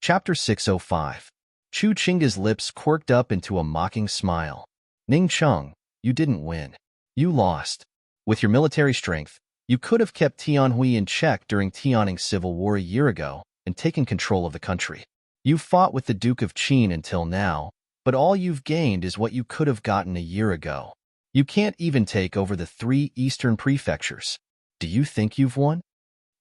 Chapter 605. Chu Chinga's lips quirked up into a mocking smile. Ning Cheng, you didn't win. You lost. With your military strength, you could have kept Tianhui in check during Tianning's civil war a year ago and taken control of the country. You fought with the Duke of Qin until now, but all you've gained is what you could have gotten a year ago. You can't even take over the 3 eastern prefectures. Do you think you've won?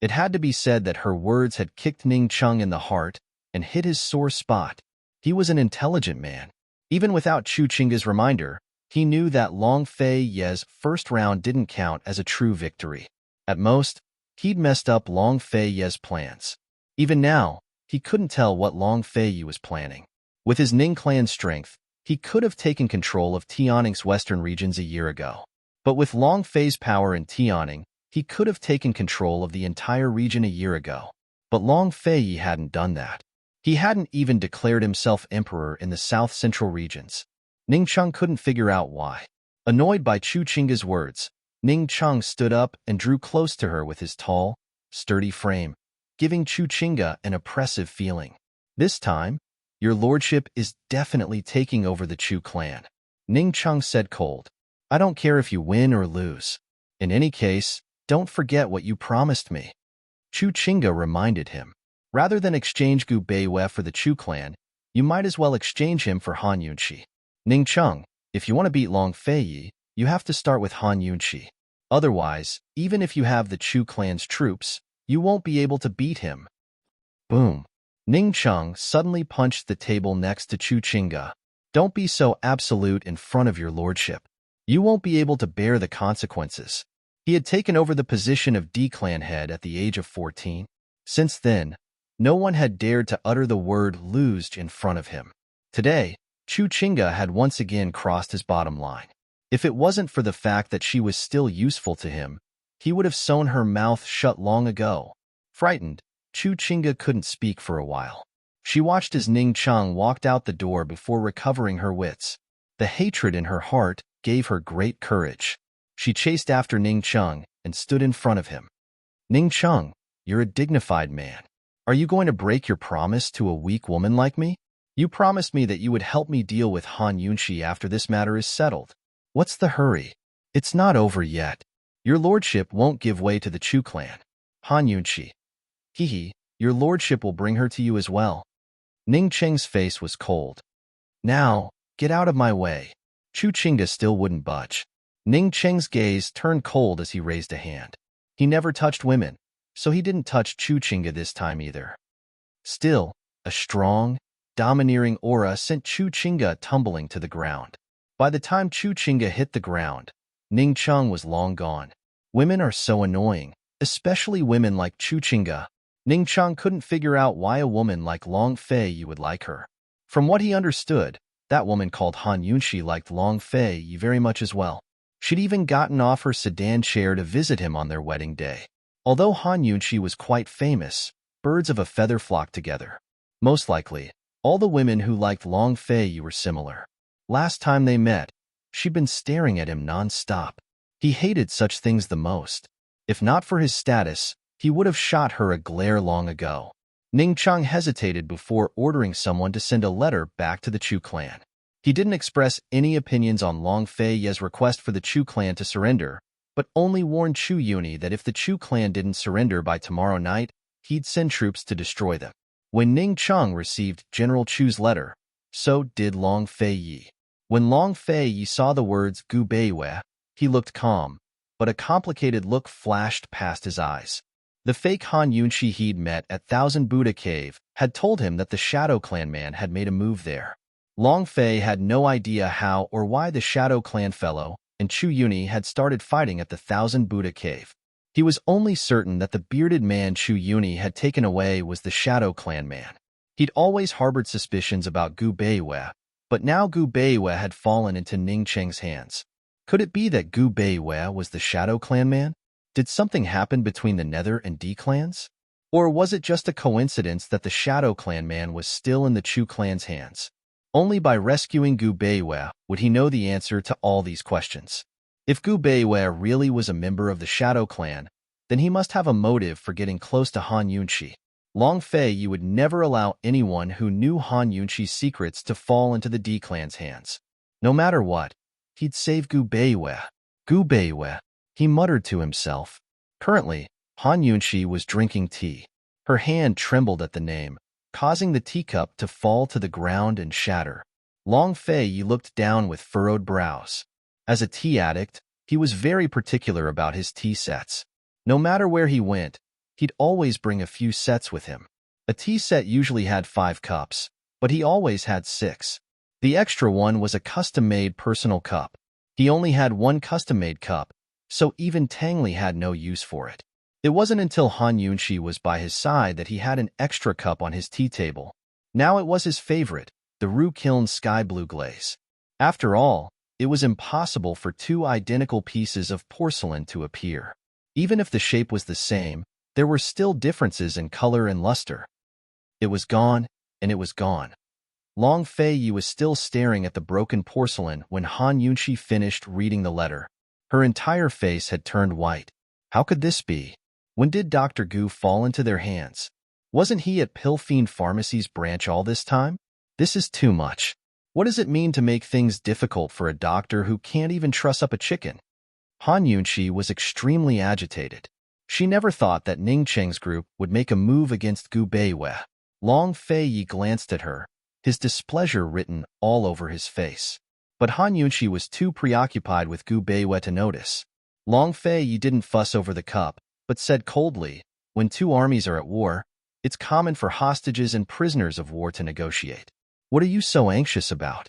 It had to be said that her words had kicked Ning Cheng in the heart and hit his sore spot. He was an intelligent man. Even without Chu Chinga's reminder, he knew that Long Fei Ye's first round didn't count as a true victory. At most, he'd messed up Long Fei Ye's plans. Even now, he couldn't tell what Long Fei Ye was planning. With his Ning clan's strength, he could have taken control of Tianning's western regions a year ago. But with Long Fei's power in Tianning, he could have taken control of the entire region a year ago. But Long Fei Ye hadn't done that. He hadn't even declared himself emperor in the south-central regions. Ning Cheng couldn't figure out why. Annoyed by Chu Chinga's words, Ning Cheng stood up and drew close to her with his tall, sturdy frame, giving Chu Chinga an oppressive feeling. This time, your lordship is definitely taking over the Chu clan. Ning Cheng said cold. I don't care if you win or lose. In any case, don't forget what you promised me. Chu Chinga reminded him. Rather than exchange Gu Beiwei for the Chu clan, you might as well exchange him for Han Yunqi. Ning Cheng, if you want to beat Long Fei Ye, you have to start with Han Yunqi. Otherwise, even if you have the Chu clan's troops, you won't be able to beat him. Boom. Ning Cheng suddenly punched the table next to Chu Chinga. Don't be so absolute in front of your lordship. You won't be able to bear the consequences. He had taken over the position of D-clan head at the age of 14. Since then, no one had dared to utter the word lose in front of him. Today, Chu Chinga had once again crossed his bottom line. If it wasn't for the fact that she was still useful to him, he would have sewn her mouth shut long ago. Frightened, Chu Chinga couldn't speak for a while. She watched as Ning Cheng walked out the door before recovering her wits. The hatred in her heart gave her great courage. She chased after Ning Cheng and stood in front of him. Ning Cheng, you're a dignified man. Are you going to break your promise to a weak woman like me? You promised me that you would help me deal with Han Yunqi after this matter is settled. What's the hurry? It's not over yet. Your lordship won't give way to the Chu clan. Han Yunqi. Hee, your lordship will bring her to you as well. Ning Cheng's face was cold. Now, get out of my way. Chu Chinga still wouldn't budge. Ning Cheng's gaze turned cold as he raised a hand. He never touched women, so he didn't touch Chu Chinga this time either. Still, a strong, domineering aura sent Chu Chinga tumbling to the ground. By the time Chu Chinga hit the ground, Ning Cheng was long gone. Women are so annoying, especially women like Chu Chinga. Ning Cheng couldn't figure out why a woman like Long Fei Ye would like her. From what he understood, that woman called Han Yunqi liked Long Fei Ye very much as well. She'd even gotten off her sedan chair to visit him on their wedding day. Although Han Yunqi was quite famous, birds of a feather flocked together. Most likely, all the women who liked Long Fei Ye were similar. Last time they met, she'd been staring at him non-stop. He hated such things the most. If not for his status, he would have shot her a glare long ago. Ning Cheng hesitated before ordering someone to send a letter back to the Chu clan. He didn't express any opinions on Long Fei Ye's request for the Chu clan to surrender, but only warned Chu Yuni that if the Chu clan didn't surrender by tomorrow night, he'd send troops to destroy them. When Ning Cheng received General Chu's letter, so did Long Fei Ye. When Long Fei Ye saw the words Gu Beiwei, he looked calm, but a complicated look flashed past his eyes. The fake Han Yunqi he'd met at Thousand Buddha Cave had told him that the Shadow Clan man had made a move there. Long Fei had no idea how or why the Shadow Clan fellow and Chu Yuni had started fighting at the Thousand Buddha Cave. He was only certain that the bearded man Chu Yuni had taken away was the Shadow Clan man. He'd always harbored suspicions about Gu Beiwei, but now Gu Beiwei had fallen into Ning Cheng's hands. Could it be that Gu Beiwei was the Shadow Clan man? Did something happen between the Nether and D clans? Or was it just a coincidence that the Shadow Clan man was still in the Chu clan's hands? Only by rescuing Gu Beiwei would he know the answer to all these questions. If Gu Beiwei really was a member of the Shadow Clan, then he must have a motive for getting close to Han Yunqi. Long Fei Yi would never allow anyone who knew Han Yunqi's secrets to fall into the D clan's hands. No matter what, he'd save Gu Beiwei. Gu Beiwei, he muttered to himself. Currently, Han Yunqi was drinking tea. Her hand trembled at the name, causing the teacup to fall to the ground and shatter. Long Fei Yi looked down with furrowed brows. As a tea addict, he was very particular about his tea sets. No matter where he went, he'd always bring a few sets with him. A tea set usually had 5 cups, but he always had 6. The extra one was a custom-made personal cup. He only had one custom-made cup, so even Tang Li had no use for it. It wasn't until Han Yunqi was by his side that he had an extra cup on his tea table. Now it was his favorite, the Ru Kiln Sky Blue Glaze. After all, it was impossible for 2 identical pieces of porcelain to appear. Even if the shape was the same, there were still differences in color and luster. It was gone, and it was gone. Long Fei Yi was still staring at the broken porcelain when Han Yunqi finished reading the letter. Her entire face had turned white. How could this be? When did Dr. Gu fall into their hands? Wasn't he at Pilfiend Pharmacy's branch all this time? This is too much. What does it mean to make things difficult for a doctor who can't even truss up a chicken? Han Yunqi was extremely agitated. She never thought that Ning Cheng's group would make a move against Gu Beiwei. Long Fei Yi glanced at her, his displeasure written all over his face. But Han Yunqi was too preoccupied with Gu Beiwei to notice. Long Fei Yi didn't fuss over the cup, but said coldly, when 2 armies are at war, it's common for hostages and prisoners of war to negotiate. What are you so anxious about?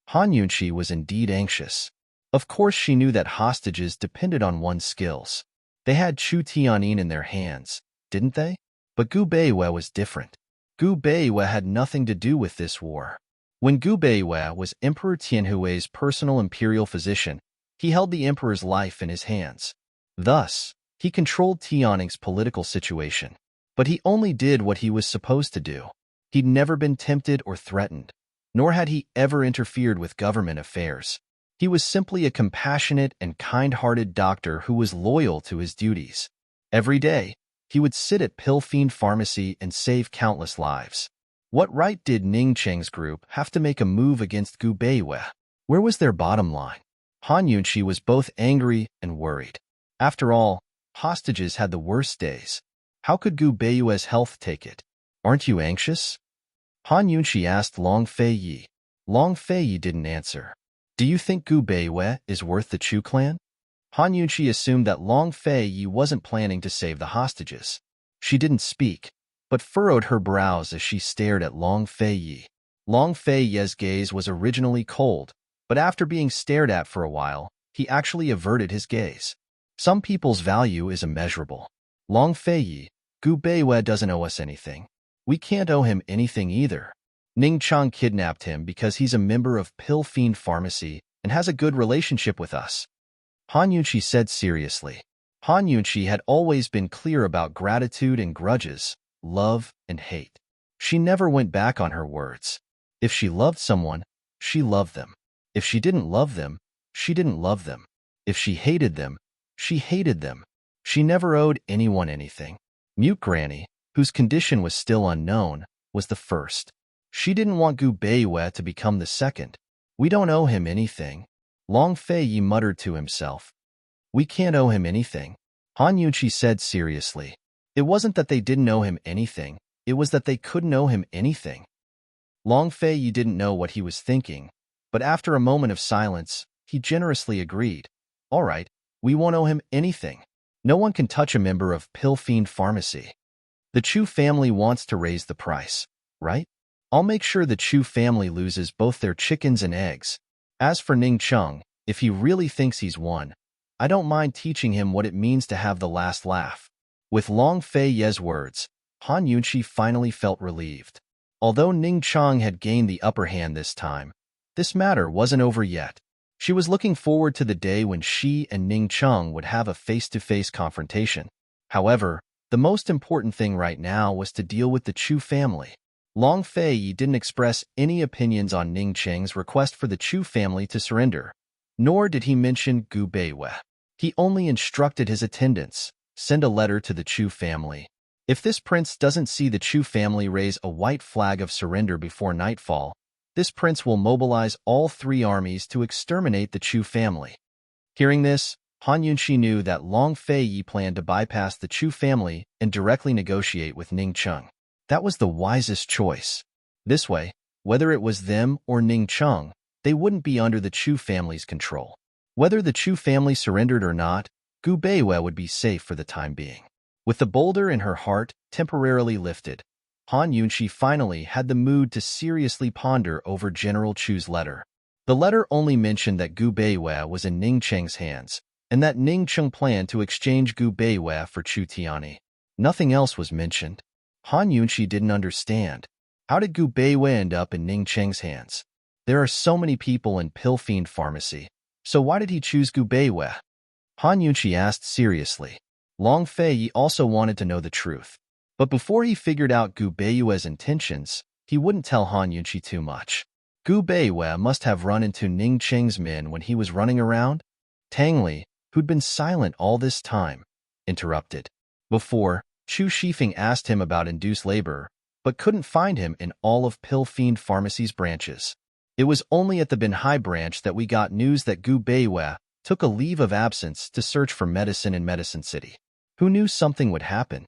Han Yunqi was indeed anxious. Of course she knew that hostages depended on one's skills. They had Chu Tianyin in their hands, didn't they? But Gu Beiwei was different. Gu Beiwei had nothing to do with this war. When Gu Beiwei was Emperor Tianhui's personal imperial physician, he held the emperor's life in his hands. Thus, he controlled Tianning's political situation. But he only did what he was supposed to do. He'd never been tempted or threatened, nor had he ever interfered with government affairs. He was simply a compassionate and kind-hearted doctor who was loyal to his duties. Every day, he would sit at Pilfiend Pharmacy and save countless lives. What right did Ning Cheng's group have to make a move against Gu Beiwei? Where was their bottom line? Han Yunqi was both angry and worried. After all, hostages had the worst days. How could Gu Beiwei's health take it? Aren't you anxious? Han Yunqi asked Long Fei Yi. Long Fei Yi didn't answer. Do you think Gu Beiwei is worth the Chu clan? Han Yunqi assumed that Long Fei Yi wasn't planning to save the hostages. She didn't speak, but furrowed her brows as she stared at Long Fei Yi. Long Fei Yi's gaze was originally cold, but after being stared at for a while, he actually averted his gaze. Some people's value is immeasurable. Long Fei Yi, Gu Beiwei doesn't owe us anything. We can't owe him anything either. Ning Chang kidnapped him because he's a member of Pilfiend Pharmacy and has a good relationship with us. Han Yunqi said seriously. Han Yunqi had always been clear about gratitude and grudges, love and hate. She never went back on her words. If she loved someone, she loved them. If she didn't love them, she didn't love them. If she hated them, she hated them. She never owed anyone anything. Mute Granny, whose condition was still unknown, was the first. She didn't want Gu Beiwei to become the second. We don't owe him anything. Long Fei Yi muttered to himself. We can't owe him anything. Han Yunqi said seriously. It wasn't that they didn't owe him anything, it was that they couldn't owe him anything. Long Fei Yi didn't know what he was thinking, but after a moment of silence, he generously agreed. All right, we won't owe him anything. No one can touch a member of Pilfiend Pharmacy. The Chu family wants to raise the price, right? I'll make sure the Chu family loses both their chickens and eggs. As for Ning Cheng, if he really thinks he's won, I don't mind teaching him what it means to have the last laugh. With Long Fei Yi's words, Han Yunqi finally felt relieved. Although Ning Cheng had gained the upper hand this time, this matter wasn't over yet. She was looking forward to the day when she and Ning Cheng would have a face-to-face confrontation. However, the most important thing right now was to deal with the Chu family. Long Fei Yi didn't express any opinions on Ning Cheng's request for the Chu family to surrender, nor did he mention Gu Beiwei. He only instructed his attendants, send a letter to the Chu family. If this prince doesn't see the Chu family raise a white flag of surrender before nightfall, this prince will mobilize all 3 armies to exterminate the Chu family. Hearing this, Han Yunshi knew that Long Fei planned to bypass the Chu family and directly negotiate with Ning Cheng. That was the wisest choice. This way, whether it was them or Ning Cheng, they wouldn't be under the Chu family's control. Whether the Chu family surrendered or not, Gu Beiwei would be safe for the time being. With the boulder in her heart temporarily lifted, Han Yunshi finally had the mood to seriously ponder over General Chu's letter. The letter only mentioned that Gu Beiwei was in Ning Cheng's hands, and that Ning Cheng planned to exchange Gu Beiwei for Chu Tianyi. Nothing else was mentioned. Han Yunshi didn't understand. How did Gu Beiwei end up in Ning Cheng's hands? There are so many people in Pill Fiend Pharmacy, so why did he choose Gu Beiwei? Han Yunshi asked seriously. Long Fei also wanted to know the truth. But before he figured out Gu Beiwei's intentions, he wouldn't tell Han Yunshi too much. Gu Beiwei must have run into Ning Cheng's men when he was running around. Tang Li, who'd been silent all this time, interrupted. Before, Chu Shifeng asked him about induced labor, but couldn't find him in all of Pill Fiend Pharmacy's branches. It was only at the Binhai branch that we got news that Gu Beiwei took a leave of absence to search for medicine in Medicine City. Who knew something would happen?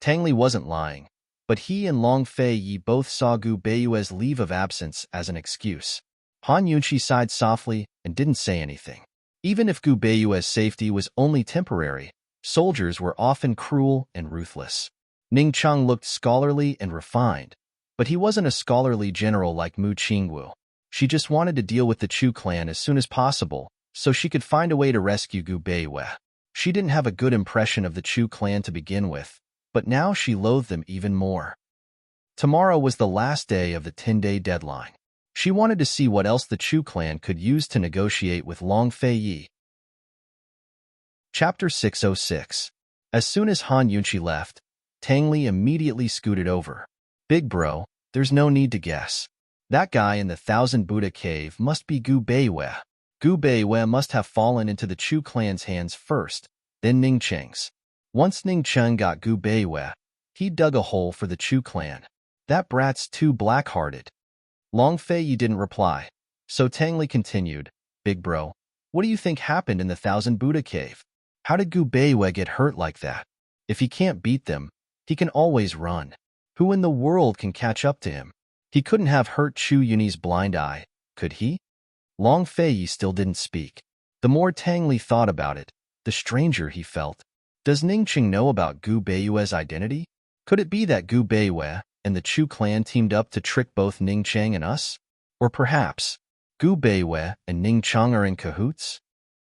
Tang Li wasn't lying, but he and Long Fei both saw Gu Beiwei's leave of absence as an excuse. Han Yunshi sighed softly and didn't say anything. Even if Gu Beiwei's safety was only temporary, soldiers were often cruel and ruthless. Ning Cheng looked scholarly and refined, but he wasn't a scholarly general like Mu Qingwu. She just wanted to deal with the Chu clan as soon as possible, so she could find a way to rescue Gu Beiwei. She didn't have a good impression of the Chu clan to begin with, but now she loathed them even more. Tomorrow was the last day of the 10-day deadline. She wanted to see what else the Chu clan could use to negotiate with Long Fei. Chapter 606. As soon as Han Yunshi left, Tang Li immediately scooted over. Big bro, there's no need to guess. That guy in the Thousand Buddha Cave must be Gu Beiwei. Gu Beiwei must have fallen into the Chu clan's hands first, then Ning Cheng's. Once Ning Cheng got Gu Beiwei, he dug a hole for the Chu clan. That brat's too black-hearted. Long Fei didn't reply, so Tang Li continued, Big bro, what do you think happened in the Thousand Buddha Cave? How did Gu Beiwei get hurt like that? If he can't beat them, he can always run. Who in the world can catch up to him? He couldn't have hurt Chu Yunyi's blind eye, could he? Long Fei still didn't speak. The more Tang Li thought about it, the stranger he felt. Does Ning Cheng know about Gu Beiwei's identity? Could it be that Gu Beiwei and the Chu clan teamed up to trick both Ning Cheng and us? Or perhaps, Gu Beiwei and Ning Cheng are in cahoots?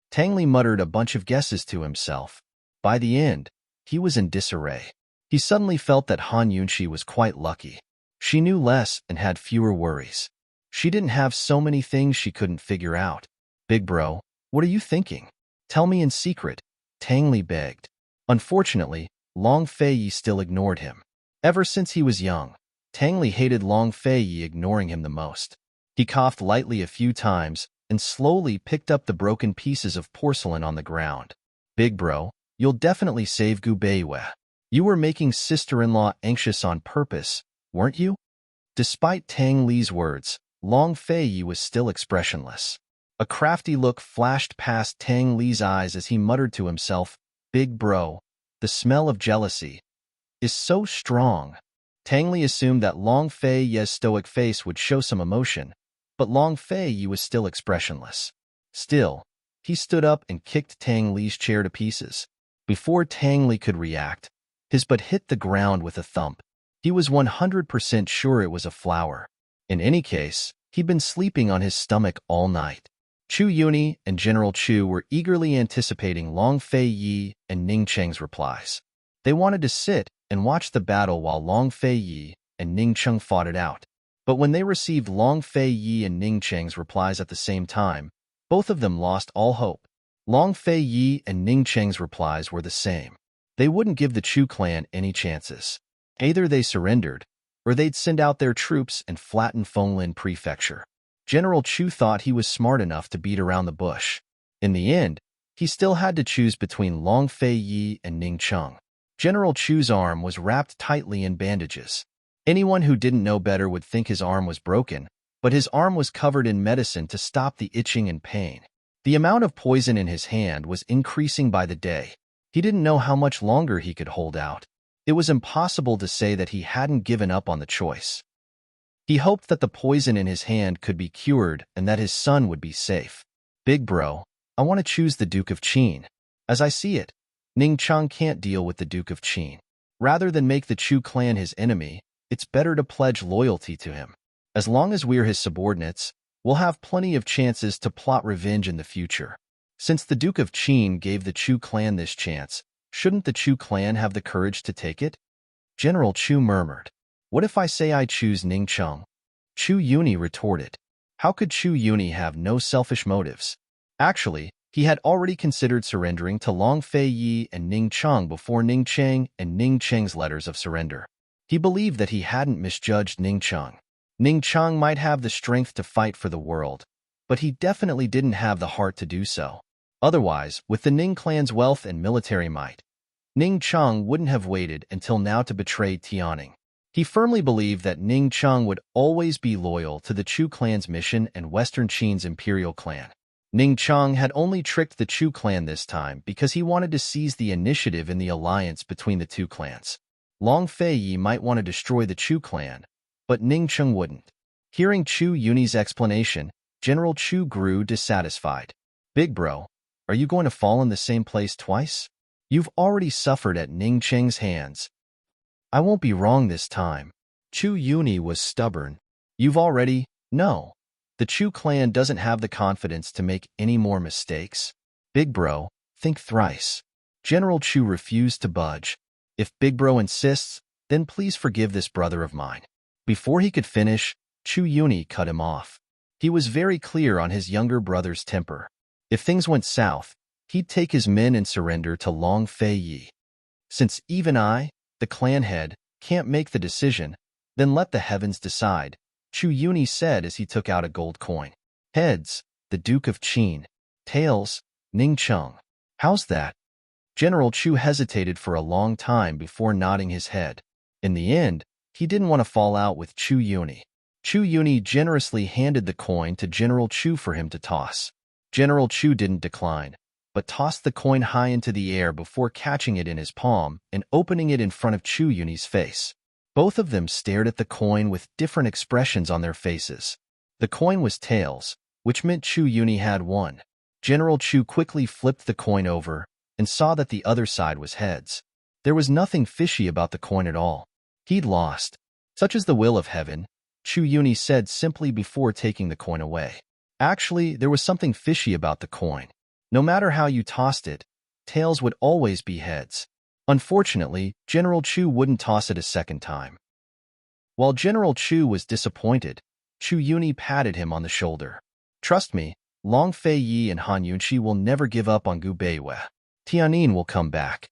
Tang Li muttered a bunch of guesses to himself. By the end, he was in disarray. He suddenly felt that Han Yunshi was quite lucky. She knew less and had fewer worries. She didn't have so many things she couldn't figure out. Big bro, what are you thinking? Tell me in secret, Tang Li begged. Unfortunately, Long Fei still ignored him. Ever since he was young, Tang Li hated Long Fei ignoring him the most. He coughed lightly a few times and slowly picked up the broken pieces of porcelain on the ground. Big bro, you'll definitely save Gu Beiwei. You were making sister-in-law anxious on purpose, weren't you? Despite Tang Li's words, Long Fei was still expressionless. A crafty look flashed past Tang Li's eyes as he muttered to himself, Big bro, the smell of jealousy is so strong. Tang Li assumed that Long Fei's stoic face would show some emotion, but Long Fei was still expressionless. Still, he stood up and kicked Tang Li's chair to pieces. Before Tang Li could react, his butt hit the ground with a thump. He was 100% sure it was a flower. In any case, he'd been sleeping on his stomach all night. Chu Yunyi and General Chu were eagerly anticipating Long Fei and Ning Cheng's replies. They wanted to sit and watch the battle while Long Fei and Ning Cheng fought it out. But when they received Long Fei and Ning Cheng's replies at the same time, both of them lost all hope. Long Fei and Ning Cheng's replies were the same. They wouldn't give the Chu clan any chances. Either they surrendered, or they'd send out their troops and flatten Fenglin Prefecture. General Chu thought he was smart enough to beat around the bush. In the end, he still had to choose between Long Fei and Ning Cheng. General Chu's arm was wrapped tightly in bandages. Anyone who didn't know better would think his arm was broken, but his arm was covered in medicine to stop the itching and pain. The amount of poison in his hand was increasing by the day. He didn't know how much longer he could hold out. It was impossible to say that he hadn't given up on the choice. He hoped that the poison in his hand could be cured and that his son would be safe. Big bro, I want to choose the Duke of Qin. As I see it, Ning Chang can't deal with the Duke of Qin. Rather than make the Chu clan his enemy, it's better to pledge loyalty to him. As long as we're his subordinates, we'll have plenty of chances to plot revenge in the future. Since the Duke of Qin gave the Chu clan this chance, shouldn't the Chu clan have the courage to take it? General Chu murmured. What if I say I choose Ning Chang? Chu Yuni retorted. How could Chu Yuni have no selfish motives? Actually, he had already considered surrendering to Long Fei Yi and Ning Chang before Ning Cheng and Ning Cheng's letters of surrender. He believed that he hadn't misjudged Ning Chang. Ning Chang might have the strength to fight for the world, but he definitely didn't have the heart to do so. Otherwise, with the Ning clan's wealth and military might, Ning Chang wouldn't have waited until now to betray Tianning. He firmly believed that Ning Chang would always be loyal to the Chu clan's mission and Western Qin's imperial clan. Ning Chang had only tricked the Chu clan this time because he wanted to seize the initiative in the alliance between the two clans. Long Fei Yi might want to destroy the Chu clan, but Ning Chang wouldn't. Hearing Chu Yuni's explanation, General Chu grew dissatisfied. Big bro, are you going to fall in the same place twice? You've already suffered at Ning Cheng's hands. I won't be wrong this time. Chu Yuni was stubborn. No. The Chu clan doesn't have the confidence to make any more mistakes. Big bro, think thrice. General Chu refused to budge. If Big bro insists, then please forgive this brother of mine. Before he could finish, Chu Yuni cut him off. He was very clear on his younger brother's temper. If things went south, he'd take his men and surrender to Long Fei Yi. Since even I, the clan head, can't make the decision, then let the heavens decide, Chu Yuni said as he took out a gold coin. Heads, the Duke of Qin. Tails, Ning Chang. How's that? General Chu hesitated for a long time before nodding his head. In the end, he didn't want to fall out with Chu Yuni. Chu Yuni generously handed the coin to General Chu for him to toss. General Chu didn't decline, but tossed the coin high into the air before catching it in his palm and opening it in front of Chu Yuni's face. Both of them stared at the coin with different expressions on their faces. The coin was tails, which meant Chu Yuni had won. General Chu quickly flipped the coin over and saw that the other side was heads. There was nothing fishy about the coin at all. He'd lost. Such is the will of heaven, Chu Yuni said simply before taking the coin away. Actually, there was something fishy about the coin. No matter how you tossed it, tails would always be heads. Unfortunately, General Chu wouldn't toss it a second time. While General Chu was disappointed, Chu Yuni patted him on the shoulder. Trust me, Long Fei Yi and Han Yunqi will never give up on Gu Beiwei. Tianyin will come back.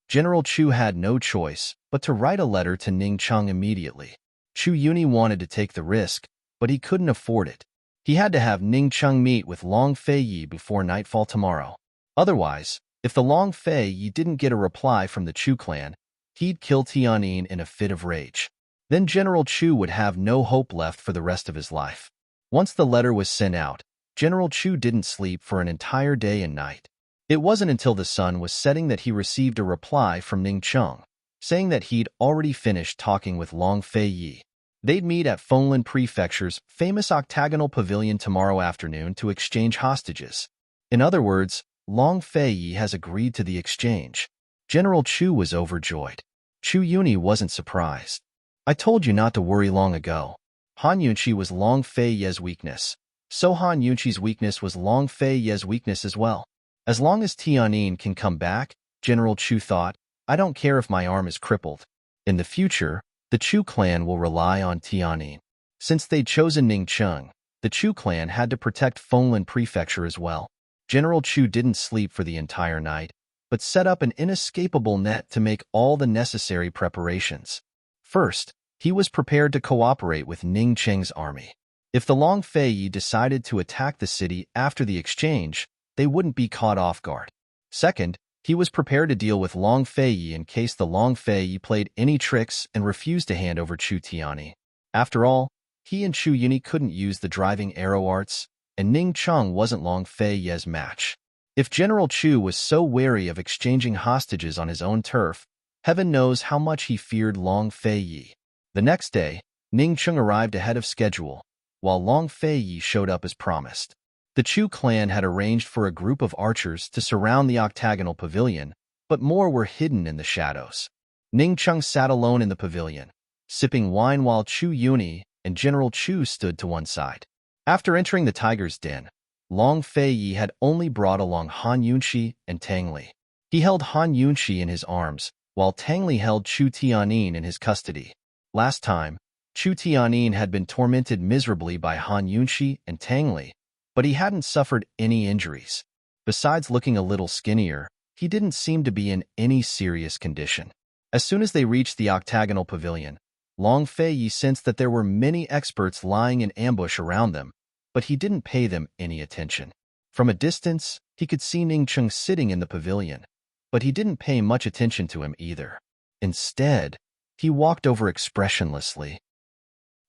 General Chu had no choice but to write a letter to Ning Chang immediately. Chu Yuni wanted to take the risk, but he couldn't afford it. He had to have Ning Chang meet with Long Fei Yi before nightfall tomorrow. Otherwise, if the Long Fei Yi didn't get a reply from the Chu clan, he'd kill Tianyin in a fit of rage. Then General Chu would have no hope left for the rest of his life. Once the letter was sent out, General Chu didn't sleep for an entire day and night. It wasn't until the sun was setting that he received a reply from Ning Chang, saying that he'd already finished talking with Long Fei Yi. They'd meet at Fenglin Prefecture's famous octagonal pavilion tomorrow afternoon to exchange hostages. In other words, Long Fei Yi has agreed to the exchange. General Chu was overjoyed. Chu Yuni wasn't surprised. I told you not to worry long ago. Han Yunqi was Long Fei Yi's weakness. So Han Yunqi's weakness was Long Fei Yi's weakness as well. As long as Tianyin can come back, General Chu thought, I don't care if my arm is crippled. In the future, the Chu clan will rely on Tianyin. Since they'd chosen Ning Chang, the Chu clan had to protect Fenglin Prefecture as well. General Chu didn't sleep for the entire night, but set up an inescapable net to make all the necessary preparations. First, he was prepared to cooperate with Ning Cheng's army. If the Long Fei Yi decided to attack the city after the exchange, they wouldn't be caught off guard. Second, He was prepared to deal with Long Feiyi in case the Long Feiyi played any tricks and refused to hand over Chu Tianyi. After all, he and Chu Yuni couldn't use the driving arrow arts, and Ning Cheng wasn't Long Feiyi's match. If General Chu was so wary of exchanging hostages on his own turf, heaven knows how much he feared Long Feiyi. The next day, Ning Cheng arrived ahead of schedule, while Long Feiyi showed up as promised. The Chu clan had arranged for a group of archers to surround the octagonal pavilion, but more were hidden in the shadows. Ning Cheng sat alone in the pavilion, sipping wine while Chu Yuni and General Chu stood to one side. After entering the tiger's den, Long Feiyi had only brought along Han Yunxi and Tang Li. He held Han Yunxi in his arms, while Tang Li held Chu Tianyin in his custody. Last time, Chu Tianyin had been tormented miserably by Han Yunxi and Tang Li, but he hadn't suffered any injuries. Besides looking a little skinnier, he didn't seem to be in any serious condition. As soon as they reached the octagonal pavilion, Long Feiyi sensed that there were many experts lying in ambush around them, but he didn't pay them any attention. From a distance, he could see Ning Cheng sitting in the pavilion, but he didn't pay much attention to him either. Instead, he walked over expressionlessly.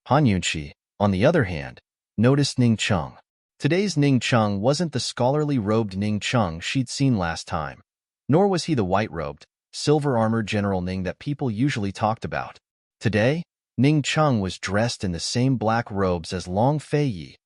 Han Yunxi, on the other hand, noticed Ning Cheng. Today's Ning Cheng wasn't the scholarly robed Ning Cheng she'd seen last time, nor was he the white-robed, silver-armored General Ning that people usually talked about. Today, Ning Cheng was dressed in the same black robes as Long Feiyi,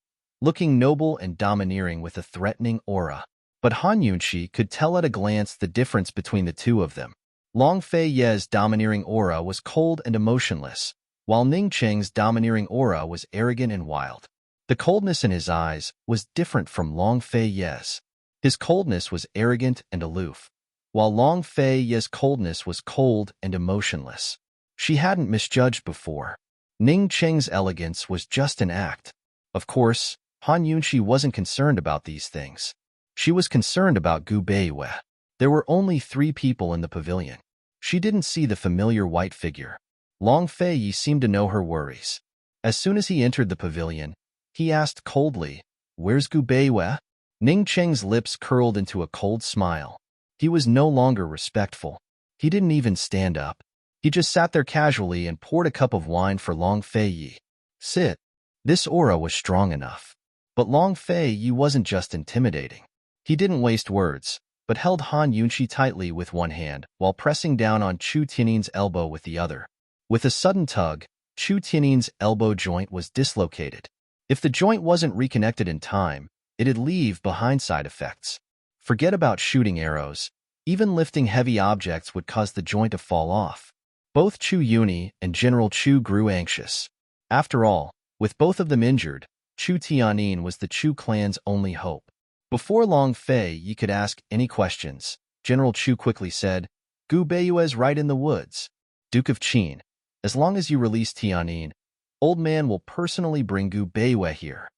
looking noble and domineering with a threatening aura. But Han Yunxi could tell at a glance the difference between the two of them. Long Feiyi's domineering aura was cold and emotionless, while Ning Cheng's domineering aura was arrogant and wild. The coldness in his eyes was different from Long Feiyi's. His coldness was arrogant and aloof, while Long Feiyi's coldness was cold and emotionless. She hadn't misjudged before. Ning Cheng's elegance was just an act. Of course, Han Yunxi wasn't concerned about these things. She was concerned about Gu Beiwei. There were only 3 people in the pavilion. She didn't see the familiar white figure. Long Feiyi seemed to know her worries. As soon as he entered the pavilion, he asked coldly, "Where's Gu Beiwei?" Ning Cheng's lips curled into a cold smile. He was no longer respectful. He didn't even stand up. He just sat there casually and poured a cup of wine for Long Feiyi. "Sit." This aura was strong enough. But Long Feiyi wasn't just intimidating. He didn't waste words, but held Han Yunxi tightly with one hand while pressing down on Chu Tianyin's elbow with the other. With a sudden tug, Chu Tianyin's elbow joint was dislocated. If the joint wasn't reconnected in time, it'd leave behind side effects. Forget about shooting arrows. Even lifting heavy objects would cause the joint to fall off. Both Chu Yuni and General Chu grew anxious. After all, with both of them injured, Chu Tianyin was the Chu clan's only hope. Before Long Feiyi could ask any questions, General Chu quickly said, "Gu Beiwei's right in the woods. Duke of Qin, as long as you release Tianyin, Old Man will personally bring Gu Beiwei here."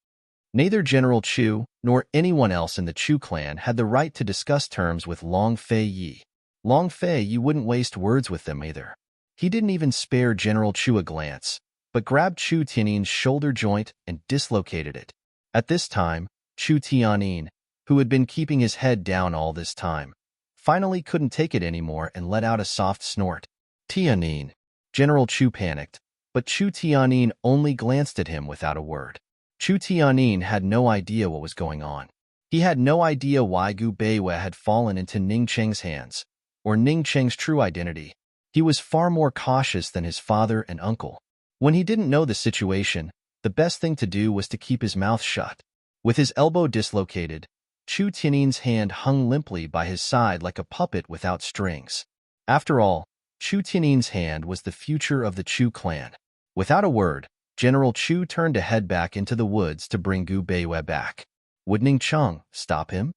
Neither General Chu nor anyone else in the Chu clan had the right to discuss terms with Long Feiyi. Long Feiyi wouldn't waste words with them either. He didn't even spare General Chu a glance, but grabbed Chu Tianyin's shoulder joint and dislocated it. At this time, Chu Tianyin, who had been keeping his head down all this time, finally couldn't take it anymore and let out a soft snort. "Tianyin." General Chu panicked, but Chu Tianyin only glanced at him without a word. Chu Tianyin had no idea what was going on. He had no idea why Gu Beiwei had fallen into Ning Cheng's hands, or Ning Cheng's true identity. He was far more cautious than his father and uncle. When he didn't know the situation, the best thing to do was to keep his mouth shut. With his elbow dislocated, Chu Tianyin's hand hung limply by his side like a puppet without strings. After all, Chu Tianyin's hand was the future of the Chu clan. Without a word, General Chu turned to head back into the woods to bring Gu Beiwei back. Would Ning Cheng stop him?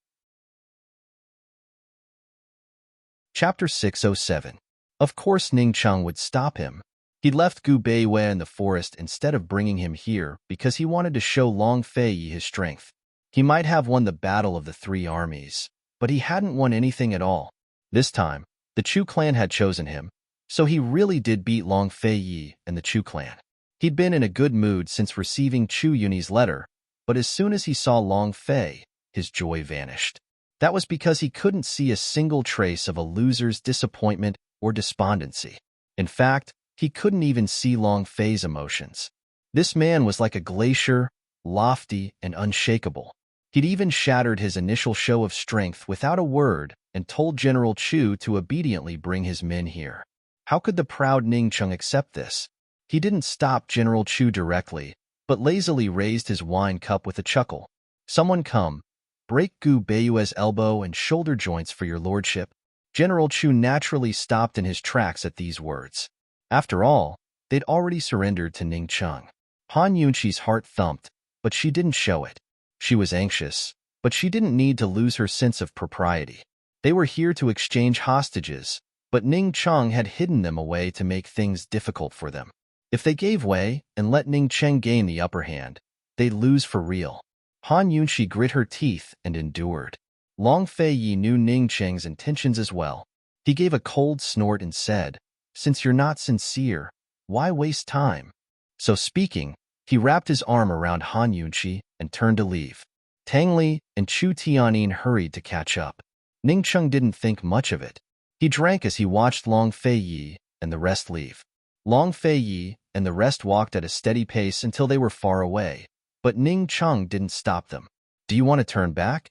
Chapter 607. Of course Ning Cheng would stop him. He'd left Gu Beiwei in the forest instead of bringing him here because he wanted to show Long Feiyi his strength. He might have won the battle of the 3 armies, but he hadn't won anything at all. This time, the Chu clan had chosen him, so he really did beat Long Feiyi and the Chu clan. He'd been in a good mood since receiving Chu Yuni's letter, but as soon as he saw Long Fei, his joy vanished. That was because he couldn't see a single trace of a loser's disappointment or despondency. In fact, he couldn't even see Long Fei's emotions. This man was like a glacier, lofty and unshakable. He'd even shattered his initial show of strength without a word and told General Chu to obediently bring his men here. How could the proud Ning Cheng accept this? He didn't stop General Chu directly, but lazily raised his wine cup with a chuckle. "Someone come. Break Gu Beiyue's elbow and shoulder joints for your lordship." General Chu naturally stopped in his tracks at these words. After all, they'd already surrendered to Ning Cheng. Han Yunqi's heart thumped, but she didn't show it. She was anxious, but she didn't need to lose her sense of propriety. They were here to exchange hostages, but Ning Cheng had hidden them away to make things difficult for them. If they gave way and let Ning Cheng gain the upper hand, they'd lose for real. Han Yunqi grit her teeth and endured. Long Fei Yi knew Ning Cheng's intentions as well. He gave a cold snort and said, "Since you're not sincere, why waste time?" So speaking, he wrapped his arm around Han Yunqi and turned to leave. Tang Li and Chu Tianyin hurried to catch up. Ning Cheng didn't think much of it. He drank as he watched Long Fei Yi and the rest leave. Long Fei Yi and the rest walked at a steady pace until they were far away, but Ning Cheng didn't stop them. "Do you want to turn back?"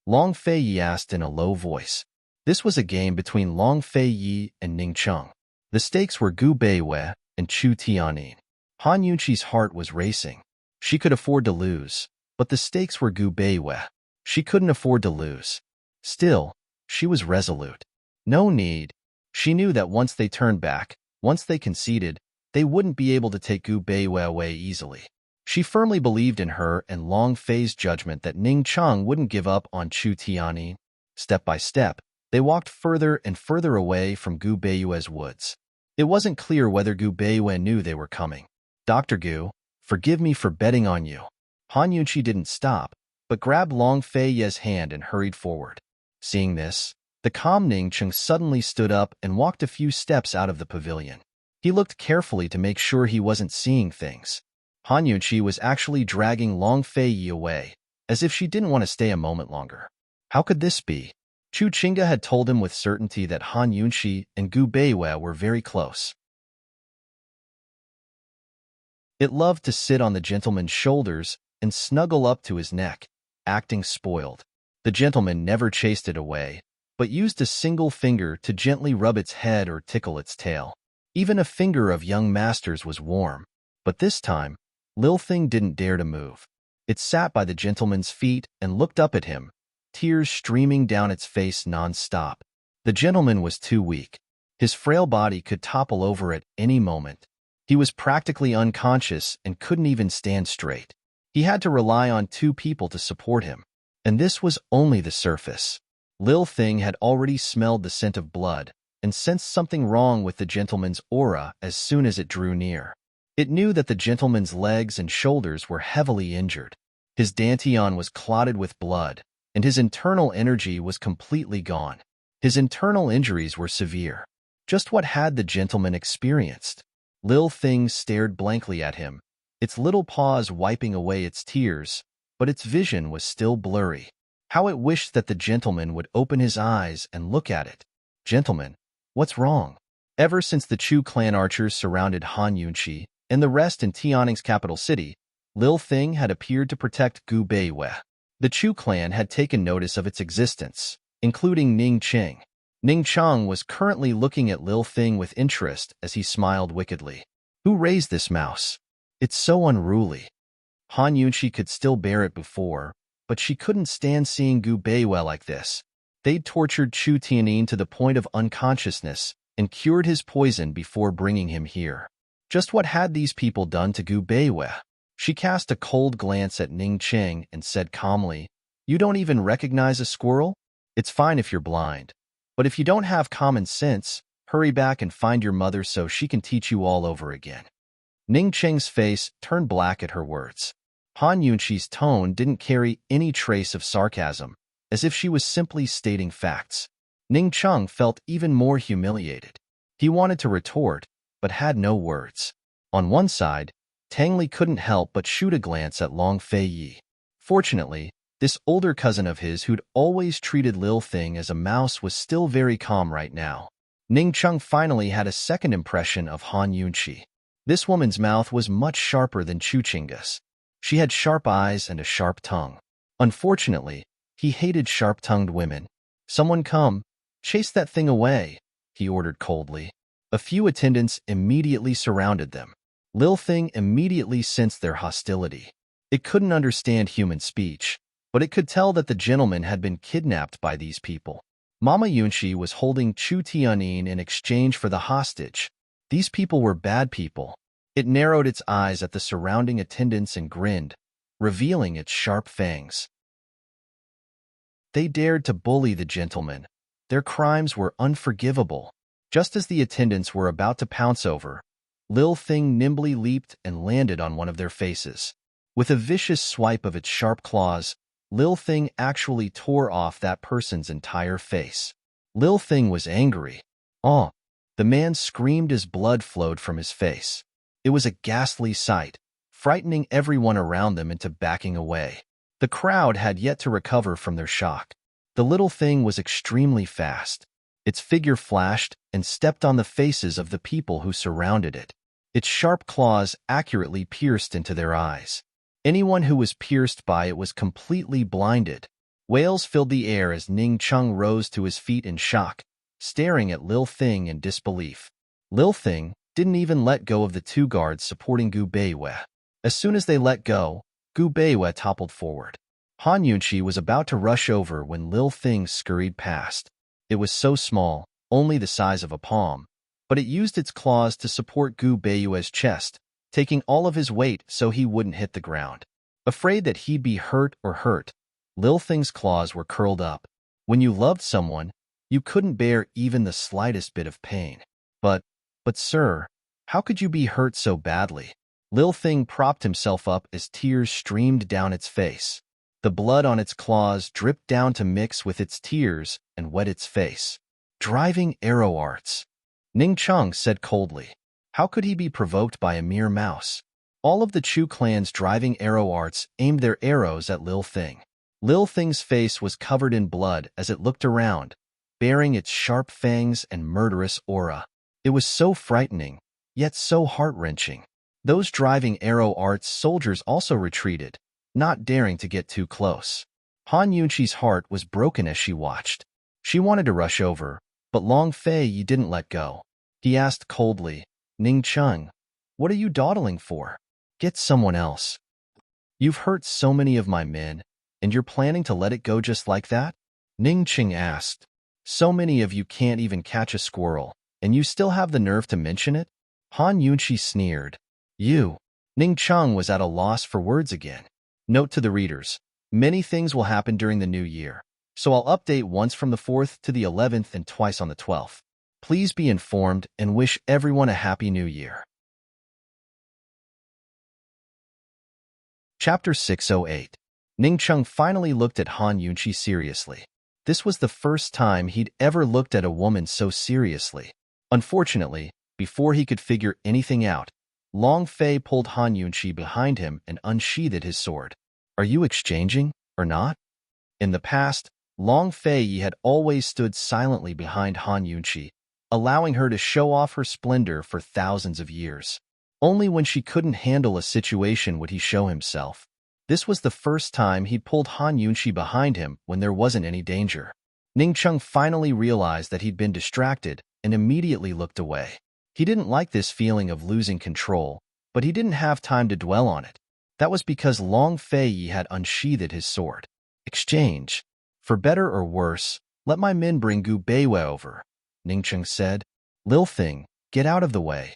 Long Fei Yi asked in a low voice. This was a game between Long Fei Yi and Ning Cheng. The stakes were Gu Beiyue and Chu Tianyin. Han Yunqi's heart was racing. She could afford to lose, but the stakes were Gu Beiyue. She couldn't afford to lose. Still, she was resolute. No need. She knew that once they turned back, once they conceded, they wouldn't be able to take Gu Beiyue away easily. She firmly believed in her and Long Fei's judgment that Ning Cheng wouldn't give up on Chu Tianyin. Step by step, they walked further and further away from Gu Beiyue's woods. It wasn't clear whether Gu Beiyue knew they were coming. "Dr. Gu, forgive me for betting on you." Han Yunqi didn't stop, but grabbed Long Fei Yi's hand and hurried forward. Seeing this, the calm Ning Cheng suddenly stood up and walked a few steps out of the pavilion. He looked carefully to make sure he wasn't seeing things. Han Yunqi was actually dragging Long Fei Yi away, as if she didn't want to stay a moment longer. How could this be? Chu Qingge had told him with certainty that Han Yunqi and Gu Beiyue were very close. It loved to sit on the gentleman's shoulders and snuggle up to his neck, acting spoiled. The gentleman never chased it away, but used a single finger to gently rub its head or tickle its tail. Even a finger of young master's was warm, but this time, Lil Thing didn't dare to move. It sat by the gentleman's feet and looked up at him, tears streaming down its face non-stop. The gentleman was too weak. His frail body could topple over at any moment. He was practically unconscious and couldn't even stand straight. He had to rely on two people to support him, and this was only the surface. Lil Thing had already smelled the scent of blood and sensed something wrong with the gentleman's aura as soon as it drew near. It knew that the gentleman's legs and shoulders were heavily injured. His dantian was clotted with blood, and his internal energy was completely gone. His internal injuries were severe. Just what had the gentleman experienced? Lil Thing stared blankly at him, its little paws wiping away its tears, but its vision was still blurry. How it wished that the gentleman would open his eyes and look at it. "Gentleman, what's wrong?" Ever since the Chu clan archers surrounded Han Yunqi and the rest in Tianning's capital city, Lil Thing had appeared to protect Gu Beiyue. The Chu clan had taken notice of its existence, including Ning Cheng. Ning Cheng was currently looking at Lil Thing with interest as he smiled wickedly. "Who raised this mouse? It's so unruly." Han Yunqi could still bear it before, but she couldn't stand seeing Gu Beiyue like this. They'd tortured Chu Tianyin to the point of unconsciousness and cured his poison before bringing him here. Just what had these people done to Gu Beiyue? She cast a cold glance at Ning Cheng and said calmly, "You don't even recognize a squirrel? It's fine if you're blind. But if you don't have common sense, hurry back and find your mother so she can teach you all over again." Ning Cheng's face turned black at her words. Han Yunqi's tone didn't carry any trace of sarcasm, as if she was simply stating facts. Ning Cheng felt even more humiliated. He wanted to retort, but had no words. On one side, Tang Li couldn't help but shoot a glance at Long Fei Yi. Fortunately, This older cousin of his who'd always treated Lil Thing as a mouse was still very calm right now. Ning Chung finally had a second impression of Han Yunqi. This woman's mouth was much sharper than Chu Chinga's. She had sharp eyes and a sharp tongue. Unfortunately, he hated sharp-tongued women. "Someone come, chase that thing away," he ordered coldly. A few attendants immediately surrounded them. Lil Thing immediately sensed their hostility. It couldn't understand human speech, but it could tell that the gentleman had been kidnapped by these people. Mama Yunqi was holding Chu Tianyin in exchange for the hostage. These people were bad people. It narrowed its eyes at the surrounding attendants and grinned, revealing its sharp fangs. They dared to bully the gentleman. Their crimes were unforgivable. Just as the attendants were about to pounce over, Lil Thing nimbly leaped and landed on one of their faces. With a vicious swipe of its sharp claws, Lil Thing actually tore off that person's entire face. Lil Thing was angry. "Oh!" The man screamed as blood flowed from his face. It was a ghastly sight, frightening everyone around them into backing away. The crowd had yet to recover from their shock. The little thing was extremely fast. Its figure flashed and stepped on the faces of the people who surrounded it. Its sharp claws accurately pierced into their eyes. Anyone who was pierced by it was completely blinded. Wails filled the air as Ning Chung rose to his feet in shock, staring at Lil Thing in disbelief. Lil Thing didn't even let go of the two guards supporting Gu Beiwei. As soon as they let go, Gu Beiwei toppled forward. Han Yunqi was about to rush over when Lil Thing scurried past. It was so small, only the size of a palm, but it used its claws to support Gu Beiwei's chest, taking all of his weight so he wouldn't hit the ground. Afraid that he'd be hurt, Lil Thing's claws were curled up. When you loved someone, you couldn't bear even the slightest bit of pain. But sir, how could you be hurt so badly? Lil Thing propped himself up as tears streamed down its face. The blood on its claws dripped down to mix with its tears and wet its face. Driving arrow arts, Ning Chung said coldly. How could he be provoked by a mere mouse? All of the Chu clan's driving arrow arts aimed their arrows at Lil Thing. Lil Thing's face was covered in blood as it looked around, bearing its sharp fangs and murderous aura. It was so frightening, yet so heart-wrenching. Those driving arrow arts soldiers also retreated, not daring to get too close. Han Yunqi's heart was broken as she watched. She wanted to rush over, but Long Fei didn't let go. He asked coldly, "Ning Chung, what are you dawdling for? Get someone else. You've hurt so many of my men, and you're planning to let it go just like that?" Ning Chung asked. "So many of you can't even catch a squirrel, and you still have the nerve to mention it?" Han Yunqi sneered. "You." Ning Chung was at a loss for words again. Note to the readers, many things will happen during the new year, so I'll update once from the 4th to the 11th and twice on the 12th. Please be informed and wish everyone a happy new year. Chapter 608. Ning Chung finally looked at Han Yunqi seriously. This was the first time he'd ever looked at a woman so seriously. Unfortunately, before he could figure anything out, Long Fei pulled Han Yunqi behind him and unsheathed his sword. "Are you exchanging, or not?" In the past, Long Fei had always stood silently behind Han Yunqi, allowing her to show off her splendor for thousands of years. Only when she couldn't handle a situation would he show himself. This was the first time he'd pulled Han Yunqi behind him when there wasn't any danger. Ning Chung finally realized that he'd been distracted and immediately looked away. He didn't like this feeling of losing control, but he didn't have time to dwell on it. That was because Long Fei had unsheathed his sword. "Exchange. For better or worse, let my men bring Gu Beiwei over," Ning Chung said. "Lil Thing, get out of the way."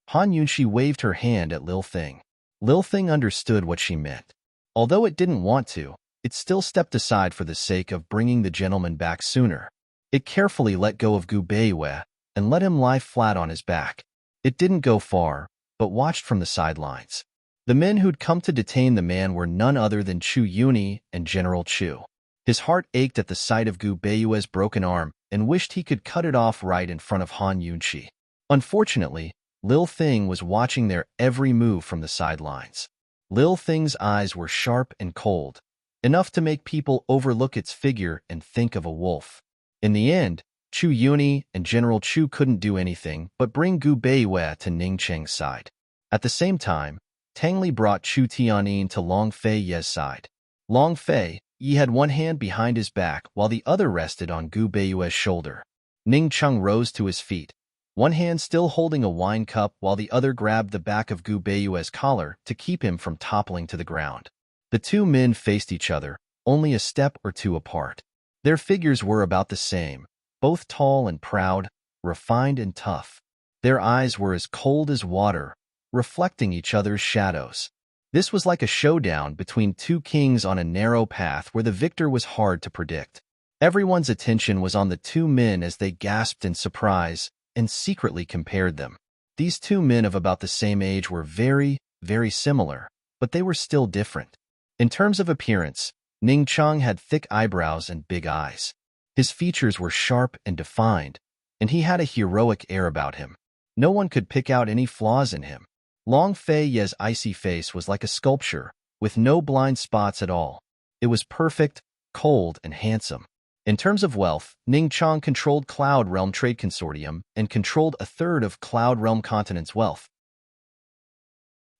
Han Yunqi waved her hand at Lil Thing. Lil Thing understood what she meant. Although it didn't want to, it still stepped aside for the sake of bringing the gentleman back sooner. It carefully let go of Gu Beiwei and let him lie flat on his back. It didn't go far, but watched from the sidelines. The men who'd come to detain the man were none other than Chu Yuni and General Chu. His heart ached at the sight of Gu Beiwei's broken arm and wished he could cut it off right in front of Han Yunqi. Unfortunately, Lil Thing was watching their every move from the sidelines. Lil Thing's eyes were sharp and cold, enough to make people overlook its figure and think of a wolf. In the end, Chu Yuni and General Chu couldn't do anything but bring Gu Beiwei to Ning Cheng's side. At the same time, Tang Li brought Chu Tianyin to Long Fei Ye's side. Long Fei Ye had one hand behind his back while the other rested on Gu Beiwei's shoulder. Ning Cheng rose to his feet, one hand still holding a wine cup while the other grabbed the back of Gu Beiwei's collar to keep him from toppling to the ground. The two men faced each other, only a step or two apart. Their figures were about the same, both tall and proud, refined and tough. Their eyes were as cold as water, reflecting each other's shadows. This was like a showdown between two kings on a narrow path where the victor was hard to predict. Everyone's attention was on the two men as they gasped in surprise and secretly compared them. These two men of about the same age were very, very similar, but they were still different. In terms of appearance, Ning Cheng had thick eyebrows and big eyes. His features were sharp and defined, and he had a heroic air about him. No one could pick out any flaws in him. Long Fei Ye's icy face was like a sculpture, with no blind spots at all. It was perfect, cold, and handsome. In terms of wealth, Ning Cheng controlled Cloud Realm Trade Consortium and controlled a third of Cloud Realm Continent's wealth.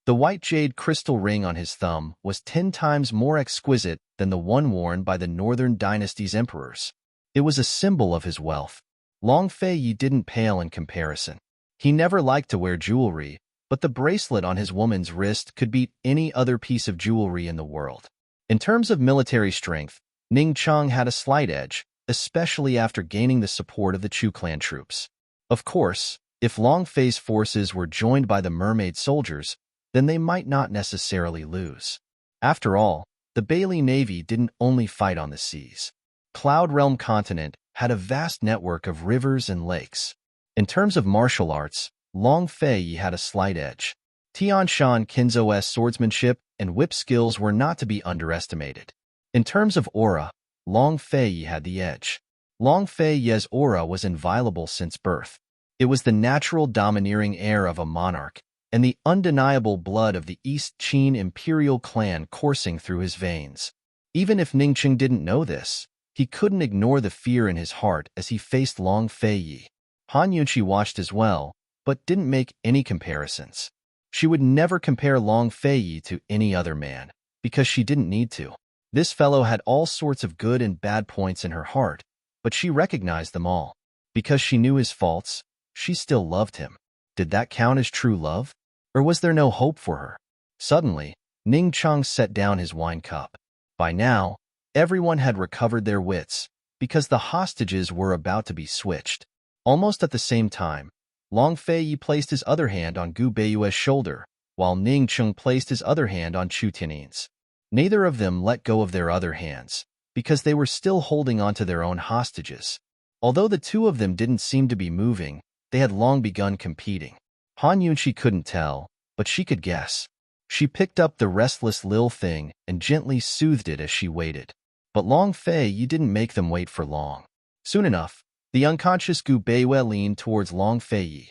The white jade crystal ring on his thumb was 10 times more exquisite than the one worn by the Northern Dynasty's emperors. It was a symbol of his wealth. Long Fei Yi didn't pale in comparison. He never liked to wear jewelry, but the bracelet on his woman's wrist could beat any other piece of jewelry in the world. In terms of military strength, Ning Cheng had a slight edge, especially after gaining the support of the Chu clan troops. Of course, if Long Fei's forces were joined by the mermaid soldiers, then they might not necessarily lose. After all, the Bailey Navy didn't only fight on the seas. Cloud Realm Continent had a vast network of rivers and lakes. In terms of martial arts, Long Fei had a slight edge. Tian Shan Kinzo's swordsmanship and whip skills were not to be underestimated. In terms of aura, Long Fei had the edge. Long Fei's aura was inviolable since birth. It was the natural domineering air of a monarch, and the undeniable blood of the East Qin imperial clan coursing through his veins. Even if Ningcheng didn't know this, he couldn't ignore the fear in his heart as he faced Long Fei. Han Yunqi watched as well, but didn't make any comparisons. She would never compare Long Fei to any other man, because she didn't need to. This fellow had all sorts of good and bad points in her heart, but she recognized them all. Because she knew his faults, she still loved him. Did that count as true love? Or was there no hope for her? Suddenly, Ning Cheng set down his wine cup. By now, everyone had recovered their wits, because the hostages were about to be switched. Almost at the same time, Long Fei placed his other hand on Gu Beiwei's shoulder, while Ning Cheng placed his other hand on Chu Tianyin's. Neither of them let go of their other hands, because they were still holding on to their own hostages. Although the two of them didn't seem to be moving, they had long begun competing. Han Yunqi couldn't tell, but she could guess. She picked up the restless little thing and gently soothed it as she waited. But Long Fei didn't make them wait for long. Soon enough, the unconscious Gu Beiwei leaned towards Long Fei,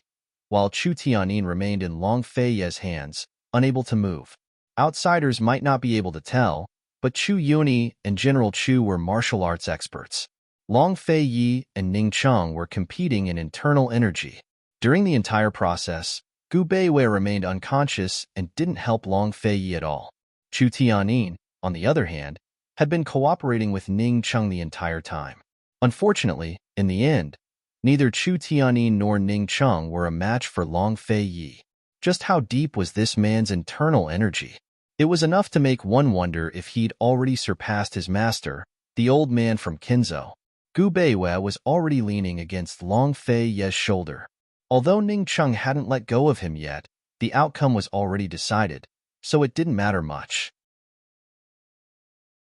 while Chu Tianyin remained in Long Fei's hands, unable to move. Outsiders might not be able to tell, but Chu Yuni and General Chu were martial arts experts. Long Fei and Ning Cheng were competing in internal energy. During the entire process, Gu Beiwei remained unconscious and didn't help Long Fei at all. Chu Tianyin, on the other hand, had been cooperating with Ning Cheng the entire time. Unfortunately, in the end, neither Chu Tianyin nor Ning Cheng were a match for Long Fei. Just how deep was this man's internal energy? It was enough to make one wonder if he'd already surpassed his master, the old man from Kinzo. Gu Beiwei was already leaning against Long Fei's shoulder. Although Ning Cheng hadn't let go of him yet, the outcome was already decided, so it didn't matter much.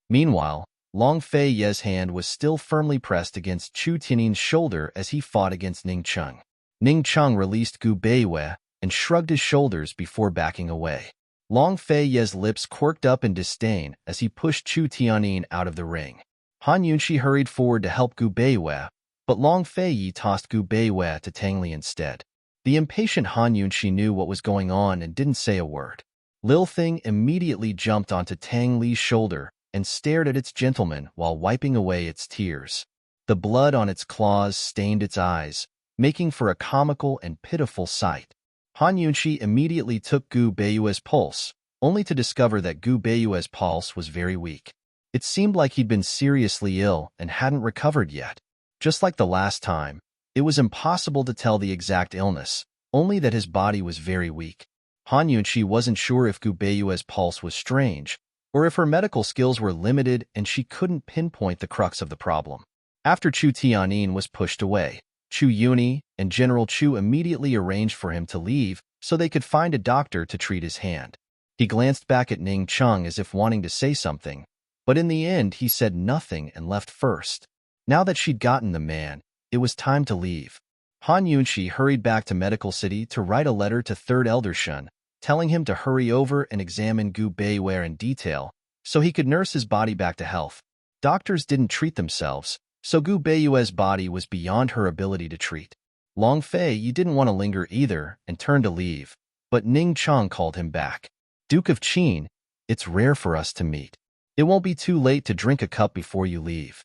Meanwhile, Long Fei's hand was still firmly pressed against Chu Tianyin's shoulder as he fought against Ning Cheng. Ning Cheng released Gu Beiwei and shrugged his shoulders before backing away. Long Fei's lips quirked up in disdain as he pushed Chu Tianyin out of the ring. Han Yunqi hurried forward to help Gu Beiwei, but Long Fei tossed Gu Beiwei to Tang Li instead. The impatient Han Yunqi knew what was going on and didn't say a word. Lil Thing immediately jumped onto Tang Li's shoulder, and stared at its gentleman while wiping away its tears. The blood on its claws stained its eyes, making for a comical and pitiful sight. Han Yunshi immediately took Gu Beiyue's pulse, only to discover that Gu Beiyue's pulse was very weak. It seemed like he'd been seriously ill and hadn't recovered yet. Just like the last time, it was impossible to tell the exact illness, only that his body was very weak. Han Yunshi wasn't sure if Gu Beiyue's pulse was strange, or if her medical skills were limited and she couldn't pinpoint the crux of the problem. After Chu Tianin was pushed away, Chu Yuni and General Chu immediately arranged for him to leave so they could find a doctor to treat his hand. He glanced back at Ning Cheng as if wanting to say something, but in the end he said nothing and left first. Now that she'd gotten the man, it was time to leave. Han Yunshi hurried back to Medical City to write a letter to Third Elder Shun, telling him to hurry over and examine Gu Beiyue in detail so he could nurse his body back to health. Doctors didn't treat themselves, so Gu Beiyue's body was beyond her ability to treat. Long Fei didn't want to linger either and turned to leave, but Ning Cheng called him back. Duke of Qin, it's rare for us to meet. It won't be too late to drink a cup before you leave.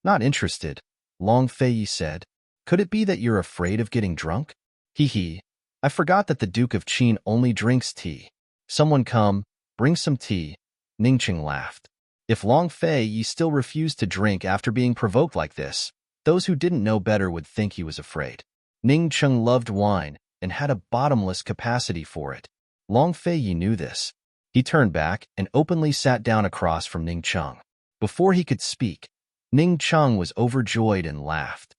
Not interested, Long Fei said. Could it be that you're afraid of getting drunk? Hee. I forgot that the Duke of Qin only drinks tea. Someone come, bring some tea. Ningqing laughed. If Long Fei still refused to drink after being provoked like this, those who didn't know better would think he was afraid. Ningqing loved wine and had a bottomless capacity for it. Long Fei knew this. He turned back and openly sat down across from Ningqing. Before he could speak, Ningqing was overjoyed and laughed.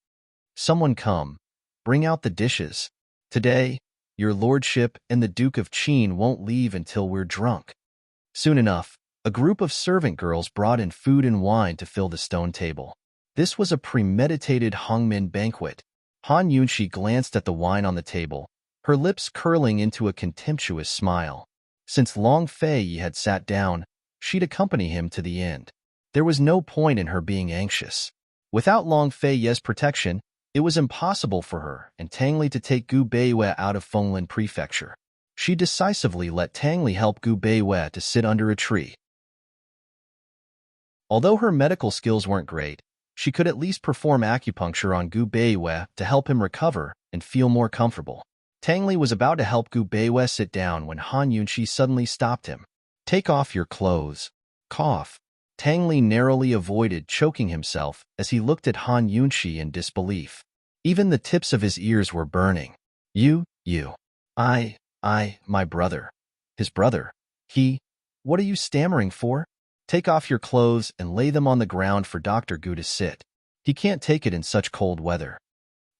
Someone come, bring out the dishes. Today, your lordship and the Duke of Qin won't leave until we're drunk. Soon enough, a group of servant girls brought in food and wine to fill the stone table. This was a premeditated Hongmin banquet. Han Yunshi glanced at the wine on the table, her lips curling into a contemptuous smile. Since Long Fei had sat down, she'd accompany him to the end. There was no point in her being anxious. Without Long Fei's protection, it was impossible for her and Tang Li to take Gu Beiyue out of Fenglin Prefecture. She decisively let Tang Li help Gu Beiyue to sit under a tree. Although her medical skills weren't great, she could at least perform acupuncture on Gu Beiyue to help him recover and feel more comfortable. Tang Li was about to help Gu Beiyue sit down when Han Yunshi suddenly stopped him. Take off your clothes. Cough. Tang Li narrowly avoided choking himself as he looked at Han Yunshi in disbelief. Even the tips of his ears were burning. You. My brother. His brother. What are you stammering for? Take off your clothes and lay them on the ground for Dr. Gu to sit. He can't take it in such cold weather.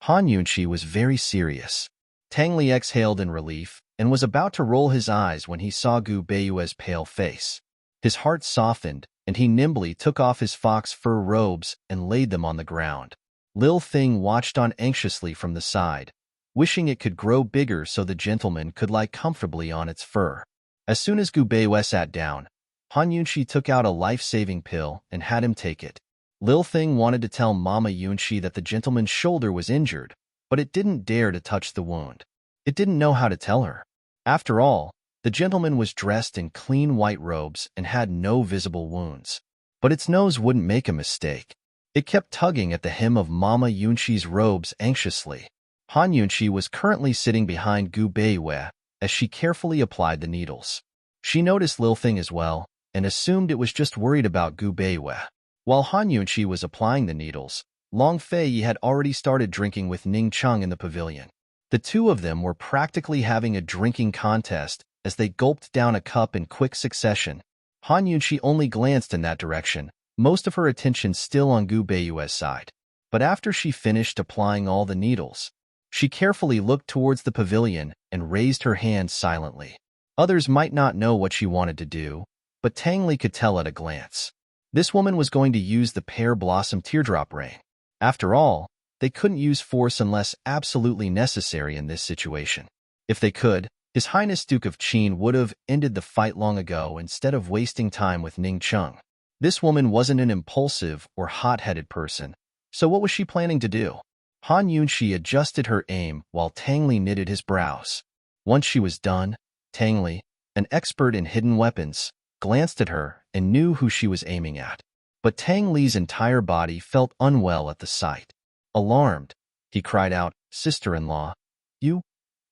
Han Yunshi was very serious. Tang Li exhaled in relief and was about to roll his eyes when he saw Gu Beiyue's pale face. His heart softened, and he nimbly took off his fox fur robes and laid them on the ground. Lil Thing watched on anxiously from the side, wishing it could grow bigger so the gentleman could lie comfortably on its fur. As soon as Gu Beiyue sat down, Han Yunshi took out a life-saving pill and had him take it. Lil Thing wanted to tell Mama Yunshi that the gentleman's shoulder was injured, but it didn't dare to touch the wound. It didn't know how to tell her. After all, the gentleman was dressed in clean white robes and had no visible wounds. But its nose wouldn't make a mistake. It kept tugging at the hem of Mama Yunshi's robes anxiously. Han Yunshi was currently sitting behind Gu Beiyue as she carefully applied the needles. She noticed Lil Thing as well and assumed it was just worried about Gu Beiyue. While Han Yunshi was applying the needles, Long Fei had already started drinking with Ning Cheng in the pavilion. The two of them were practically having a drinking contest as they gulped down a cup in quick succession. Han Yunshi only glanced in that direction, most of her attention still on Gu Beiyue's side. But after she finished applying all the needles, she carefully looked towards the pavilion and raised her hand silently. Others might not know what she wanted to do, but Tang Li could tell at a glance. This woman was going to use the pear blossom teardrop rain. After all, they couldn't use force unless absolutely necessary in this situation. If they could, His Highness Duke of Qin would have ended the fight long ago instead of wasting time with Ning Cheng. This woman wasn't an impulsive or hot-headed person, so what was she planning to do? Han Yunshi adjusted her aim while Tang Li knitted his brows. Once she was done, Tang Li, an expert in hidden weapons, glanced at her and knew who she was aiming at. But Tang Li's entire body felt unwell at the sight. Alarmed, he cried out, "Sister-in-law,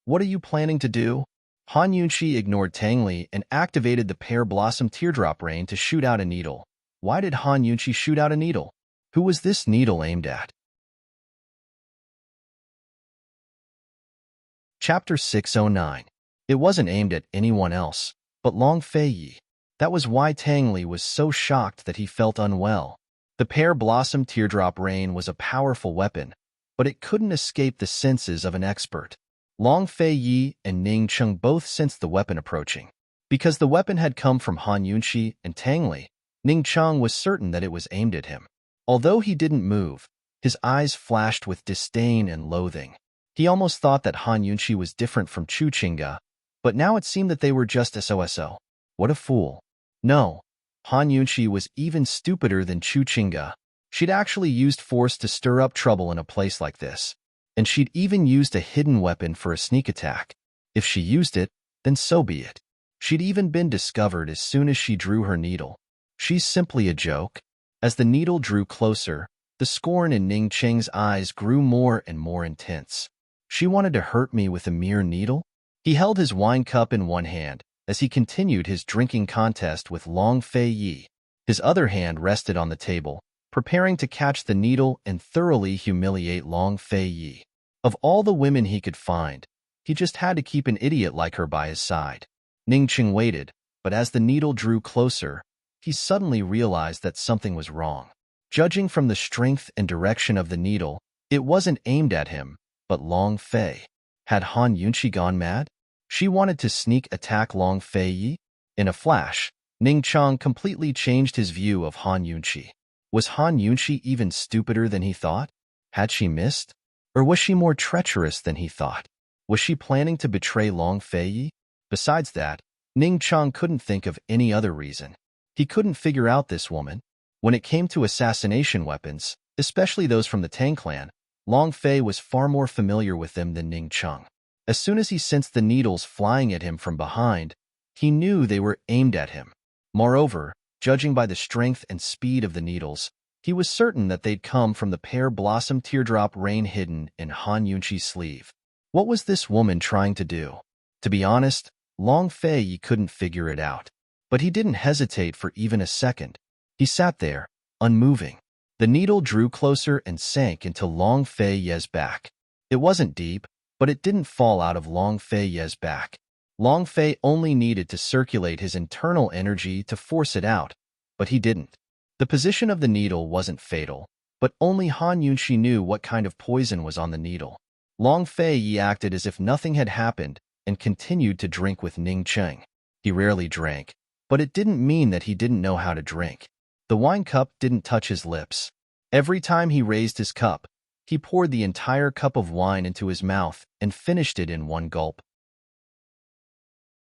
what are you planning to do?" Han Yunqi ignored Tang Li and activated the pear blossom teardrop rain to shoot out a needle. Why did Han Yunqi shoot out a needle? Who was this needle aimed at? Chapter 609. It wasn't aimed at anyone else, but Long Feiyi. That was why Tang Li was so shocked that he felt unwell. The pear blossom teardrop rain was a powerful weapon, but it couldn't escape the senses of an expert. Long Feiyi and Ning Cheng both sensed the weapon approaching. Because the weapon had come from Han Yunqi and Tang Li, Ning Cheng was certain that it was aimed at him. Although he didn't move, his eyes flashed with disdain and loathing. He almost thought that Han Yunqi was different from Chu Qingge, but now it seemed that they were just SOSO. What a fool. No, Han Yunqi was even stupider than Chu Qingge. She'd actually used force to stir up trouble in a place like this, and she'd even used a hidden weapon for a sneak attack. If she used it, then so be it. She'd even been discovered as soon as she drew her needle. She's simply a joke. As the needle drew closer, the scorn in Ning Cheng's eyes grew more and more intense. She wanted to hurt me with a mere needle? He held his wine cup in one hand as he continued his drinking contest with Long Feiyi. His other hand rested on the table, preparing to catch the needle and thoroughly humiliate Long Feiyi. Of all the women he could find, he just had to keep an idiot like her by his side. Ning Cheng waited, but as the needle drew closer, he suddenly realized that something was wrong. Judging from the strength and direction of the needle, it wasn't aimed at him, but Long Fei. Had Han Yunqi gone mad? She wanted to sneak attack Long Feiyi? In a flash, Ning Cheng completely changed his view of Han Yunqi. Was Han Yunqi even stupider than he thought? Had she missed? Or was she more treacherous than he thought? Was she planning to betray Long Feiyi? Besides that, Ning Cheng couldn't think of any other reason. He couldn't figure out this woman. When it came to assassination weapons, especially those from the Tang clan, Long Fei was far more familiar with them than Ning Cheng. As soon as he sensed the needles flying at him from behind, he knew they were aimed at him. Moreover, judging by the strength and speed of the needles, he was certain that they'd come from the pear blossom teardrop rain hidden in Han Yunqi's sleeve. What was this woman trying to do? To be honest, Long Fei couldn't figure it out. But he didn't hesitate for even a second. He sat there, unmoving. The needle drew closer and sank into Long Fei's back. It wasn't deep, but it didn't fall out of Long Fei's back. Long Fei only needed to circulate his internal energy to force it out, but he didn't. The position of the needle wasn't fatal, but only Han Yunqi knew what kind of poison was on the needle. Long Fei acted as if nothing had happened and continued to drink with Ning Cheng. He rarely drank, but it didn't mean that he didn't know how to drink. The wine cup didn't touch his lips. Every time he raised his cup, he poured the entire cup of wine into his mouth and finished it in one gulp.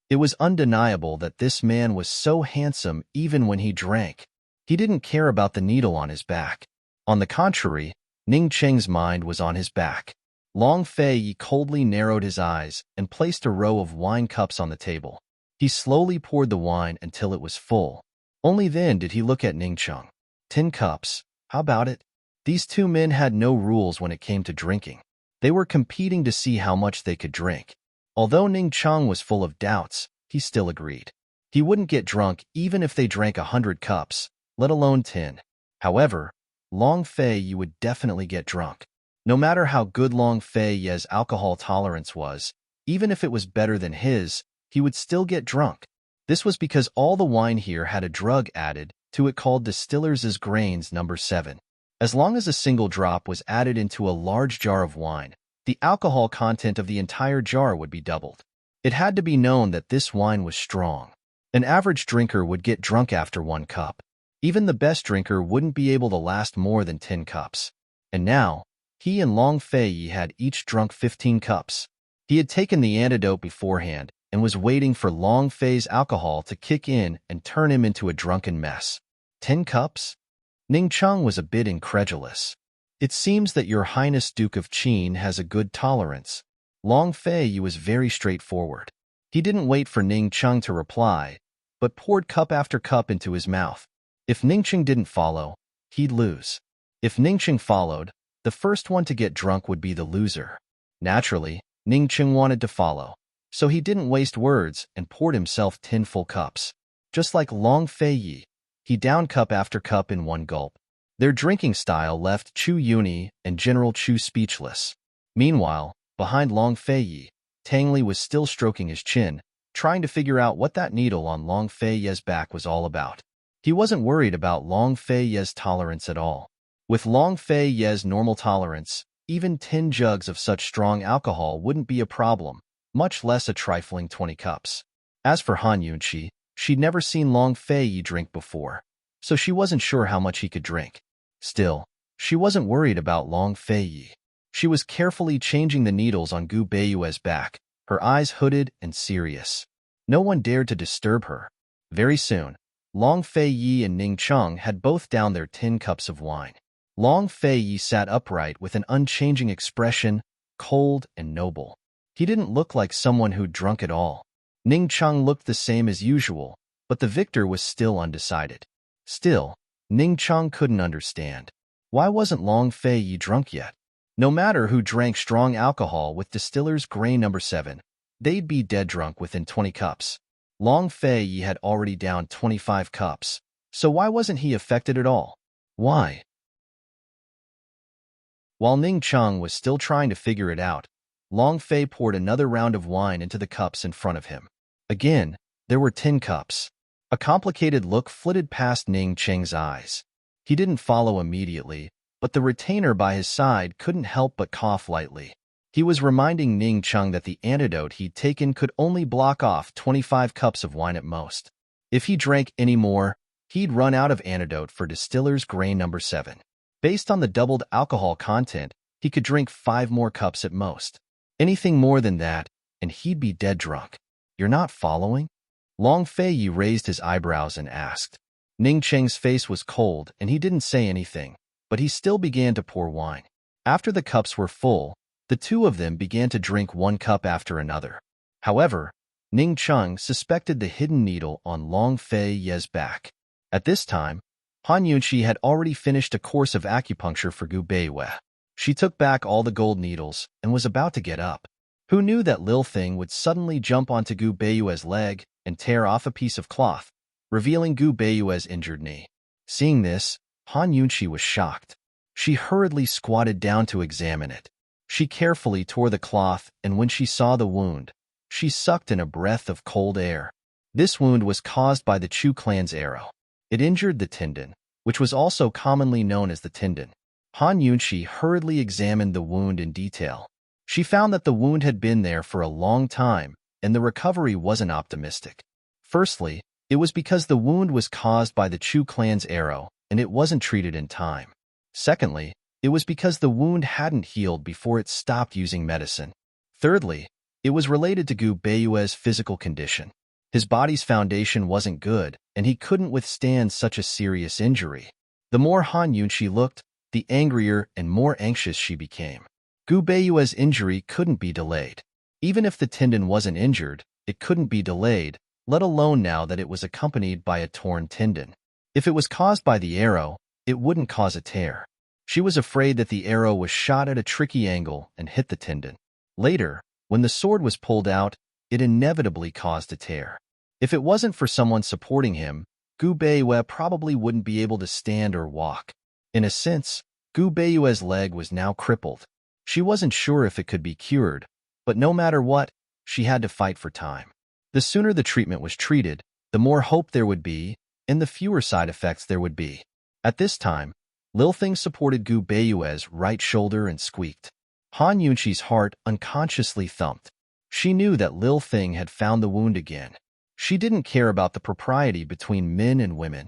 It was undeniable that this man was so handsome even when he drank. He didn't care about the needle on his back. On the contrary, Ning Cheng's mind was on his back. Long Fei coldly narrowed his eyes and placed a row of wine cups on the table. He slowly poured the wine until it was full. Only then did he look at Ning Cheng. 10 cups, how about it? These two men had no rules when it came to drinking. They were competing to see how much they could drink. Although Ning Cheng was full of doubts, he still agreed. He wouldn't get drunk even if they drank 100 cups, let alone 10. However, Long Fei would definitely get drunk. No matter how good Long Fei's alcohol tolerance was, even if it was better than his, he would still get drunk. This was because all the wine here had a drug added to it called Distillers' Grains No. 7. As long as a single drop was added into a large jar of wine, the alcohol content of the entire jar would be doubled. It had to be known that this wine was strong. An average drinker would get drunk after 1 cup. Even the best drinker wouldn't be able to last more than 10 cups. And now, he and Long Fei had each drunk 15 cups. He had taken the antidote beforehand and was waiting for Long Fei's alcohol to kick in and turn him into a drunken mess. 10 cups? Ning Cheng was a bit incredulous. It seems that Your Highness Duke of Qin has a good tolerance. Long Fei was very straightforward. He didn't wait for Ning Cheng to reply, but poured cup after cup into his mouth. If Ningqing didn't follow, he'd lose. If Ningqing followed, the first one to get drunk would be the loser. Naturally, Ningqing wanted to follow, so he didn't waste words and poured himself 10 full cups. Just like Long Fei Yi, he downed cup after cup in one gulp. Their drinking style left Chu Yuni and General Chu speechless. Meanwhile, behind Long Fei Yi, Tang Li was still stroking his chin, trying to figure out what that needle on Long Fei Ye's back was all about. He wasn't worried about Long Fei Ye's tolerance at all. With Long Fei Ye's normal tolerance, even 10 jugs of such strong alcohol wouldn't be a problem, much less a trifling 20 cups. As for Han Yunqi, she'd never seen Long Fei Yi drink before, so she wasn't sure how much he could drink. Still, she wasn't worried about Long Fei Yi. She was carefully changing the needles on Gu Beiyue's back, her eyes hooded and serious. No one dared to disturb her. Very soon, Long Fei Yi and Ning Cheng had both downed their 10 cups of wine. Long Fei Yi sat upright with an unchanging expression, cold and noble. He didn't look like someone who'd drunk at all. Ning Cheng looked the same as usual, but the victor was still undecided. Still, Ning Cheng couldn't understand. Why wasn't Long Fei Yi drunk yet? No matter who drank strong alcohol with Distiller's Grain No. 7, they'd be dead drunk within 20 cups. Long Fei Yi had already downed 25 cups, so why wasn't he affected at all? Why? While Ning Cheng was still trying to figure it out, Long Fei poured another round of wine into the cups in front of him. Again, there were 10 cups. A complicated look flitted past Ning Cheng's eyes. He didn't follow immediately, but the retainer by his side couldn't help but cough lightly. He was reminding Ning Cheng that the antidote he'd taken could only block off 25 cups of wine at most. If he drank any more, he'd run out of antidote for Distiller's Grain No. 7. Based on the doubled alcohol content, he could drink 5 more cups at most. Anything more than that, and he'd be dead drunk. You're not following? Long Fei Yi raised his eyebrows and asked. Ning Cheng's face was cold, and he didn't say anything, but he still began to pour wine. After the cups were full, the two of them began to drink one cup after another. However, Ning Cheng suspected the hidden needle on Long Fei Ye's back. At this time, Han Yunqi had already finished a course of acupuncture for Gu Beiyue. She took back all the gold needles and was about to get up. Who knew that Lil Thing would suddenly jump onto Gu Beiyue's leg and tear off a piece of cloth, revealing Gu Beiyue's injured knee. Seeing this, Han Yunqi was shocked. She hurriedly squatted down to examine it. She carefully tore the cloth, and when she saw the wound, she sucked in a breath of cold air. This wound was caused by the Chu clan's arrow. It injured the tendon, which was also commonly known as the tendon. Han Yunqi hurriedly examined the wound in detail. She found that the wound had been there for a long time, and the recovery wasn't optimistic. Firstly, it was because the wound was caused by the Chu clan's arrow, and it wasn't treated in time. Secondly, it was because the wound hadn't healed before it stopped using medicine. Thirdly, it was related to Gu Beiyue's physical condition. His body's foundation wasn't good, and he couldn't withstand such a serious injury. The more Han Yunqi looked, the angrier and more anxious she became. Gu Beiyue's injury couldn't be delayed. Even if the tendon wasn't injured, it couldn't be delayed, let alone now that it was accompanied by a torn tendon. If it was caused by the arrow, it wouldn't cause a tear. She was afraid that the arrow was shot at a tricky angle and hit the tendon. Later, when the sword was pulled out, it inevitably caused a tear. If it wasn't for someone supporting him, Gu Beiyue probably wouldn't be able to stand or walk. In a sense, Gu Beiyue's leg was now crippled. She wasn't sure if it could be cured, but no matter what, she had to fight for time. The sooner the treatment was treated, the more hope there would be, and the fewer side effects there would be. At this time, Lil Thing supported Gu Beiyue's right shoulder and squeaked. Han Yunqi's heart unconsciously thumped. She knew that Lil Thing had found the wound again. She didn't care about the propriety between men and women.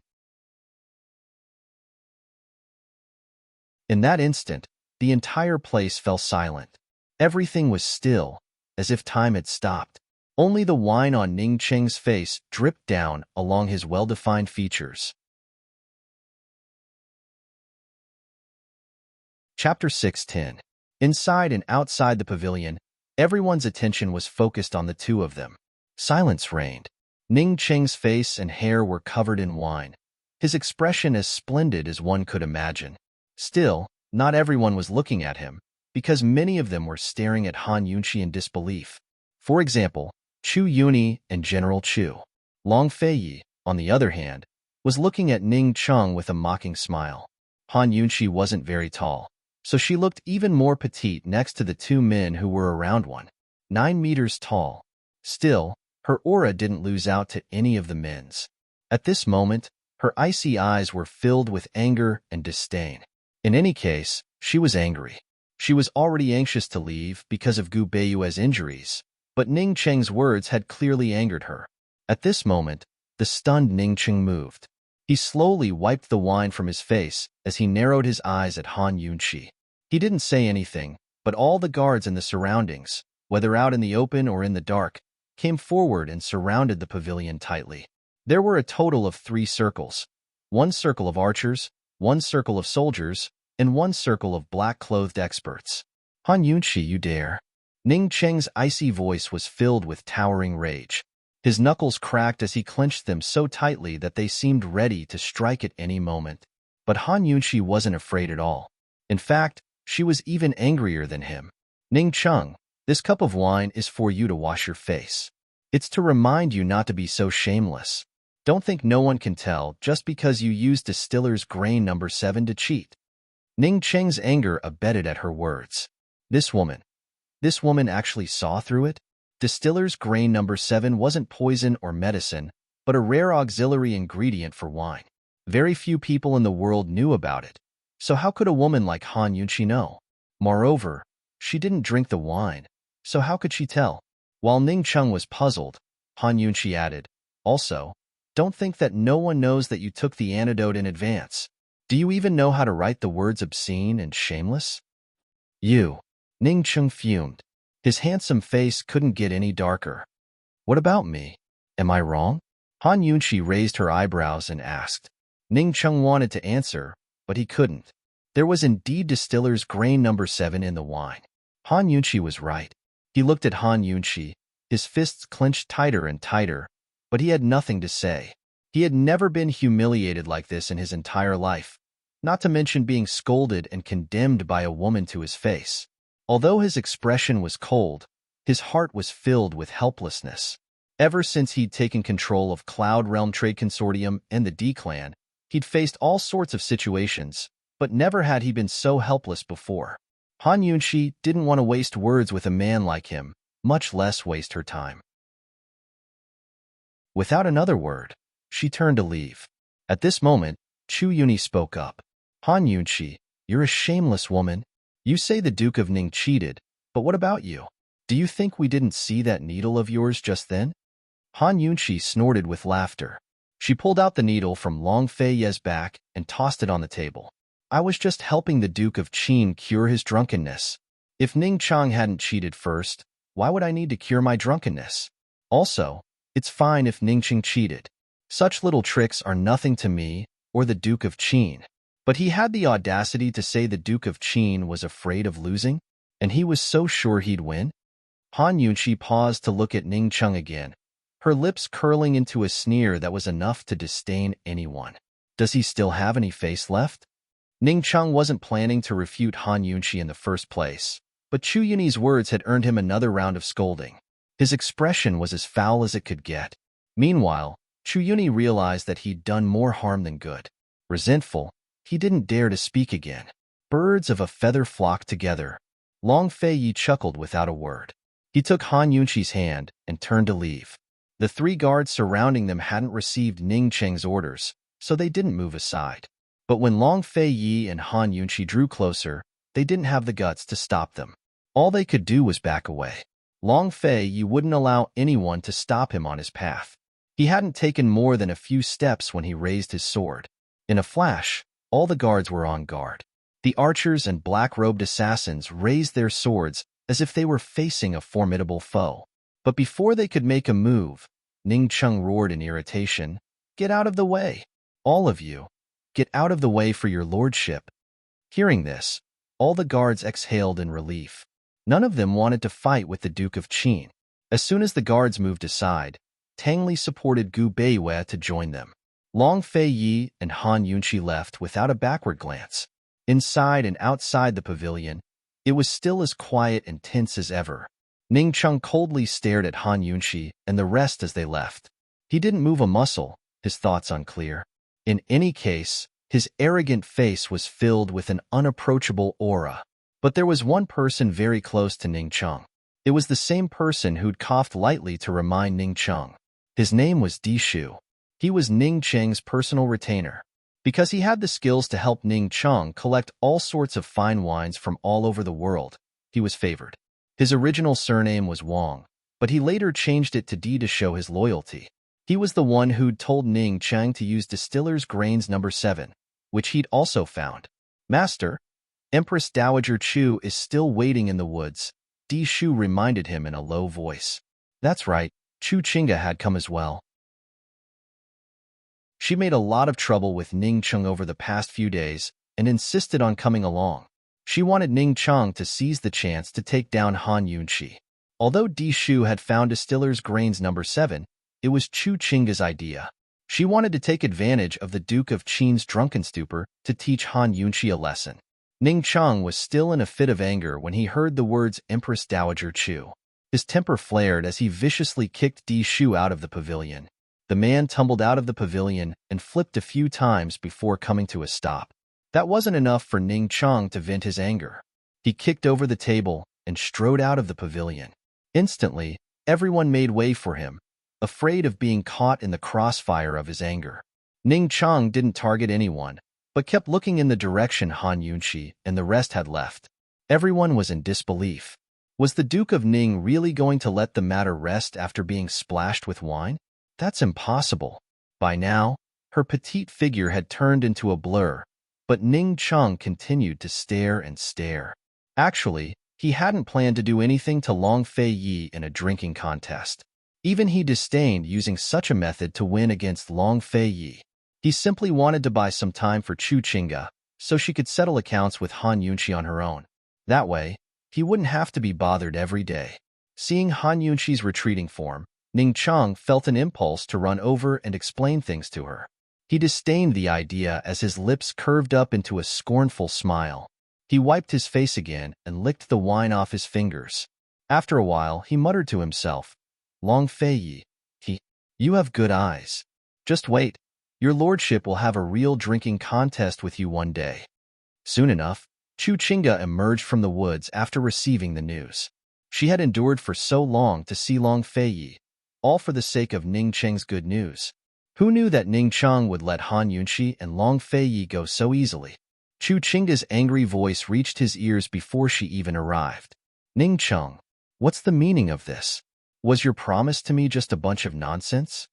In that instant, the entire place fell silent. Everything was still, as if time had stopped. Only the wine on Ning Cheng's face dripped down along his well-defined features. Chapter 6:10. Inside and outside the pavilion, everyone's attention was focused on the two of them. Silence reigned. Ning Cheng's face and hair were covered in wine, his expression as splendid as one could imagine. Still, not everyone was looking at him, because many of them were staring at Han Yunqi in disbelief. For example, Chu Yuni and General Chu. Long Feiyi, on the other hand, was looking at Ning Cheng with a mocking smile. Han Yunqi wasn't very tall, so she looked even more petite next to the two men who were around 9 meters tall. Still, her aura didn't lose out to any of the men's. At this moment, her icy eyes were filled with anger and disdain. In any case, she was angry. She was already anxious to leave because of Gu Beiyue's injuries, but Ning Cheng's words had clearly angered her. At this moment, the stunned Ning Cheng moved. He slowly wiped the wine from his face as he narrowed his eyes at Han Yunqi. He didn't say anything, but all the guards in the surroundings, whether out in the open or in the dark, came forward and surrounded the pavilion tightly. There were a total of 3 circles. 1 circle of archers, 1 circle of soldiers, and 1 circle of black-clothed experts. Han Yunqi, you dare. Ning Cheng's icy voice was filled with towering rage. His knuckles cracked as he clenched them so tightly that they seemed ready to strike at any moment. But Han Yunqi wasn't afraid at all. In fact, she was even angrier than him. Ning Cheng, this cup of wine is for you to wash your face. It's to remind you not to be so shameless. Don't think no one can tell just because you used distiller's grain number 7 to cheat. Ning Cheng's anger abated at her words. This woman actually saw through it? Distiller's grain number 7 wasn't poison or medicine, but a rare auxiliary ingredient for wine. Very few people in the world knew about it. So how could a woman like Han Yunqi know? Moreover, she didn't drink the wine, so how could she tell? While Ning Cheng was puzzled, Han Yunqi added, also, don't think that no one knows that you took the antidote in advance. Do you even know how to write the words obscene and shameless? You. Ning Cheng fumed. His handsome face couldn't get any darker. What about me? Am I wrong? Han Yunqi raised her eyebrows and asked. Ning Cheng wanted to answer, but he couldn't. There was indeed distiller's grain number 7 in the wine. Han Yunqi was right. He looked at Han Yunqi, his fists clenched tighter and tighter, but he had nothing to say. He had never been humiliated like this in his entire life, not to mention being scolded and condemned by a woman to his face. Although his expression was cold, his heart was filled with helplessness. Ever since he'd taken control of Cloud Realm Trade Consortium and the D-Clan, he'd faced all sorts of situations, but never had he been so helpless before. Han Yunqi didn't want to waste words with a man like him, much less waste her time. Without another word, she turned to leave. At this moment, Chu Yuni spoke up. Han Yunqi, you're a shameless woman. You say the Duke of Ning cheated, but what about you? Do you think we didn't see that needle of yours just then? Han Yunqi snorted with laughter. She pulled out the needle from Long Feiye's back and tossed it on the table. I was just helping the Duke of Qin cure his drunkenness. If Ning Cheng hadn't cheated first, why would I need to cure my drunkenness? Also, it's fine if Ning Cheng cheated. Such little tricks are nothing to me or the Duke of Qin. But he had the audacity to say the Duke of Qin was afraid of losing, and he was so sure he'd win? Han Yunqi paused to look at Ning Cheng again, her lips curling into a sneer that was enough to disdain anyone. Does he still have any face left? Ning Cheng wasn't planning to refute Han Yunqi in the first place, but Chu Yuni's words had earned him another round of scolding. His expression was as foul as it could get. Meanwhile, Chu Yuni realized that he'd done more harm than good. Resentful, he didn't dare to speak again. Birds of a feather flocked together. Long Feiyi chuckled without a word. He took Han Yunqi's hand and turned to leave. The 3 guards surrounding them hadn't received Ning Cheng's orders, so they didn't move aside. But when Long Feiyi and Han Yunqi drew closer, they didn't have the guts to stop them. All they could do was back away. Long Feiyi wouldn't allow anyone to stop him on his path. He hadn't taken more than a few steps when he raised his sword. In a flash, all the guards were on guard. The archers and black-robed assassins raised their swords as if they were facing a formidable foe. But before they could make a move, Ning Cheng roared in irritation, "Get out of the way! All of you! Get out of the way for your lordship!" Hearing this, all the guards exhaled in relief. None of them wanted to fight with the Duke of Qin. As soon as the guards moved aside, Tang Li supported Gu Beiyue to join them. Long Fei Yi and Han Yunqi left without a backward glance. Inside and outside the pavilion, it was still as quiet and tense as ever. Ning Cheng coldly stared at Han Yunqi and the rest as they left. He didn't move a muscle, his thoughts unclear. In any case, his arrogant face was filled with an unapproachable aura. But there was one person very close to Ning Cheng. It was the same person who'd coughed lightly to remind Ning Cheng. His name was Di Shu. He was Ning Cheng's personal retainer. Because he had the skills to help Ning Cheng collect all sorts of fine wines from all over the world, he was favored. His original surname was Wang, but he later changed it to Di to show his loyalty. He was the one who'd told Ning Cheng to use Distiller's Grains No. 7, which he'd also found. Master, Empress Dowager Chu is still waiting in the woods, Di Shu reminded him in a low voice. That's right, Chu Qingge had come as well. She made a lot of trouble with Ning Cheng over the past few days and insisted on coming along. She wanted Ning Cheng to seize the chance to take down Han Yunqi. Although Di Shu had found Distiller's Grains No. 7, it was Chu Qingge's idea. She wanted to take advantage of the Duke of Qin's drunken stupor to teach Han Yunqi a lesson. Ning Cheng was still in a fit of anger when he heard the words Empress Dowager Chu. His temper flared as he viciously kicked Di Shu out of the pavilion. The man tumbled out of the pavilion and flipped a few times before coming to a stop. That wasn't enough for Ning Cheng to vent his anger. He kicked over the table and strode out of the pavilion. Instantly, everyone made way for him, afraid of being caught in the crossfire of his anger. Ning Cheng didn't target anyone, but kept looking in the direction Han Yunqi and the rest had left. Everyone was in disbelief. Was the Duke of Ning really going to let the matter rest after being splashed with wine? That's impossible. By now, her petite figure had turned into a blur, but Ning Cheng continued to stare and stare. Actually, he hadn't planned to do anything to Long Fei Yi in a drinking contest. Even he disdained using such a method to win against Long Fei Yi. He simply wanted to buy some time for Chu Qingge, so she could settle accounts with Han Yunqi on her own. That way, he wouldn't have to be bothered every day. Seeing Han Yunqi's retreating form, Ning Cheng felt an impulse to run over and explain things to her. He disdained the idea as his lips curved up into a scornful smile. He wiped his face again and licked the wine off his fingers. After a while, he muttered to himself, Long Fei Yi, you have good eyes. Just wait. Your lordship will have a real drinking contest with you one day. Soon enough, Chu Qingge emerged from the woods after receiving the news. She had endured for so long to see Long Fei Yi, all for the sake of Ning Cheng's good news. Who knew that Ning Cheng would let Han Yunqi and Long Fei Yi go so easily? Chu Qingge's angry voice reached his ears before she even arrived. Ning Cheng, what's the meaning of this? Was your promise to me just a bunch of nonsense?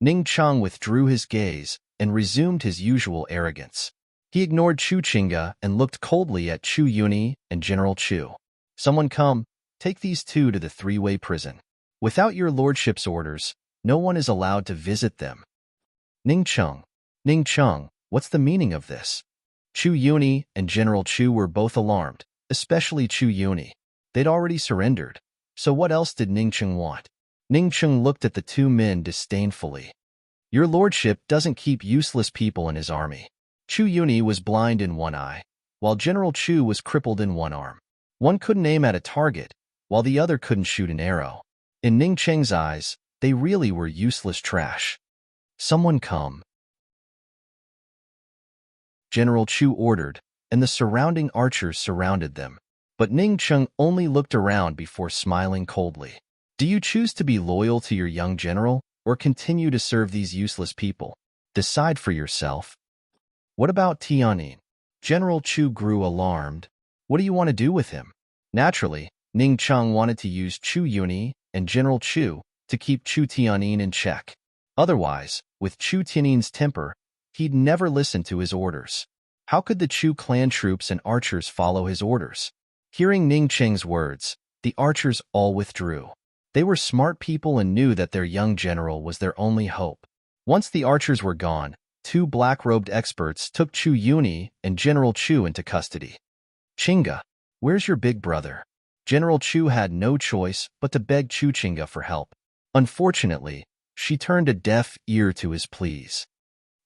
Ning Cheng withdrew his gaze and resumed his usual arrogance. He ignored Chu Qingge and looked coldly at Chu Yuni and General Chu. Someone come, take these two to the three-way prison. Without your lordship's orders, no one is allowed to visit them. Ning Cheng, what's the meaning of this? Chu Yuni and General Chu were both alarmed, especially Chu Yuni. They'd already surrendered, so what else did Ning Cheng want? Ning Cheng looked at the two men disdainfully. Your lordship doesn't keep useless people in his army. Chu Yuni was blind in one eye, while General Chu was crippled in one arm. One couldn't aim at a target, while the other couldn't shoot an arrow. In Ning Cheng's eyes, they really were useless trash. Someone come. General Chu ordered, and the surrounding archers surrounded them. But Ning Cheng only looked around before smiling coldly. Do you choose to be loyal to your young general, or continue to serve these useless people? Decide for yourself. What about Tianyin? General Chu grew alarmed. What do you want to do with him? Naturally, Ning Cheng wanted to use Chu Yuni and General Chu to keep Chu Tianyin in check. Otherwise, with Chu Tianyin's temper, he'd never listen to his orders. How could the Chu clan troops and archers follow his orders? Hearing Ning Cheng's words, the archers all withdrew. They were smart people and knew that their young general was their only hope. Once the archers were gone, two black-robed experts took Chu Yuni and General Chu into custody. Qingge, where's your big brother? General Chu had no choice but to beg Chu Qingge for help. Unfortunately, She turned a deaf ear to his pleas.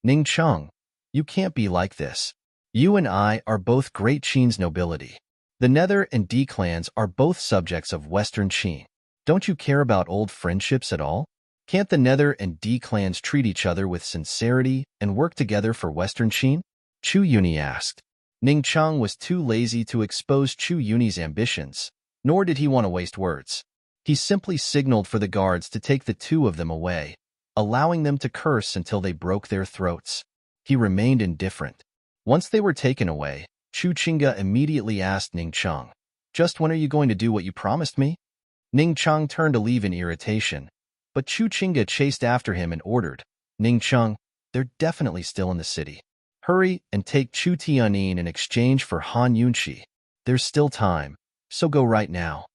Ning Chung, you can't be like this. You and I are both great Qin's nobility. The Nether and D clans are both subjects of Western Qin. Don't you care about old friendships at all? Can't the Nether and D clans treat each other with sincerity and work together for Western Qin? Chu Yuni asked. Ning Chung was too lazy to expose Chu Yuni's ambitions, nor did he want to waste words. He simply signaled for the guards to take the two of them away, allowing them to curse until they broke their throats. He remained indifferent. Once they were taken away, Chu Chinga immediately asked Ning Chung, "Just when are you going to do what you promised me?" Ning Chung turned to leave in irritation, but Chu Chinga chased after him and ordered, "Ning Chung, they're definitely still in the city. Hurry and take Chu Tianyin in exchange for Han Yunxi. There's still time, so go right now."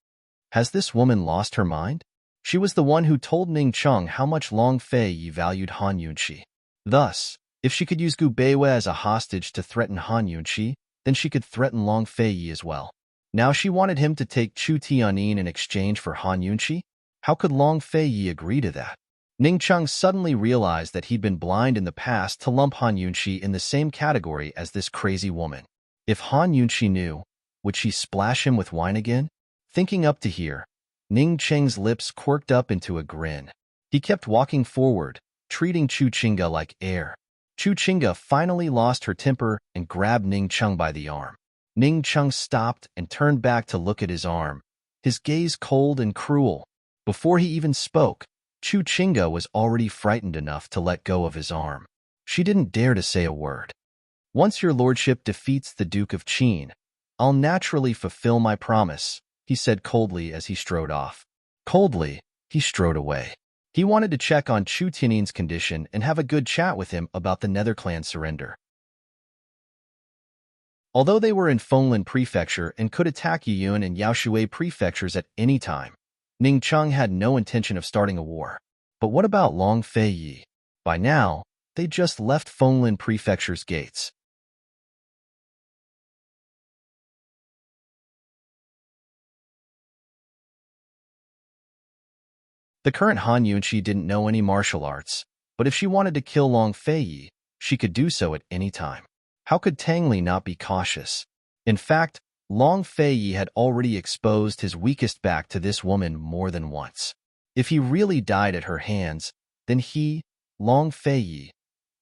Has this woman lost her mind? She was the one who told Ning Chung how much Long Fei Yi valued Han Yunxi. Thus, if she could use Gu Beiwei as a hostage to threaten Han Yunxi, then she could threaten Long Fei Yi as well. Now she wanted him to take Chu Tianyin in exchange for Han Yunxi? How could Long Fei Yi agree to that? Ning Chung suddenly realized that he'd been blind in the past to lump Han Yunxi in the same category as this crazy woman. If Han Yunxi knew, would she splash him with wine again? Thinking up to here, Ning Cheng's lips quirked up into a grin. He kept walking forward, treating Chu Chinga like air. Chu Chinga finally lost her temper and grabbed Ning Chung by the arm. Ning Chung stopped and turned back to look at his arm, his gaze cold and cruel. Before he even spoke, Chu Chinga was already frightened enough to let go of his arm. She didn't dare to say a word. "Once your lordship defeats the Duke of Qin, I'll naturally fulfill my promise," he said coldly as he strode off. Coldly, he strode away. He wanted to check on Chu Tianyin's condition and have a good chat with him about the Nether clan surrender. Although they were in Fenglin Prefecture and could attack Yiyun and Yaoshui prefectures at any time, Ning Chung had no intention of starting a war. But what about Long Fei Yi? By now, they just left Fenglin Prefecture's gates. The current Han Yunxi didn't know any martial arts, but if she wanted to kill Long Fei Yi, she could do so at any time. How could Tang Li not be cautious? In fact, Long Fei Yi had already exposed his weakest back to this woman more than once. If he really died at her hands, then he, Long Fei Yi,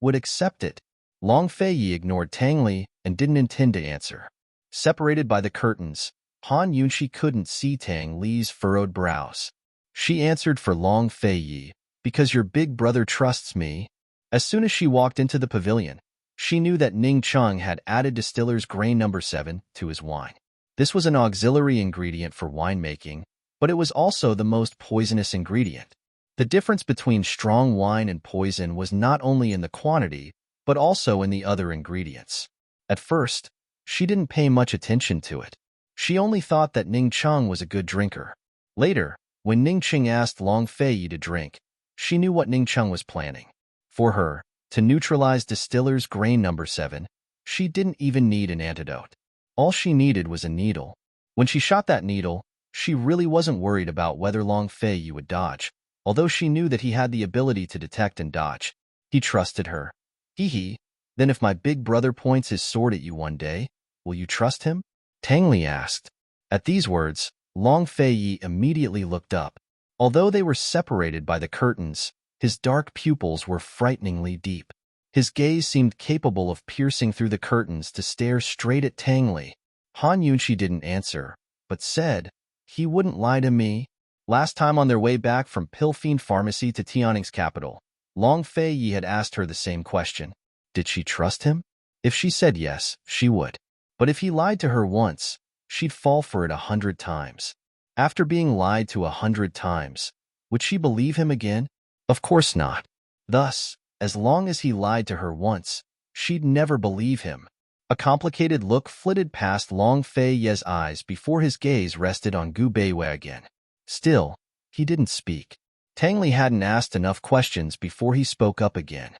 would accept it. Long Fei Yi ignored Tang Li and didn't intend to answer. Separated by the curtains, Han Yunxi couldn't see Tang Li's furrowed brows. She answered for Long Fei Yi, "Because your big brother trusts me." As soon as she walked into the pavilion, she knew that Ning Chung had added distiller's grain number 7 to his wine. This was an auxiliary ingredient for winemaking, but it was also the most poisonous ingredient. The difference between strong wine and poison was not only in the quantity, but also in the other ingredients. At first, she didn't pay much attention to it. She only thought that Ning Chung was a good drinker. Later, when Ning Chung asked Long Fei Yi to drink, she knew what Ning Chung was planning. For her, to neutralize distiller's grain number 7, she didn't even need an antidote. All she needed was a needle. When she shot that needle, she really wasn't worried about whether Long Fei Yi would dodge, although she knew that he had the ability to detect and dodge. He trusted her. Hee. Then if my big brother points his sword at you one day, will you trust him? Tang Li asked. At these words, Long Fei Yi immediately looked up. Although they were separated by the curtains, his dark pupils were frighteningly deep. His gaze seemed capable of piercing through the curtains to stare straight at Tang Li. Han Yunxi didn't answer, but said, "He wouldn't lie to me." Last time on their way back from Pilfiend Pharmacy to Tianning's capital, Long Fei Yi had asked her the same question. Did she trust him? If she said yes, she would. But if he lied to her once, she'd fall for it 100 times. After being lied to 100 times, would she believe him again? Of course not. Thus, as long as he lied to her once, she'd never believe him. A complicated look flitted past Long Fei Yi's eyes before his gaze rested on Gu Beiwei again. Still, he didn't speak. Tang Li hadn't asked enough questions before he spoke up again.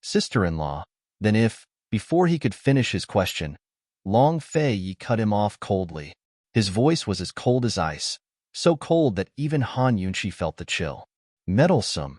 Sister-in-law, then if, before he could finish his question, Long Fei Yi cut him off coldly. His voice was as cold as ice, so cold that even Han Yunxi felt the chill. Meddlesome.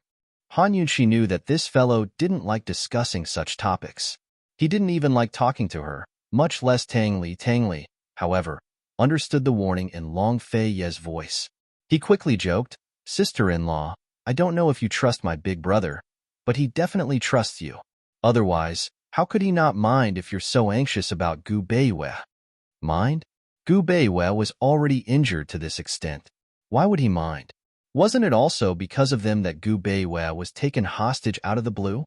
Han Yunqi knew that this fellow didn't like discussing such topics. He didn't even like talking to her, much less Tang Li, however, understood the warning in Long Fei Ye's voice. He quickly joked, "Sister-in-law, I don't know if you trust my big brother, but he definitely trusts you. Otherwise, how could he not mind if you're so anxious about Gu Beiyue?" Mind? Gu Beiyue was already injured to this extent. Why would he mind? Wasn't it also because of them that Gu Beiyue was taken hostage out of the blue?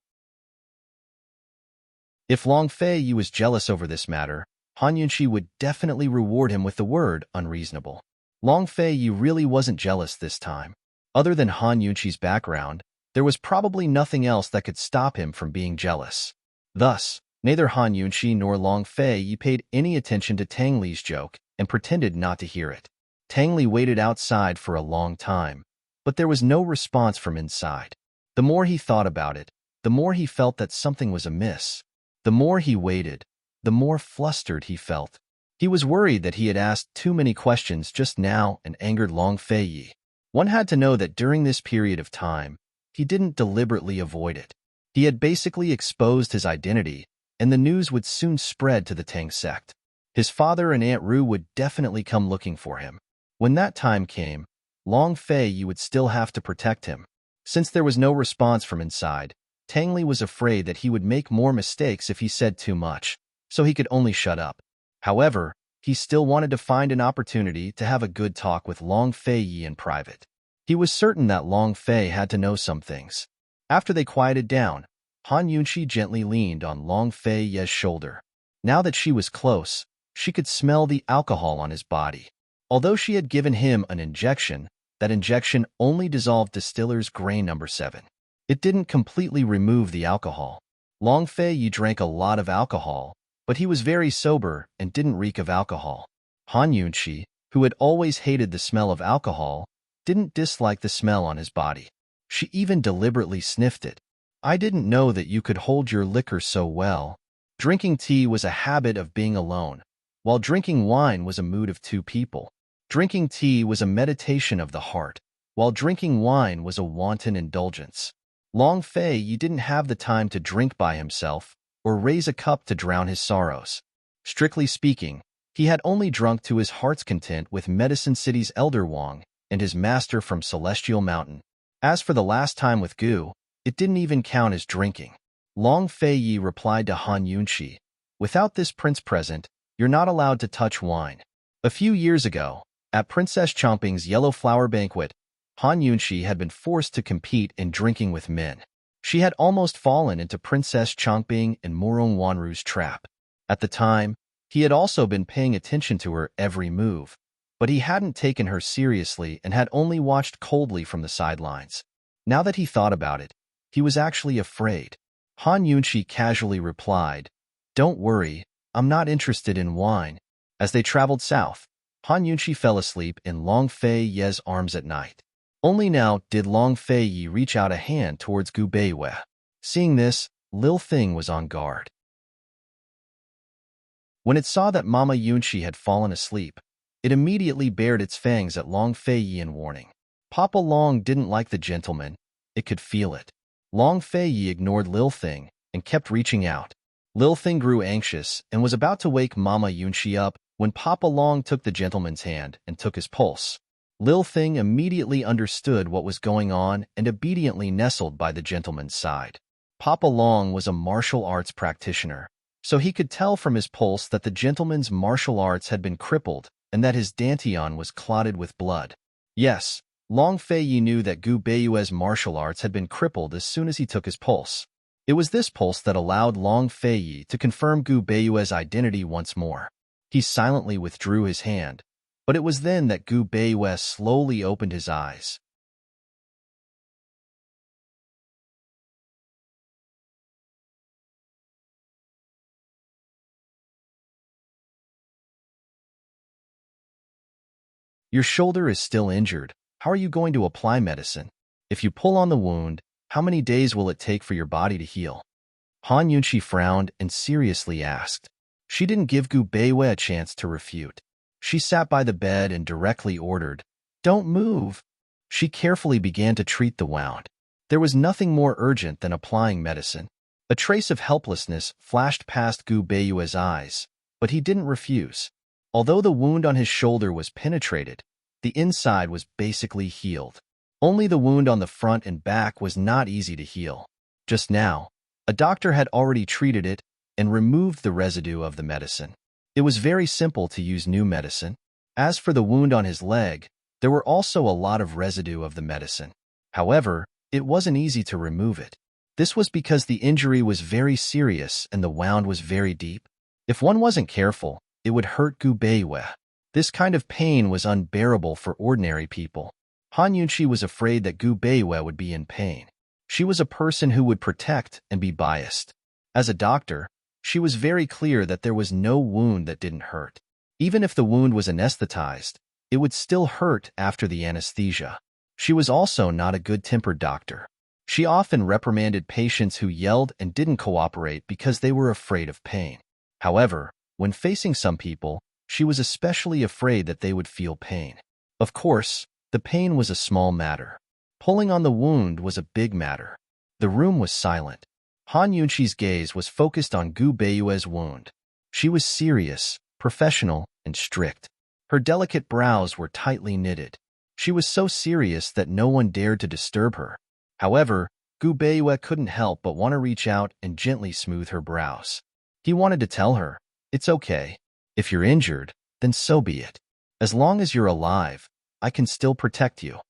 If Long Fei Yi was jealous over this matter, Han Yunqi would definitely reward him with the word unreasonable. Long Fei Yi really wasn't jealous this time. Other than Han Yunqi's background, there was probably nothing else that could stop him from being jealous. Thus, neither Han Yunqi nor Long Fei Yi paid any attention to Tang Li's joke and pretended not to hear it. Tang Li waited outside for a long time, but there was no response from inside. The more he thought about it, the more he felt that something was amiss. The more he waited, the more flustered he felt. He was worried that he had asked too many questions just now and angered Long Fei Yi. One had to know that during this period of time, he didn't deliberately avoid it. He had basically exposed his identity, and the news would soon spread to the Tang sect. His father and Aunt Ru would definitely come looking for him. When that time came, Long Fei Yi would still have to protect him. Since there was no response from inside, Tang Li was afraid that he would make more mistakes if he said too much, so he could only shut up. However, he still wanted to find an opportunity to have a good talk with Long Fei Yi in private. He was certain that Long Fei had to know some things. After they quieted down, Han Yunqi gently leaned on Long Fei Yi's shoulder. Now that she was close, she could smell the alcohol on his body. Although she had given him an injection, that injection only dissolved distiller's grain number 7. It didn't completely remove the alcohol. Long Fei Yi drank a lot of alcohol, but he was very sober and didn't reek of alcohol. Han Yunqi, who had always hated the smell of alcohol, didn't dislike the smell on his body. She even deliberately sniffed it. "I didn't know that you could hold your liquor so well." Drinking tea was a habit of being alone, while drinking wine was a mood of two people. Drinking tea was a meditation of the heart, while drinking wine was a wanton indulgence. Long Fei Yi didn't have the time to drink by himself or raise a cup to drown his sorrows. Strictly speaking, he had only drunk to his heart's content with Medicine City's Elder Wang and his master from Celestial Mountain. As for the last time with Gu, it didn't even count as drinking. Long Fei Yi replied to Han Yunqi, "Without this prince present, you're not allowed to touch wine." A few years ago, at Princess Chomping's Yellow Flower Banquet, Han Yunqi had been forced to compete in drinking with men. She had almost fallen into Princess Chongping and Murong Wanru's trap. At the time, he had also been paying attention to her every move, but he hadn't taken her seriously and had only watched coldly from the sidelines. Now that he thought about it, he was actually afraid. Han Yunqi casually replied, "Don't worry, I'm not interested in wine." As they traveled south, Han Yunqi fell asleep in Long Fei Yi's arms at night. Only now did Long Fei Yi reach out a hand towards Gu Beiyue. Seeing this, Lil Thing was on guard. When it saw that Mama Yunqi had fallen asleep, it immediately bared its fangs at Long Fei Yi in warning. Papa Long didn't like the gentleman. It could feel it. Long Fei Yi ignored Lil Thing and kept reaching out. Lil Thing grew anxious and was about to wake Mama Yunqi up when Papa Long took the gentleman's hand and took his pulse. Lil Thing immediately understood what was going on and obediently nestled by the gentleman's side. Papa Long was a martial arts practitioner, so he could tell from his pulse that the gentleman's martial arts had been crippled and that his dantian was clotted with blood. Yes, Long Fei Yi knew that Gu Beiyue's martial arts had been crippled as soon as he took his pulse. It was this pulse that allowed Long Fei Yi to confirm Gu Beiyue's identity once more. He silently withdrew his hand, but it was then that Gu Beiyue slowly opened his eyes. "Your shoulder is still injured. How are you going to apply medicine? If you pull on the wound, how many days will it take for your body to heal?" Han Yunqi frowned and seriously asked. She didn't give Gu Beiyue a chance to refute. She sat by the bed and directly ordered, "Don't move." She carefully began to treat the wound. There was nothing more urgent than applying medicine. A trace of helplessness flashed past Gu Beiyue's eyes, but he didn't refuse. Although the wound on his shoulder was penetrated, the inside was basically healed. Only the wound on the front and back was not easy to heal. Just now, a doctor had already treated it and removed the residue of the medicine. It was very simple to use new medicine. As for the wound on his leg, there were also a lot of residue of the medicine. However, it wasn't easy to remove it. This was because the injury was very serious and the wound was very deep. If one wasn't careful, it would hurt Gu Beiyue. This kind of pain was unbearable for ordinary people. Han Yunqi was afraid that Gu Beiyue would be in pain. She was a person who would protect and be biased. As a doctor, she was very clear that there was no wound that didn't hurt. Even if the wound was anesthetized, it would still hurt after the anesthesia. She was also not a good-tempered doctor. She often reprimanded patients who yelled and didn't cooperate because they were afraid of pain. However, when facing some people, she was especially afraid that they would feel pain. Of course, the pain was a small matter. Pulling on the wound was a big matter. The room was silent. Han Yunqi's gaze was focused on Gu Beiyue's wound. She was serious, professional, and strict. Her delicate brows were tightly knitted. She was so serious that no one dared to disturb her. However, Gu Beiyue couldn't help but want to reach out and gently smooth her brows. He wanted to tell her, "It's okay. If you're injured, then so be it. As long as you're alive, I can still protect you."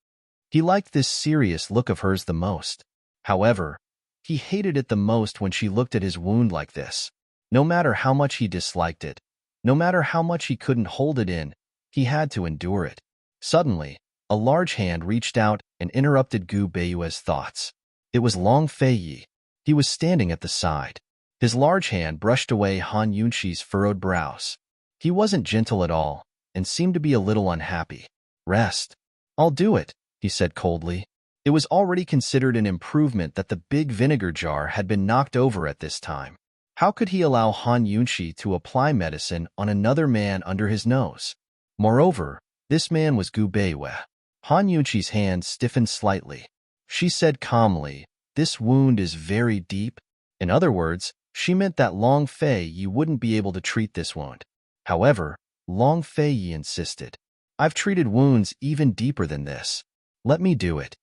He liked this serious look of hers the most. However, he hated it the most when she looked at his wound like this. No matter how much he disliked it, no matter how much he couldn't hold it in, he had to endure it. Suddenly, a large hand reached out and interrupted Gu Beiyue's thoughts. It was Long Feiyi. He was standing at the side. His large hand brushed away Han Yunqi's furrowed brows. He wasn't gentle at all and seemed to be a little unhappy. "Rest. I'll do it," he said coldly. It was already considered an improvement that the big vinegar jar had been knocked over at this time. How could he allow Han Yunqi to apply medicine on another man under his nose? Moreover, this man was Gu Beiyue. Han Yunqi's hand stiffened slightly. She said calmly, "This wound is very deep." In other words, she meant that Long Feiyi wouldn't be able to treat this wound. However, Long Feiyi insisted, "I've treated wounds even deeper than this. Let me do it."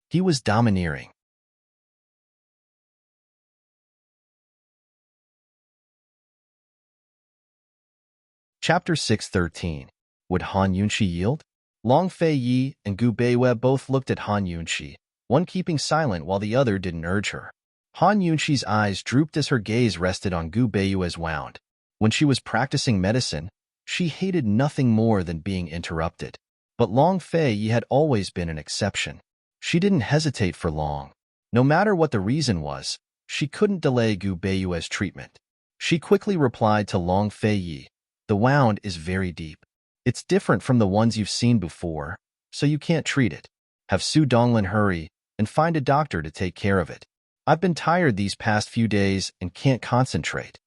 He was domineering. Chapter 613. Would Han Yunqi yield? Long Feiyi and Gu Beiyue both looked at Han Yunqi, one keeping silent while the other didn't urge her. Han Yunqi's eyes drooped as her gaze rested on Gu Beiyue's wound. When she was practicing medicine, she hated nothing more than being interrupted. But Long Feiyi had always been an exception. She didn't hesitate for long. No matter what the reason was, she couldn't delay Gu Beiyue's treatment. She quickly replied to Long Feiyi, "The wound is very deep. It's different from the ones you've seen before, so you can't treat it. Have Su Donglin hurry and find a doctor to take care of it. I've been tired these past few days and can't concentrate."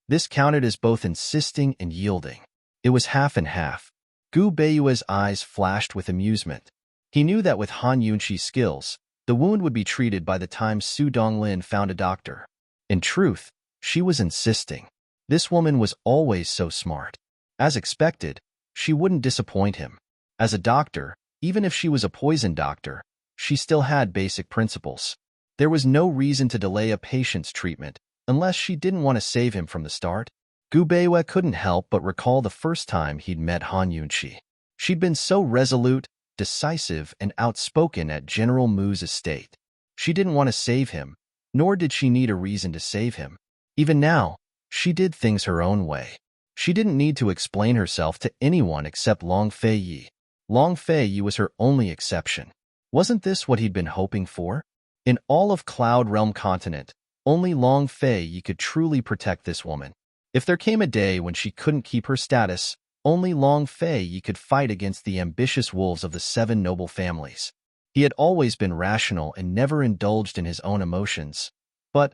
This counted as both insisting and yielding. It was half and half. Gu Beiyue's eyes flashed with amusement. He knew that with Han Yunqi's skills, the wound would be treated by the time Su Donglin found a doctor. In truth, she was insisting. This woman was always so smart. As expected, she wouldn't disappoint him. As a doctor, even if she was a poison doctor, she still had basic principles. There was no reason to delay a patient's treatment unless she didn't want to save him from the start. Gu Beiyue couldn't help but recall the first time he'd met Han Yunqi. She'd been so resolute, decisive, and outspoken at General Mu's estate. She didn't want to save him, nor did she need a reason to save him. Even now, she did things her own way. She didn't need to explain herself to anyone except Long Feiyi. Long Feiyi was her only exception. Wasn't this what he'd been hoping for? In all of Cloud Realm Continent, only Long Feiyi could truly protect this woman. If there came a day when she couldn't keep her status, only Long Feiyi could fight against the ambitious wolves of the 7 noble families. He had always been rational and never indulged in his own emotions. But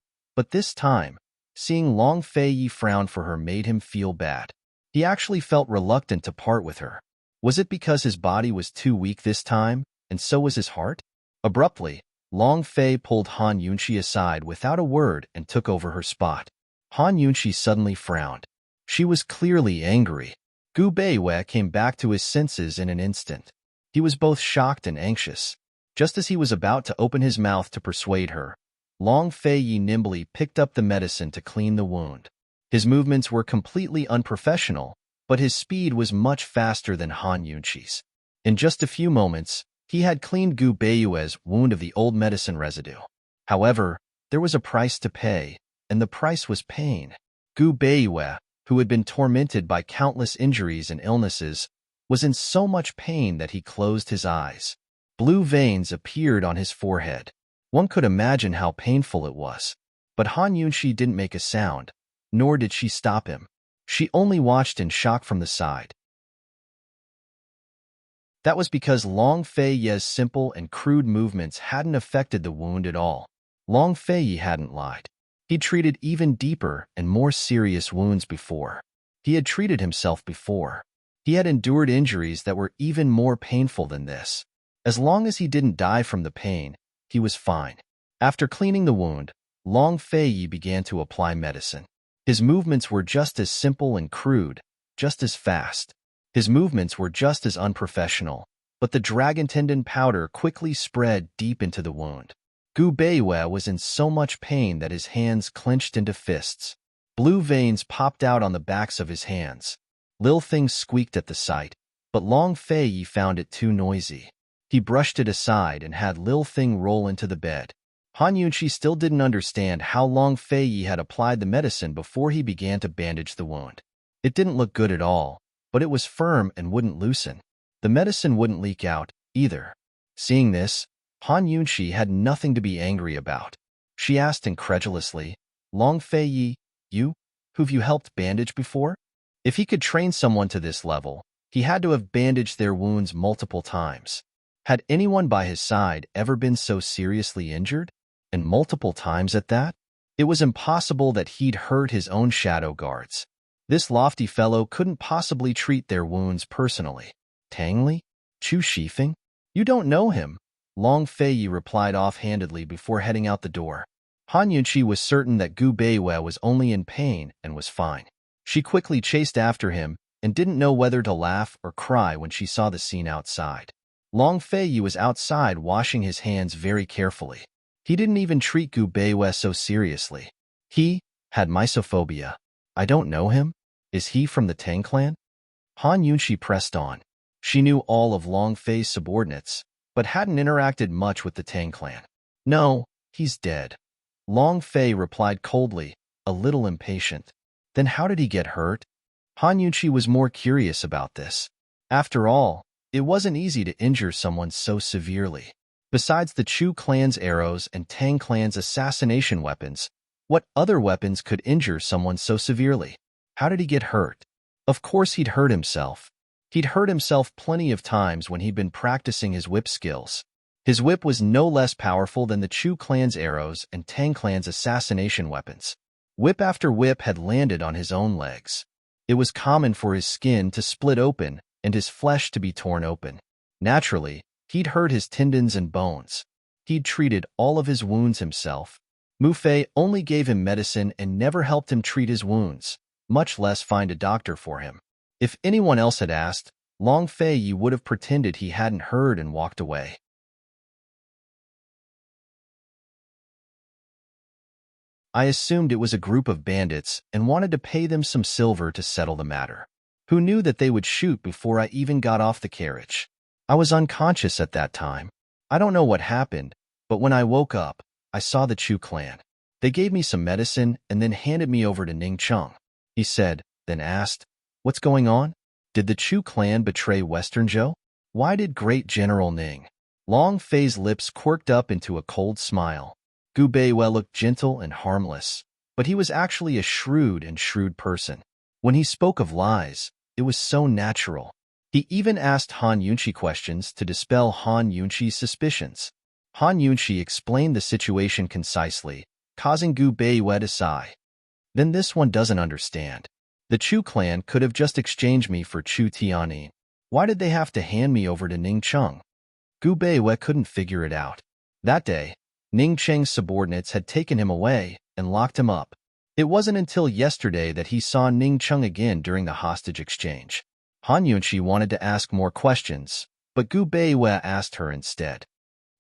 this time, seeing Long Feiyi frown for her made him feel bad. He actually felt reluctant to part with her. Was it because his body was too weak this time, and so was his heart? Abruptly, Long Fei pulled Han Yunqi aside without a word and took over her spot. Han Yunqi suddenly frowned. She was clearly angry. Gu Beiwei came back to his senses in an instant. He was both shocked and anxious. Just as he was about to open his mouth to persuade her, Long Fei Yi nimbly picked up the medicine to clean the wound. His movements were completely unprofessional, but his speed was much faster than Han Yunqi's. In just a few moments, he had cleaned Gu Beiwei's wound of the old medicine residue. However, there was a price to pay, and the price was pain. Gu Beiwei, who had been tormented by countless injuries and illnesses, was in so much pain that he closed his eyes. Blue veins appeared on his forehead. One could imagine how painful it was. But Han Yunqi didn't make a sound, nor did she stop him. She only watched in shock from the side. That was because Long Fei Yi's simple and crude movements hadn't affected the wound at all. Long Fei Yi hadn't lied. He'd treated even deeper and more serious wounds before. He had treated himself before. He had endured injuries that were even more painful than this. As long as he didn't die from the pain, he was fine. After cleaning the wound, Long Fei Yi began to apply medicine. His movements were just as simple and crude, just as fast. His movements were just as unprofessional, but the dragon tendon powder quickly spread deep into the wound. Gu Beiwei was in so much pain that his hands clenched into fists. Blue veins popped out on the backs of his hands. Lil Thing squeaked at the sight, but Long Fei Yi found it too noisy. He brushed it aside and had Lil Thing roll into the bed. Han Yunqi still didn't understand how Long Fei Yi had applied the medicine before he began to bandage the wound. It didn't look good at all, but it was firm and wouldn't loosen. The medicine wouldn't leak out, either. Seeing this, Han Yunqi had nothing to be angry about. She asked incredulously, Long Fei Yi, who've you helped bandage before? If he could train someone to this level, he had to have bandaged their wounds multiple times. Had anyone by his side ever been so seriously injured? And multiple times at that? It was impossible that he'd hurt his own shadow guards. This lofty fellow couldn't possibly treat their wounds personally. Tang Li? Chu Shifeng? You don't know him, Long Fei Yi replied offhandedly before heading out the door. Han Yunqi was certain that Gu Beiwei was only in pain and was fine. She quickly chased after him and didn't know whether to laugh or cry when she saw the scene outside. Long Fei Yi was outside washing his hands very carefully. He didn't even treat Gu Beiwei so seriously. He had mysophobia. I don't know him? Is he from the Tang clan? Han Yunqi pressed on. She knew all of Long Fei's subordinates, but hadn't interacted much with the Tang clan. No, he's dead. Long Fei replied coldly, a little impatient. Then how did he get hurt? Han Yunqi was more curious about this. After all, it wasn't easy to injure someone so severely. Besides the Chu clan's arrows and Tang clan's assassination weapons, what other weapons could injure someone so severely? How did he get hurt? Of course he'd hurt himself. He'd hurt himself plenty of times when he'd been practicing his whip skills. His whip was no less powerful than the Chu clan's arrows and Tang clan's assassination weapons. Whip after whip had landed on his own legs. It was common for his skin to split open and his flesh to be torn open. Naturally, he'd hurt his tendons and bones. He'd treated all of his wounds himself. Mu Fei only gave him medicine and never helped him treat his wounds, much less find a doctor for him. If anyone else had asked, Long Fei Yi would have pretended he hadn't heard and walked away. I assumed it was a group of bandits and wanted to pay them some silver to settle the matter. Who knew that they would shoot before I even got off the carriage? I was unconscious at that time. I don't know what happened, but when I woke up, I saw the Chu clan. They gave me some medicine and then handed me over to Ning Cheng. He said, then asked, what's going on? Did the Chu clan betray Western Zhou? Why did Great General Ning? Long Fei's lips quirked up into a cold smile. Gu Beiwei looked gentle and harmless, but he was actually a shrewd person. When he spoke of lies, it was so natural. He even asked Han Yunqi questions to dispel Han Yunqi's suspicions. Han Yunqi explained the situation concisely, causing Gu Beiwei to sigh. Then this one doesn't understand. The Chu clan could have just exchanged me for Chu Tianyin. Why did they have to hand me over to Ning Cheng? Gu Beiwei couldn't figure it out. That day, Ning Cheng's subordinates had taken him away and locked him up. It wasn't until yesterday that he saw Ning Cheng again during the hostage exchange. Han Yunxi wanted to ask more questions, but Gu Beiwei asked her instead.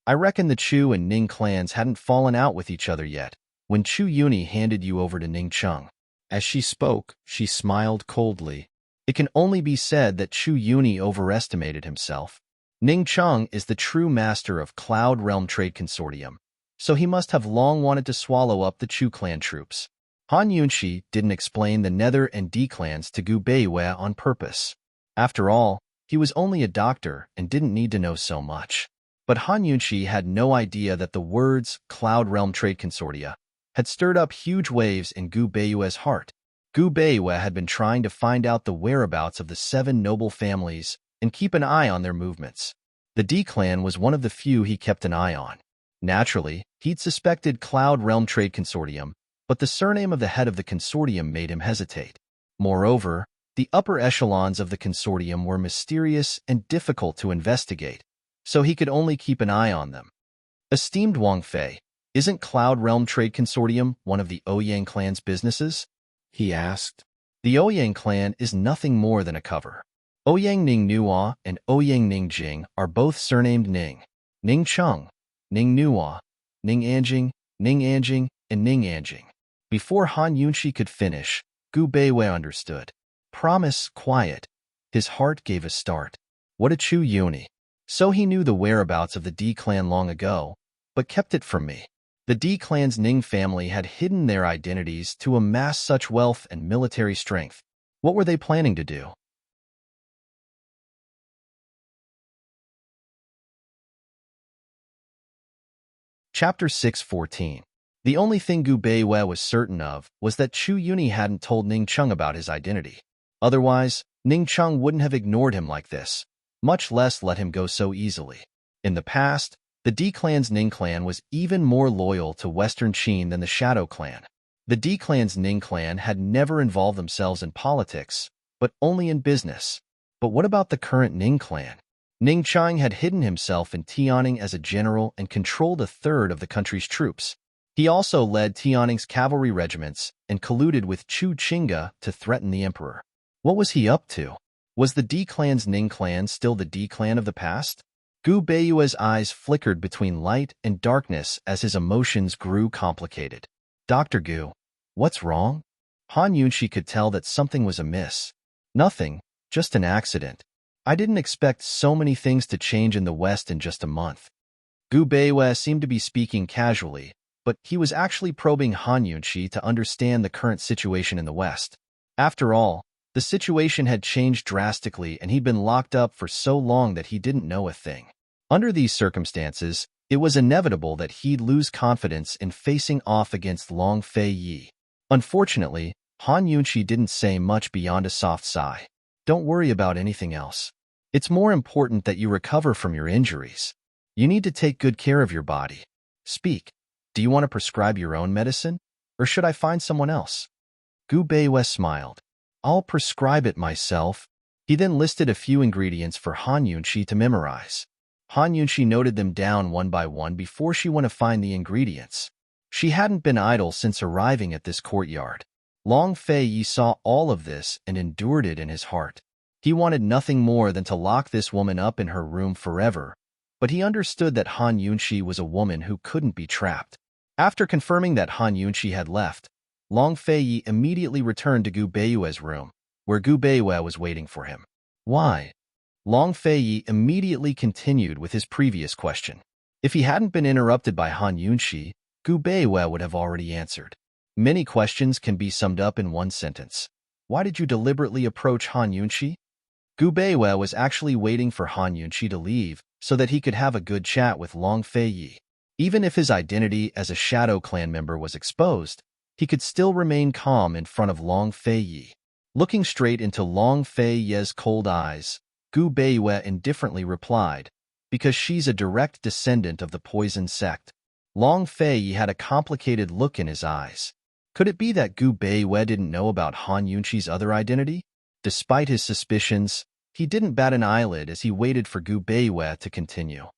I reckon the Chu and Ning clans hadn't fallen out with each other yet when Chu Yuni handed you over to Ning Cheng. As she spoke, she smiled coldly. It can only be said that Chu Yuni overestimated himself. Ning Cheng is the true master of Cloud Realm Trade Consortium, so he must have long wanted to swallow up the Chu clan troops. Han Yunxi didn't explain the Nether and D clans to Gu Beiwei on purpose. After all, he was only a doctor and didn't need to know so much. But Han Yunxi had no idea that the words Cloud Realm Trade Consortia had stirred up huge waves in Gu Beiwei's heart. Gu Beiwei had been trying to find out the whereabouts of the 7 noble families and keep an eye on their movements. The D clan was one of the few he kept an eye on. Naturally, he'd suspected Cloud Realm Trade Consortium, but the surname of the head of the consortium made him hesitate. Moreover, the upper echelons of the consortium were mysterious and difficult to investigate, so he could only keep an eye on them. Esteemed Wang Fei, isn't Cloud Realm Trade Consortium one of the Ouyang clan's businesses? He asked. The Ouyang clan is nothing more than a cover. Ouyang Ning Nuo and Ouyang Ning Jing are both surnamed Ning. Ning Cheng, Ning Nuo, Ning Anjing, and Ning Anjing. Before Han Yunxi could finish, Gu Beiwei understood. Promise, quiet. His heart gave a start. What a Chu Yuni. So he knew the whereabouts of the D clan long ago, but kept it from me. The D clan's Ning family had hidden their identities to amass such wealth and military strength. What were they planning to do? Chapter 614. The only thing Gu Beiwei was certain of was that Chu Yuni hadn't told Ning Cheng about his identity. Otherwise, Ning Cheng wouldn't have ignored him like this, much less let him go so easily. In the past, the D clan's Ning clan was even more loyal to Western Qin than the Shadow clan. The D clan's Ning clan had never involved themselves in politics, but only in business. But what about the current Ning clan? Ning Cheng had hidden himself in Tianning as a general and controlled a third of the country's troops. He also led Tianning's cavalry regiments and colluded with Chu Qingge to threaten the emperor. What was he up to? Was the D clan's Ning clan still the D clan of the past? Gu Beiwei's eyes flickered between light and darkness as his emotions grew complicated. Dr. Gu, what's wrong? Han Yunxi could tell that something was amiss. Nothing, just an accident. I didn't expect so many things to change in the West in just a month. Gu Beiwei seemed to be speaking casually, but he was actually probing Han Yunxi to understand the current situation in the West. After all, the situation had changed drastically and he'd been locked up for so long that he didn't know a thing. Under these circumstances, it was inevitable that he'd lose confidence in facing off against Long Fei Yi. Unfortunately, Han Yunxi didn't say much beyond a soft sigh. Don't worry about anything else. It's more important that you recover from your injuries. You need to take good care of your body. Speak. Do you want to prescribe your own medicine, or should I find someone else? Gu Beiwei smiled. I'll prescribe it myself. He then listed a few ingredients for Han Yunxi to memorize. Han Yunxi noted them down one by one before she went to find the ingredients. She hadn't been idle since arriving at this courtyard. Long Fei Yi saw all of this and endured it in his heart. He wanted nothing more than to lock this woman up in her room forever, but he understood that Han Yunxi was a woman who couldn't be trapped. After confirming that Han Yunxi had left, Long Fei Yi immediately returned to Gu Beiwei's room, where Gu Beiwei was waiting for him. Why? Long Fei Yi immediately continued with his previous question. If he hadn't been interrupted by Han Yunxi, Gu Beiwei would have already answered. Many questions can be summed up in one sentence. Why did you deliberately approach Han Yunxi? Gu Beiwei was actually waiting for Han Yunxi to leave so that he could have a good chat with Long Fei Yi. Even if his identity as a Shadow Clan member was exposed, he could still remain calm in front of Long Fei Yi. Looking straight into Long Fei Yi's cold eyes, Gu Beiwei indifferently replied, because she's a direct descendant of the poison sect. Long Fei Yi had a complicated look in his eyes. Could it be that Gu Beiwei didn't know about Han Yunxi's other identity? Despite his suspicions, he didn't bat an eyelid as he waited for Gu Beiwei to continue.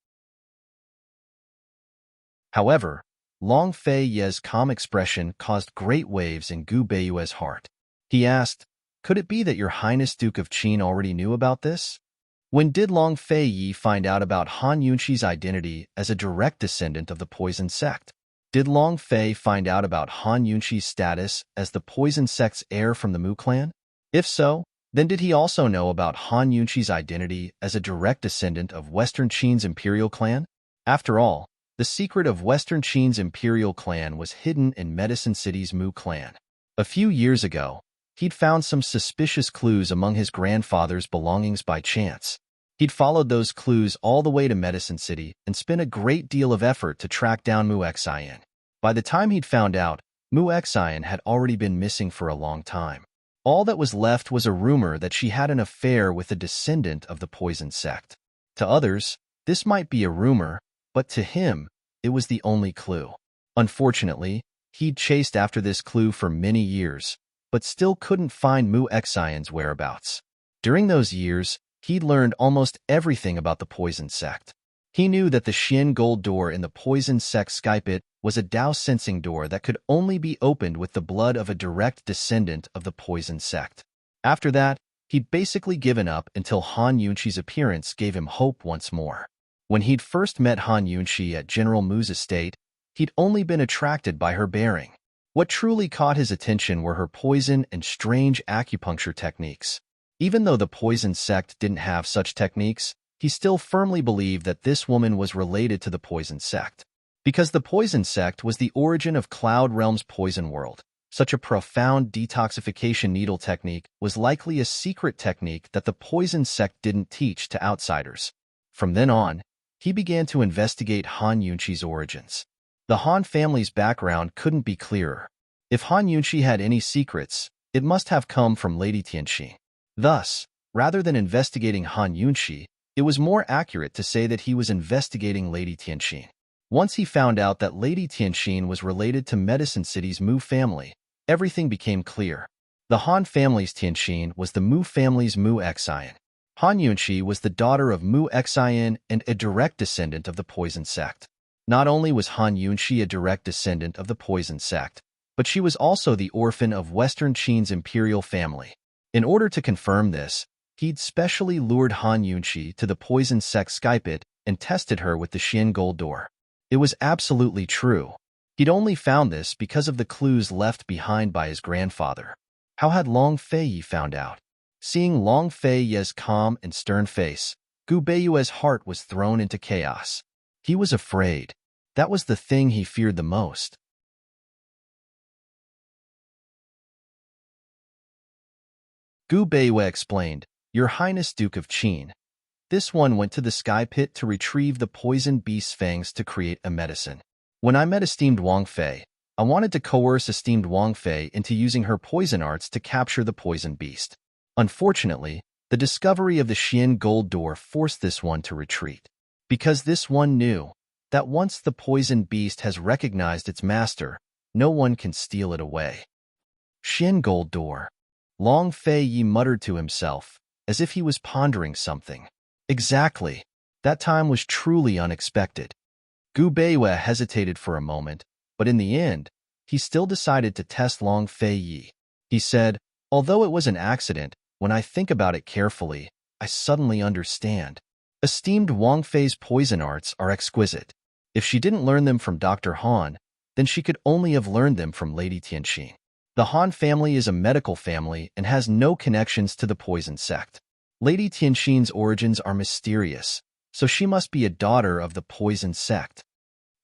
However, Long Fei Ye's calm expression caused great waves in Gu Beiyue's heart. He asked, "Could it be that your Highness Duke of Qin already knew about this? When did Long Fei Yi find out about Han Yunxi's identity as a direct descendant of the poison sect? Did Long Fei find out about Han Yunxi's status as the poison sect's heir from the Mu clan? If so, then did he also know about Han Yunxi's identity as a direct descendant of Western Qin's imperial clan? After all, the secret of Western Qin's imperial clan was hidden in Medicine City's Mu clan. A few years ago, he'd found some suspicious clues among his grandfather's belongings by chance. He'd followed those clues all the way to Medicine City and spent a great deal of effort to track down Mu Xian. By the time he'd found out, Mu Xian had already been missing for a long time. All that was left was a rumor that she had an affair with a descendant of the poison sect. To others, this might be a rumor, but to him, it was the only clue. Unfortunately, he'd chased after this clue for many years, but still couldn't find Mu Xian's whereabouts. During those years, he'd learned almost everything about the poison sect. He knew that the Xian gold door in the poison sect Sky Pit was a Dao sensing door that could only be opened with the blood of a direct descendant of the poison sect. After that, he'd basically given up until Han Yunxi's appearance gave him hope once more. When he'd first met Han Yunxi at General Mu's estate, he'd only been attracted by her bearing. What truly caught his attention were her poison and strange acupuncture techniques. Even though the poison sect didn't have such techniques, he still firmly believed that this woman was related to the poison sect. Because the poison sect was the origin of Cloud Realm's poison world, such a profound detoxification needle technique was likely a secret technique that the poison sect didn't teach to outsiders. From then on, he began to investigate Han Yunxi's origins. The Han family's background couldn't be clearer. If Han Yunxi had any secrets, it must have come from Lady Tianxin. Thus, rather than investigating Han Yunxi, it was more accurate to say that he was investigating Lady Tianxin. Once he found out that Lady Tianxin was related to Medicine City's Mu family, everything became clear. The Han family's Tianxin was the Mu family's Mu Xian. Han Yunxi was the daughter of Mu Xian and a direct descendant of the poison sect. Not only was Han Yunxi a direct descendant of the poison sect, but she was also the orphan of Western Qin's imperial family. In order to confirm this, he'd specially lured Han Yunxi to the poison sect Sky Pit and tested her with the Xian gold door. It was absolutely true. He'd only found this because of the clues left behind by his grandfather. How had Long Fei Yi found out? Seeing Long Fei Yi's calm and stern face, Gu Beiyue's heart was thrown into chaos. He was afraid. That was the thing he feared the most. Gu Beiyue explained, "Your Highness Duke of Qin. This one went to the Sky Pit to retrieve the poison beast's fangs to create a medicine. When I met esteemed Wang Fei, I wanted to coerce esteemed Wang Fei into using her poison arts to capture the poison beast. Unfortunately, the discovery of the Xian gold door forced this one to retreat. Because this one knew that once the poison beast has recognized its master, no one can steal it away." Xian gold door. Long Fei Yi muttered to himself, as if he was pondering something. Exactly. That time was truly unexpected. Gu Beiyue hesitated for a moment, but in the end, he still decided to test Long Fei Yi. He said, "Although it was an accident, when I think about it carefully, I suddenly understand. Esteemed Wang Fei's poison arts are exquisite. If she didn't learn them from Dr. Han, then she could only have learned them from Lady Tianxin. The Han family is a medical family and has no connections to the poison sect. Lady Tianxin's origins are mysterious, so she must be a daughter of the poison sect."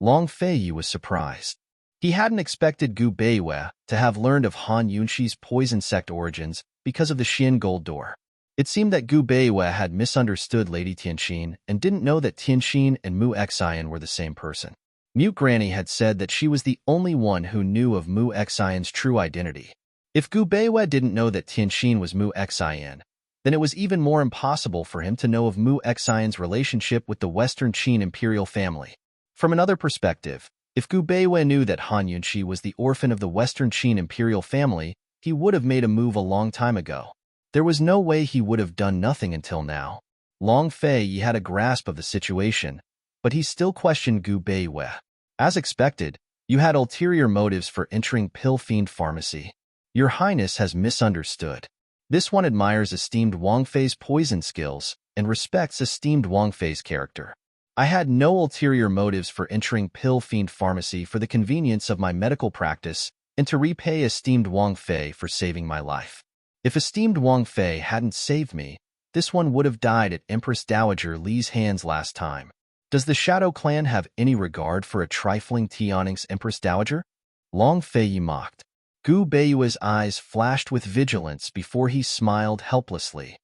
Long Fei Yi was surprised. He hadn't expected Gu Beiyue to have learned of Han Yunxi's poison sect origins because of the Xian gold door. It seemed that Gu Beiyue had misunderstood Lady Tianxin and didn't know that Tianxin and Mu Xian were the same person. Mute Granny had said that she was the only one who knew of Mu Xian's true identity. If Gu Beiyue didn't know that Tianxin was Mu Xian, then it was even more impossible for him to know of Mu Xian's relationship with the Western Qin imperial family. From another perspective, if Gu Beiyue knew that Han Yunxi was the orphan of the Western Qin imperial family, he would have made a move a long time ago. There was no way he would have done nothing until now. Long Fei Yi had a grasp of the situation, but he still questioned Gu Beiyue. As expected, You had ulterior motives for entering Pill Fiend Pharmacy. Your Highness has misunderstood. This one admires esteemed Wang Fei's poison skills and respects esteemed Wang Fei's character. I had no ulterior motives for entering Pill Fiend Pharmacy for the convenience of my medical practice and to repay esteemed Wang Fei for saving my life. If esteemed Wang Fei hadn't saved me, this one would have died at Empress Dowager Li's hands last time. Does the Shadow Clan have any regard for a trifling Tianix's Empress Dowager? Long Fei mocked. Gu Beiyue's eyes flashed with vigilance before he smiled helplessly.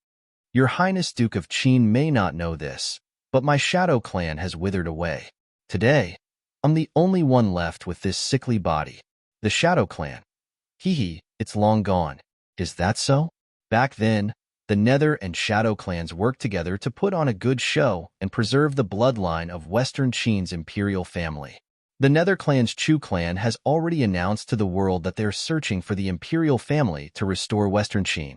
Your Highness Duke of Qin may not know this, but my Shadow Clan has withered away. Today, I'm the only one left with this sickly body. The Shadow Clan. Hee, it's long gone. Is that so? Back then, the Nether and Shadow Clans worked together to put on a good show and preserve the bloodline of Western Qin's imperial family. The Nether Clan's Chu clan has already announced to the world that they're searching for the imperial family to restore Western Qin.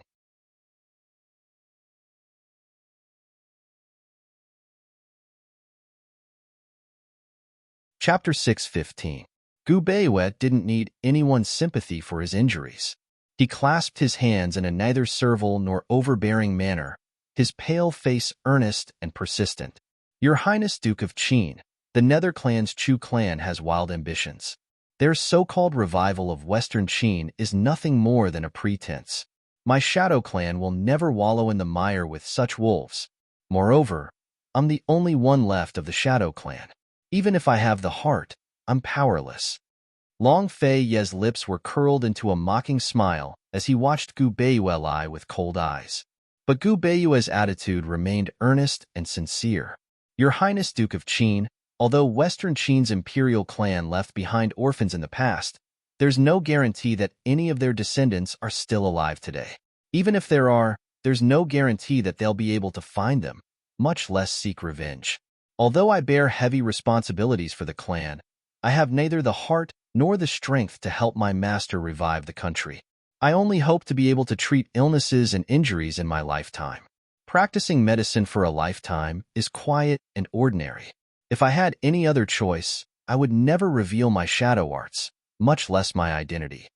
Chapter 6:15. Gu Beiyue didn't need anyone's sympathy for his injuries. He clasped his hands in a neither servile nor overbearing manner, his pale face earnest and persistent. Your Highness Duke of Qin, the Nether Clan's Chu clan has wild ambitions. Their so-called revival of Western Qin is nothing more than a pretense. My Shadow Clan will never wallow in the mire with such wolves. Moreover, I'm the only one left of the Shadow Clan. Even if I have the heart, I'm powerless. Long Fei Ye's lips were curled into a mocking smile as he watched Gu Beiyue lie with cold eyes. But Gu Beiyue's attitude remained earnest and sincere. Your Highness Duke of Qin, although Western Qin's imperial clan left behind orphans in the past, there's no guarantee that any of their descendants are still alive today. Even if there are, there's no guarantee that they'll be able to find them, much less seek revenge. Although I bear heavy responsibilities for the clan, I have neither the heart nor the strength to help my master revive the country. I only hope to be able to treat illnesses and injuries in my lifetime. Practicing medicine for a lifetime is quiet and ordinary. If I had any other choice, I would never reveal my shadow arts, much less my identity.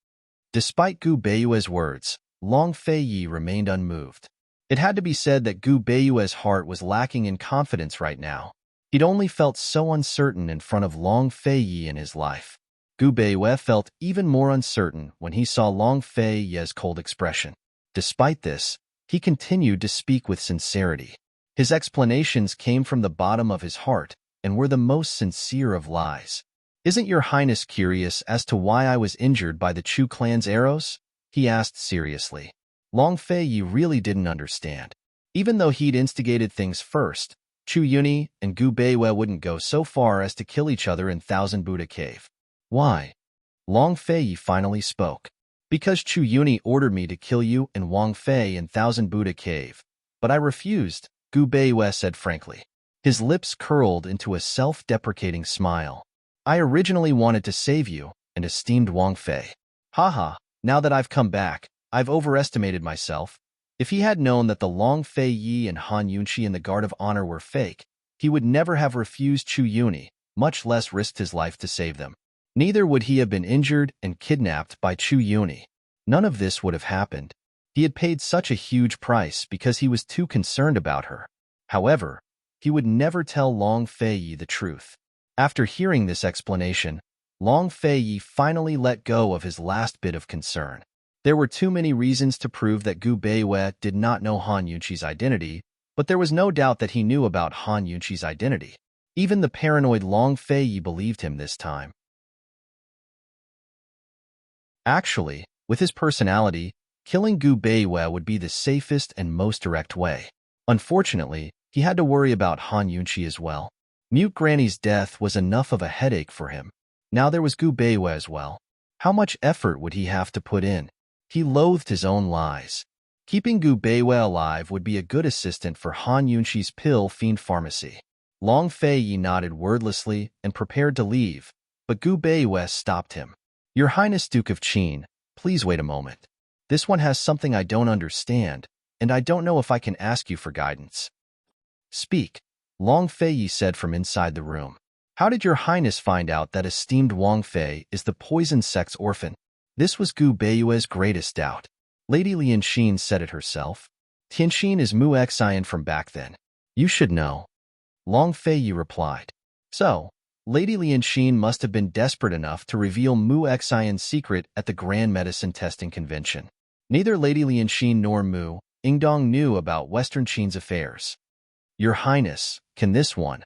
Despite Gu Beiyue's words, Long Fei remained unmoved. It had to be said that Gu Beiyue's heart was lacking in confidence right now. He'd only felt so uncertain in front of Long Fei in his life. Gu Beiyue felt even more uncertain when he saw Long Fei's cold expression. Despite this, he continued to speak with sincerity. His explanations came from the bottom of his heart and were the most sincere of lies. Isn't your Highness curious as to why I was injured by the Chu clan's arrows? He asked seriously. Long Fei really didn't understand. Even though he'd instigated things first, Chu Yuni and Gu Beiyue wouldn't go so far as to kill each other in Thousand Buddha Cave. Why? Long Fei finally spoke. Because Chu Yuni ordered me to kill you and Wang Fei in Thousand Buddha Cave, but I refused, Gu Beiyue said frankly. His lips curled into a self-deprecating smile. I originally wanted to save you and esteemed Wang Fei. Haha, now that I've come back, I've overestimated myself. If he had known that the Long Fei and Han Yunqi and the Guard of Honor were fake, he would never have refused Chu Yuni, much less risked his life to save them. Neither would he have been injured and kidnapped by Chu Yuni. None of this would have happened. He had paid such a huge price because he was too concerned about her. However, he would never tell Long Fei the truth. After hearing this explanation, Long Fei finally let go of his last bit of concern. There were too many reasons to prove that Gu Beiyue did not know Han Yunqi's identity, but there was no doubt that he knew about Han Yunqi's identity. Even the paranoid Long Fei believed him this time. Actually, with his personality, killing Gu Beiyue would be the safest and most direct way. Unfortunately, he had to worry about Han Yunqi as well. Mute Granny's death was enough of a headache for him. Now there was Gu Beiyue as well. How much effort would he have to put in? He loathed his own lies. Keeping Gu Beiyue alive would be a good assistant for Han Yunqi's Pill Fiend Pharmacy. Long Fei nodded wordlessly and prepared to leave, but Gu Beiyue stopped him. Your Highness Duke of Qin, please wait a moment. This one has something I don't understand, and I don't know if I can ask you for guidance. Speak, Long Fei said from inside the room. How did your highness find out that esteemed Wang Fei is the poison sex orphan? This was Gu Beiyue's greatest doubt. Lady Lianxin said it herself. Tianxin is Mu Xian from back then. You should know. Long Fei Yi replied. So, Lady Lianxin must have been desperate enough to reveal Mu Xian's secret at the Grand Medicine Testing Convention. Neither Lady Lianxin nor Mu Ingdong knew about Western Qin's affairs. Your Highness, can this one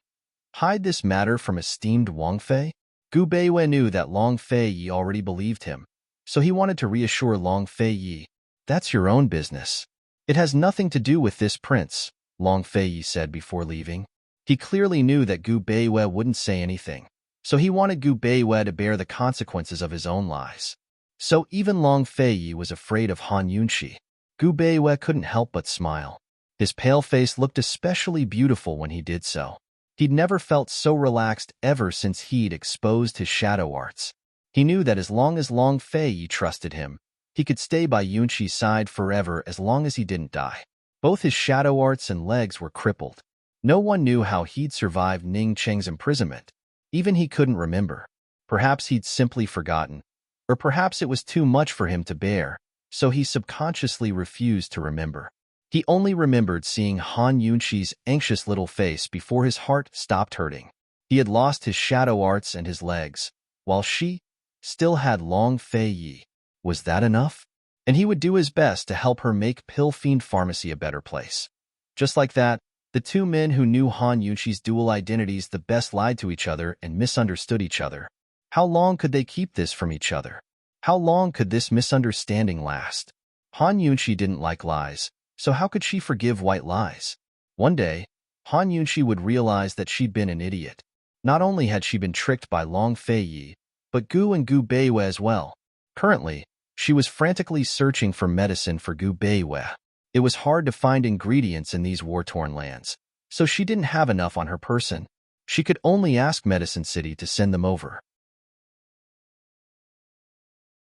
hide this matter from esteemed Wang Fei? Gu Beiyue knew that Long Fei Yi already believed him, so he wanted to reassure Long Fei Yi. That's your own business. It has nothing to do with this prince, Long Fei Yi said before leaving. He clearly knew that Gu Beiyue wouldn't say anything, so he wanted Gu Beiyue to bear the consequences of his own lies. So even Long Fei Yi was afraid of Han Yunxi. Gu Beiyue couldn't help but smile. His pale face looked especially beautiful when he did so. He'd never felt so relaxed ever since he'd exposed his shadow arts. He knew that as long as Long Fei Yi trusted him, he could stay by Yunxi's side forever as long as he didn't die. Both his shadow arts and legs were crippled. No one knew how he'd survived Ning Cheng's imprisonment. Even he couldn't remember. Perhaps he'd simply forgotten, or perhaps it was too much for him to bear, so he subconsciously refused to remember. He only remembered seeing Han Yunxi's anxious little face before his heart stopped hurting. He had lost his shadow arts and his legs, while she still had Long Fei Yi. Was that enough? And he would do his best to help her make Pill Fiend Pharmacy a better place. Just like that, the two men who knew Han Yunxi's dual identities the best lied to each other and misunderstood each other. How long could they keep this from each other? How long could this misunderstanding last? Han Yunxi didn't like lies, so how could she forgive white lies? One day, Han Yunxi would realize that she'd been an idiot. Not only had she been tricked by Long Fei Yi, but Gu and Gu Beiyue as well. Currently, she was frantically searching for medicine for Gu Beiyue. It was hard to find ingredients in these war-torn lands, so she didn't have enough on her person. She could only ask Medicine City to send them over.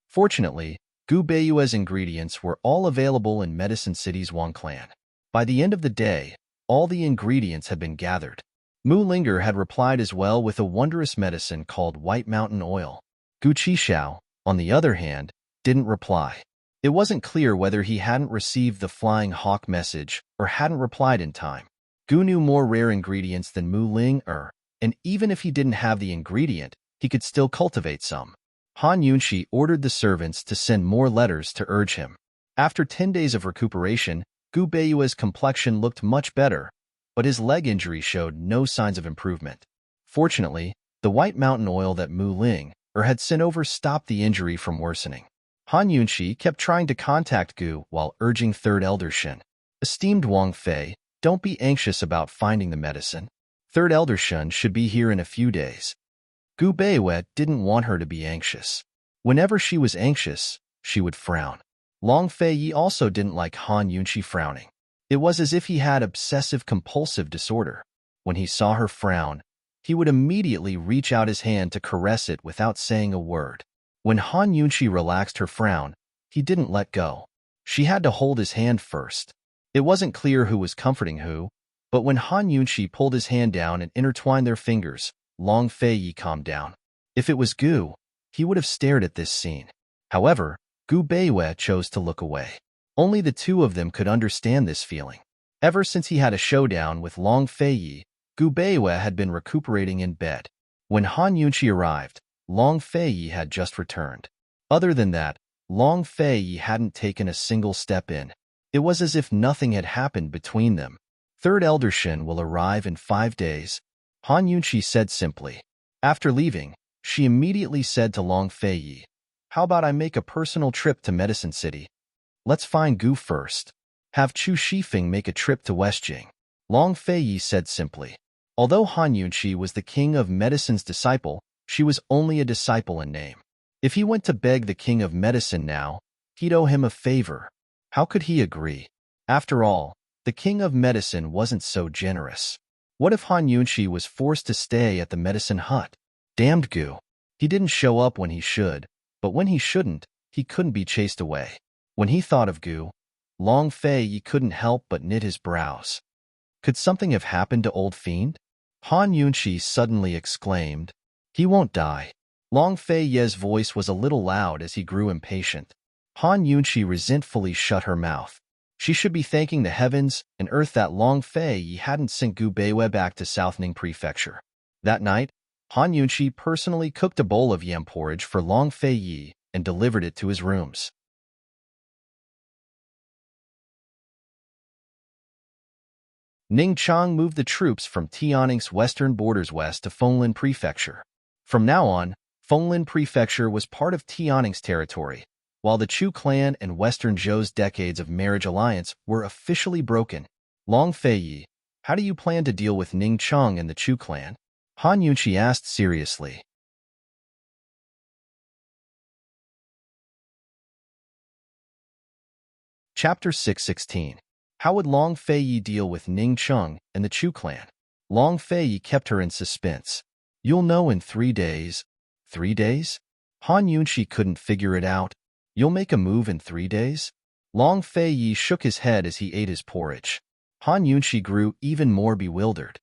Fortunately, Gu Beiyue's ingredients were all available in Medicine City's Wang clan. By the end of the day, all the ingredients had been gathered. Mu Linger had replied as well with a wondrous medicine called White Mountain Oil. Gu Qishao, on the other hand, didn't reply. It wasn't clear whether he hadn't received the Flying Hawk message or hadn't replied in time. Gu knew more rare ingredients than Mu Linger, and even if he didn't have the ingredient, he could still cultivate some. Han Yunxi ordered the servants to send more letters to urge him. After 10 days of recuperation, Gu Beiyue's complexion looked much better, but his leg injury showed no signs of improvement. Fortunately, the White Mountain Oil that Mu Linger had sent over stopped the injury from worsening. Han Yunxi kept trying to contact Gu while urging Third Elder Shen. Esteemed Wang Fei, don't be anxious about finding the medicine. Third Elder Shen should be here in a few days. Gu Beiyue didn't want her to be anxious. Whenever she was anxious, she would frown. Long Fei Yi also didn't like Han Yunxi frowning. It was as if he had obsessive-compulsive disorder. When he saw her frown, he would immediately reach out his hand to caress it without saying a word. When Han Yunxi relaxed her frown, he didn't let go. She had to hold his hand first. It wasn't clear who was comforting who, but when Han Yunxi pulled his hand down and intertwined their fingers, Long Fei Yi calmed down. If it was Gu, he would have stared at this scene. However, Gu Beiyue chose to look away. Only the two of them could understand this feeling. Ever since he had a showdown with Long Fei Yi, Gu Beiyue had been recuperating in bed. When Han Yunxi arrived, Long Fei Yi had just returned. Other than that, Long Fei Yi hadn't taken a single step in. It was as if nothing had happened between them. Third Elder Shen will arrive in 5 days, Han Yunxi said simply. After leaving, she immediately said to Long Fei Yi, how about I make a personal trip to Medicine City? Let's find Gu first. Have Chu Shifeng make a trip to Westjing. Long Fei Yi said simply. Although Han Yunxi was the king of medicine's disciple, she was only a disciple in name. If he went to beg the king of medicine now, he'd owe him a favor. How could he agree? After all, the king of medicine wasn't so generous. What if Han Yunxi was forced to stay at the medicine hut? Damned Gu. He didn't show up when he should, but when he shouldn't, he couldn't be chased away. When he thought of Gu, Long Fei Yi couldn't help but knit his brows. Could something have happened to Old Fiend? Han Yunqi suddenly exclaimed. He won't die. Long Fei Ye's voice was a little loud as he grew impatient. Han Yunqi resentfully shut her mouth. She should be thanking the heavens and earth that Long Fei Yi hadn't sent Gu Beiwei back to Southning Prefecture. That night, Han Yunqi personally cooked a bowl of yam porridge for Long Fei Yi and delivered it to his rooms. Ning Chang moved the troops from Tianning's western borders west to Fenglin Prefecture. From now on, Fenglin Prefecture was part of Tianning's territory, while the Chu clan and Western Zhou's decades of marriage alliance were officially broken. Long Fei Yi, how do you plan to deal with Ning Chang and the Chu clan? Han Yunqi asked seriously. Chapter 616. How would Long Fei Yi deal with Ning Chang and the Chu clan? Long Fei Yi kept her in suspense. You'll know in 3 days. 3 days? Han Yunqi couldn't figure it out. You'll make a move in 3 days? Long Fei Yi shook his head as he ate his porridge. Han Yunqi grew even more bewildered.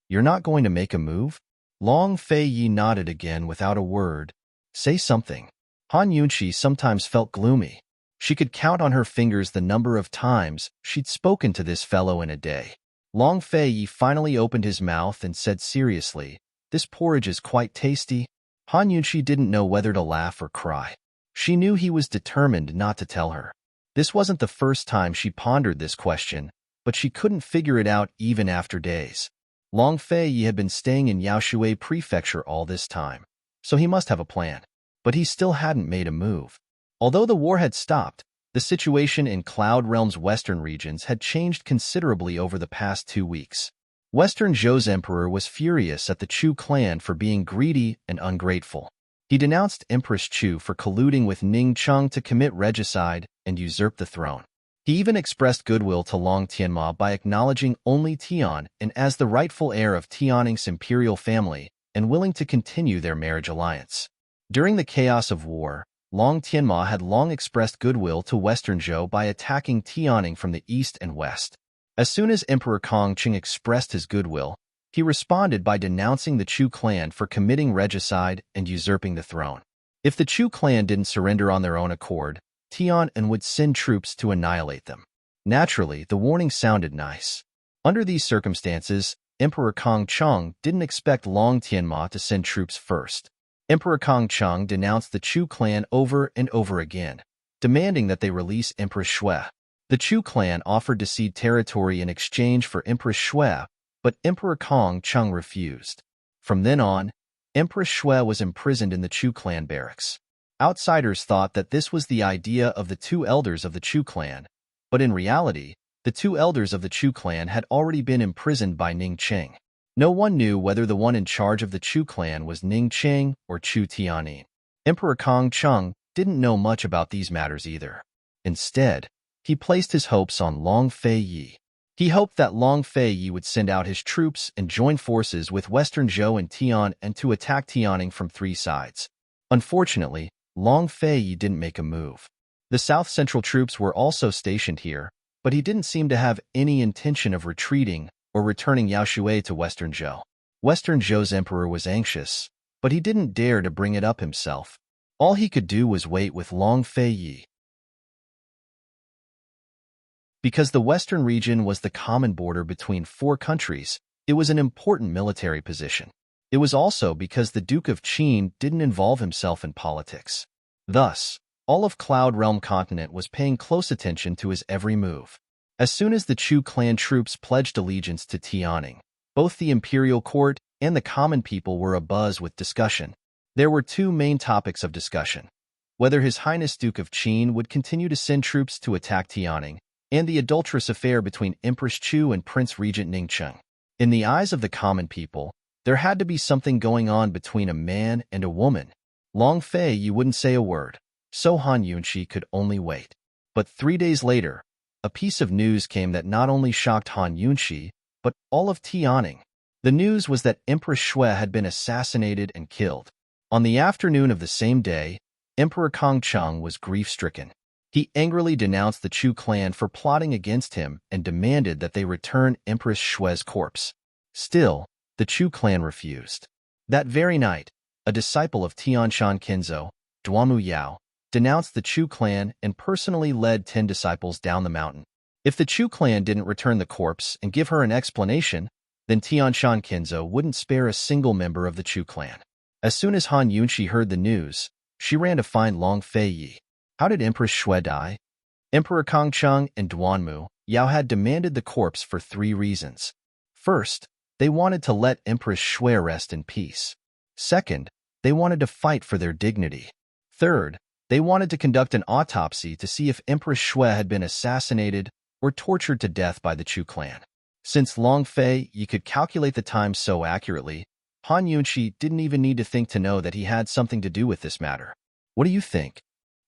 You're not going to make a move? Long Fei Yi nodded again without a word. Say something. Han Yunqi sometimes felt gloomy. She could count on her fingers the number of times she'd spoken to this fellow in a day. Long Fei Yi finally opened his mouth and said seriously, This porridge is quite tasty. Han Yunqi didn't know whether to laugh or cry. She knew he was determined not to tell her. This wasn't the first time she pondered this question, but she couldn't figure it out even after days. Long Fei Yi had been staying in Yaoshui Prefecture all this time, so he must have a plan. But he still hadn't made a move. Although the war had stopped, the situation in Cloud Realm's western regions had changed considerably over the past 2 weeks. Western Zhou's emperor was furious at the Chu clan for being greedy and ungrateful. He denounced Empress Chu for colluding with Ning Chang to commit regicide and usurp the throne. He even expressed goodwill to Long Tianma by acknowledging only Tian and as the rightful heir of Tianning's imperial family and willing to continue their marriage alliance. During the chaos of war, Long Tianma had long expressed goodwill to Western Zhou by attacking Tianning from the east and west. As soon as Emperor Kongqing expressed his goodwill, he responded by denouncing the Chu clan for committing regicide and usurping the throne. If the Chu clan didn't surrender on their own accord, Tian would send troops to annihilate them. Naturally, the warning sounded nice. Under these circumstances, Emperor Kongqing didn't expect Long Tianma to send troops first. Emperor Kongqing denounced the Chu clan over and over again, demanding that they release Empress Shui. The Chu clan offered to cede territory in exchange for Empress Shui, but Emperor Kongqing refused. From then on, Empress Shui was imprisoned in the Chu clan barracks. Outsiders thought that this was the idea of the 2 elders of the Chu clan, but in reality, the 2 elders of the Chu clan had already been imprisoned by Ning Cheng. No one knew whether the one in charge of the Chu clan was Ning Cheng or Chu Tianyin. Emperor Kongqing didn't know much about these matters either. Instead, he placed his hopes on Long Fei Yi. He hoped that Long Fei Yi would send out his troops and join forces with Western Zhou and Tian and to attack Tianning from 3 sides. Unfortunately, Long Fei Yi didn't make a move. The South Central troops were also stationed here, but he didn't seem to have any intention of retreating or returning Yaoshui to Western Zhou. Western Zhou's emperor was anxious, but he didn't dare to bring it up himself. All he could do was wait with Long Fei Yi. Because the western region was the common border between 4 countries, it was an important military position. It was also because the Duke of Qin didn't involve himself in politics. Thus, all of Cloud Realm continent was paying close attention to his every move. As soon as the Chu clan troops pledged allegiance to Tianning, both the imperial court and the common people were abuzz with discussion. There were 2 main topics of discussion: whether His Highness Duke of Qin would continue to send troops to attack Tianning, and the adulterous affair between Empress Chu and Prince Regent Ningcheng. In the eyes of the common people, there had to be something going on between a man and a woman. Long Fei Yi wouldn't say a word, so Han Yunqi could only wait. But 3 days later, a piece of news came that not only shocked Han Yunqi, but all of Tianning. The news was that Empress Shui had been assassinated and killed. On the afternoon of the same day, Emperor Kongqing was grief-stricken. He angrily denounced the Chu clan for plotting against him and demanded that they return Empress Shui's corpse. Still, The Chu clan refused. That very night, a disciple of Tianshan Kinzo, Duamu Yao, denounced the Chu clan and personally led 10 disciples down the mountain. If the Chu clan didn't return the corpse and give her an explanation, then Tianshan Kinzo wouldn't spare a single member of the Chu clan. As soon as Han Yunshi heard the news, she ran to find Long Fei Yi. How did Empress Shui die? Emperor Kongcheng and Duanmu Yao had demanded the corpse for 3 reasons. First, they wanted to let Empress Shui rest in peace. Second, they wanted to fight for their dignity. Third, they wanted to conduct an autopsy to see if Empress Shui had been assassinated or tortured to death by the Chu clan. Since Long Fei Yi could calculate the time so accurately, Han Yunshi didn't even need to think to know that he had something to do with this matter. What do you think?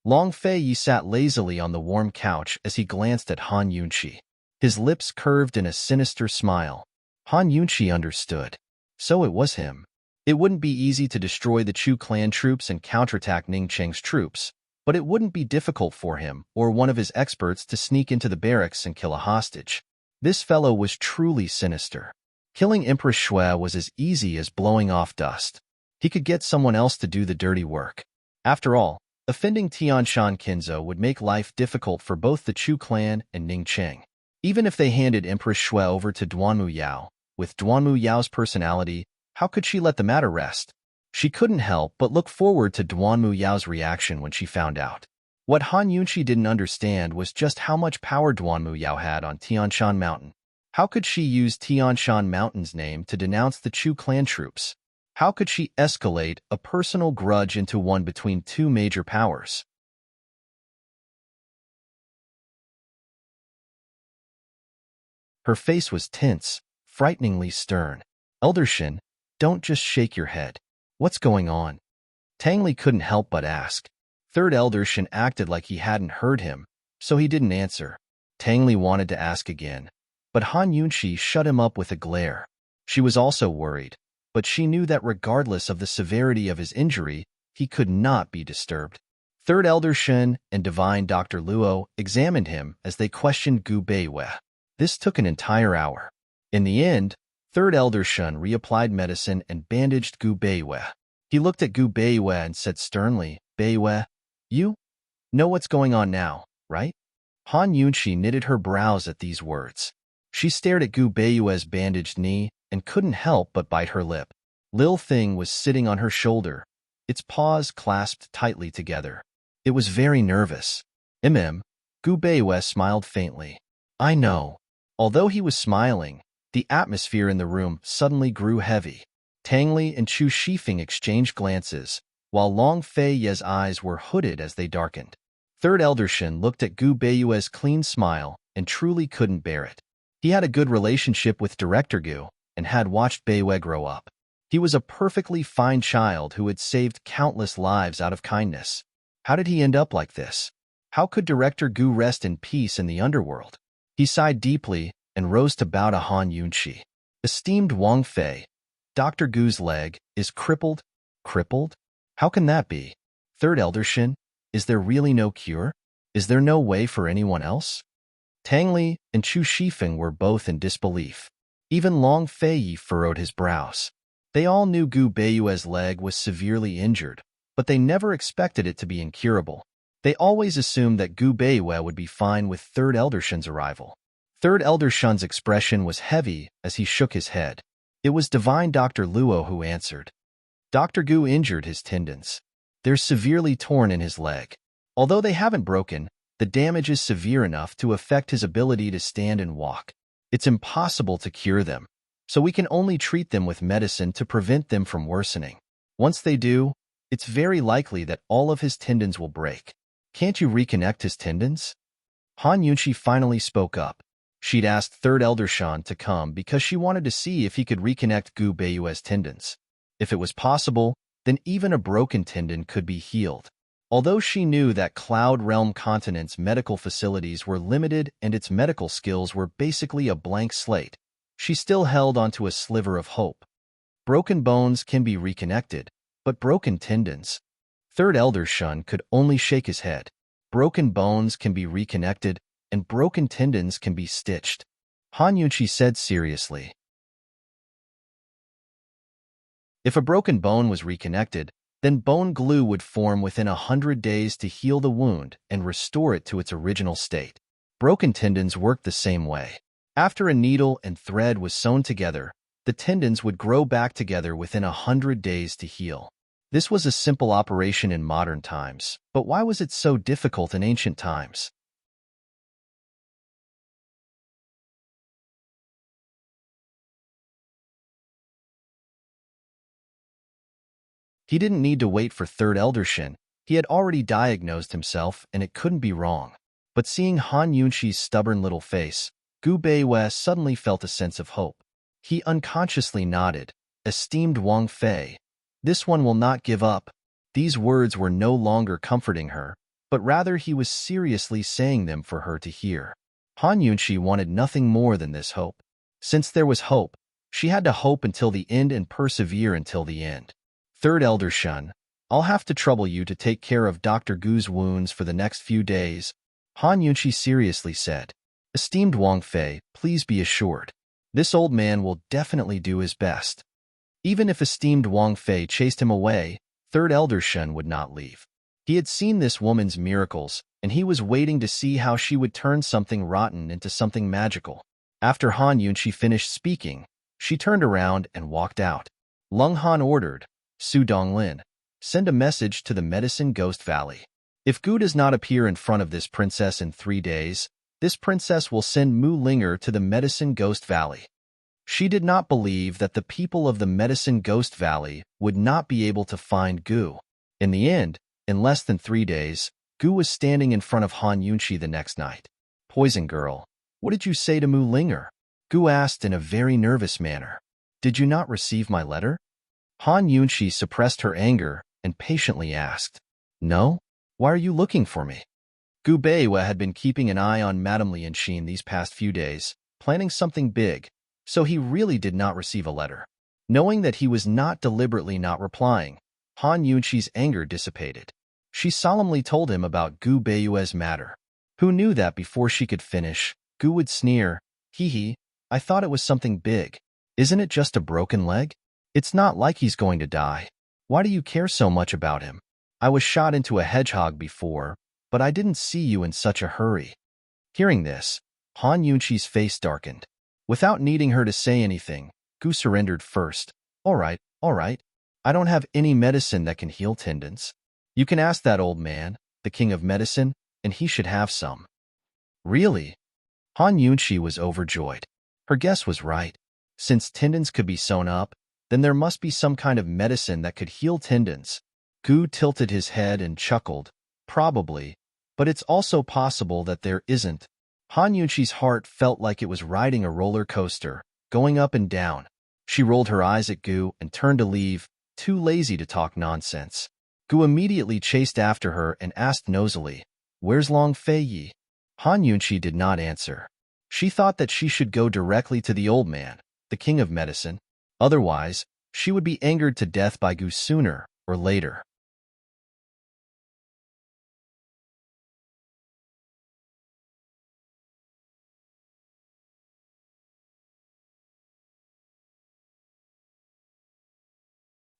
Long Fei Yi sat lazily on the warm couch as he glanced at Han Yunshi. His lips curved in a sinister smile. Han Yunshi understood. So it was him. It wouldn't be easy to destroy the Chu clan troops and counterattack Ning Cheng's troops, but it wouldn't be difficult for him or one of his experts to sneak into the barracks and kill a hostage. This fellow was truly sinister. Killing Empress Shui was as easy as blowing off dust. He could get someone else to do the dirty work. After all, offending Tianshan Kinzo would make life difficult for both the Chu clan and Ning Cheng. Even if they handed Empress Shui over to Duanmu Yao, with Duanmu Yao's personality, how could she let the matter rest? She couldn't help but look forward to Duanmu Yao's reaction when she found out. What Han Yunshi didn't understand was just how much power Duanmu Yao had on Tianshan Mountain. How could she use Tianshan Mountain's name to denounce the Chu clan troops? How could she escalate a personal grudge into one between 2 major powers? Her face was tense, frighteningly stern. Elder Shin, don't just shake your head. What's going on? Tang Li couldn't help but ask. Third Elder Shin acted like he hadn't heard him, so he didn't answer. Tang Li wanted to ask again, but Han Yunshi shut him up with a glare. She was also worried, but she knew that regardless of the severity of his injury, he could not be disturbed. Third Elder Shin and Divine Dr. Luo examined him as they questioned Gu Beiwei. This took an entire hour. In the end, Third Elder Shin reapplied medicine and bandaged Gu Beiwei. He looked at Gu Beiwei and said sternly, "Beiwei, you know what's going on now, right?" Han Yunshi knitted her brows at these words. She stared at Gu Beiwei's bandaged knee and couldn't help but bite her lip. Lil Thing was sitting on her shoulder, its paws clasped tightly together. It was very nervous. Gu Beiwei smiled faintly. I know. Although he was smiling, the atmosphere in the room suddenly grew heavy. Tang Li and Chu Shifeng exchanged glances, while Long Fei Ye's eyes were hooded as they darkened. Third Elder Shin looked at Gu Beiwei's clean smile and truly couldn't bear it. He had a good relationship with Director Gu and had watched Beiwei grow up. He was a perfectly fine child who had saved countless lives out of kindness. How did he end up like this? How could Director Gu rest in peace in the underworld? He sighed deeply and rose to bow to Han Yunshi. Esteemed Wang Fei, Dr. Gu's leg is crippled. Crippled? How can that be? Third Elder Shin, is there really no cure? Is there no way for anyone else? Tang Li and Chu Shifeng were both in disbelief. Even Long Fei Yi furrowed his brows. They all knew Gu Beiwei's leg was severely injured, but they never expected it to be incurable. They always assumed that Gu Beiwei would be fine with Third Elder Shin's arrival. Third Elder Shin's expression was heavy as he shook his head. It was Divine Dr. Luo who answered. Dr. Gu injured his tendons. They're severely torn in his leg. Although they haven't broken, the damage is severe enough to affect his ability to stand and walk. It's impossible to cure them, so we can only treat them with medicine to prevent them from worsening. Once they do, it's very likely that all of his tendons will break. Can't you reconnect his tendons? Han Yunshi finally spoke up. She'd asked Third Elder Shan to come because she wanted to see if he could reconnect Gu Beiwei's tendons. If it was possible, then even a broken tendon could be healed. Although she knew that Cloud Realm Continent's medical facilities were limited and its medical skills were basically a blank slate, she still held onto a sliver of hope. Broken bones can be reconnected, but broken tendons. Third Elder Shan could only shake his head. Broken bones can be reconnected, and broken tendons can be stitched. Han Yunshi said seriously. If a broken bone was reconnected, then bone glue would form within 100 days to heal the wound and restore it to its original state. Broken tendons worked the same way. After a needle and thread was sewn together, the tendons would grow back together within 100 days to heal. This was a simple operation in modern times, but why was it so difficult in ancient times? He didn't need to wait for third eldershin. He had already diagnosed himself, and it couldn't be wrong. But seeing Han Yunqi's stubborn little face, Gu Beiwei suddenly felt a sense of hope. He unconsciously nodded. Esteemed Wang Fei, this one will not give up. These words were no longer comforting her, but rather he was seriously saying them for her to hear. Han Yunqi wanted nothing more than this hope. Since there was hope, she had to hope until the end and persevere until the end. Third Elder Shun, I'll have to trouble you to take care of Dr. Gu's wounds for the next few days, Han Yunqi seriously said. Esteemed Wang Fei, please be assured. This old man will definitely do his best. Even if esteemed Wang Fei chased him away, Third Elder Shun would not leave. He had seen this woman's miracles, and he was waiting to see how she would turn something rotten into something magical. After Han Yunqi finished speaking, she turned around and walked out. Lung Han ordered, Su Donglin, send a message to the Medicine Ghost Valley. If Gu does not appear in front of this princess in 3 days, this princess will send Mu Linger to the Medicine Ghost Valley. She did not believe that the people of the Medicine Ghost Valley would not be able to find Gu. In the end, in less than 3 days, Gu was standing in front of Han Yunqi the next night. Poison girl, what did you say to Mu Linger? Gu asked in a very nervous manner. Did you not receive my letter? Han Yunqi suppressed her anger and patiently asked, No? Why are you looking for me? Gu Beiwei had been keeping an eye on Madame Lianxin these past few days, planning something big, so he really did not receive a letter. Knowing that he was not deliberately not replying, Han Yunqi's anger dissipated. She solemnly told him about Gu Beiwei's matter. Who knew that before she could finish, Gu would sneer, Hee hee, I thought it was something big. Isn't it just a broken leg? It's not like he's going to die. Why do you care so much about him? I was shot into a hedgehog before, but I didn't see you in such a hurry. Hearing this, Han Yunqi's face darkened. Without needing her to say anything, Gu surrendered first. All right. I don't have any medicine that can heal tendons. You can ask that old man, the king of medicine, and he should have some. Really? Han Yunqi was overjoyed. Her guess was right. Since tendons could be sewn up, then there must be some kind of medicine that could heal tendons. Gu tilted his head and chuckled. Probably, but it's also possible that there isn't. Han Yunqi's heart felt like it was riding a roller coaster, going up and down. She rolled her eyes at Gu and turned to leave, too lazy to talk nonsense. Gu immediately chased after her and asked nosily, Where's Long Fei Yi? Han Yunqi did not answer. She thought that she should go directly to the old man, the king of medicine. Otherwise, she would be angered to death by Gu sooner or later.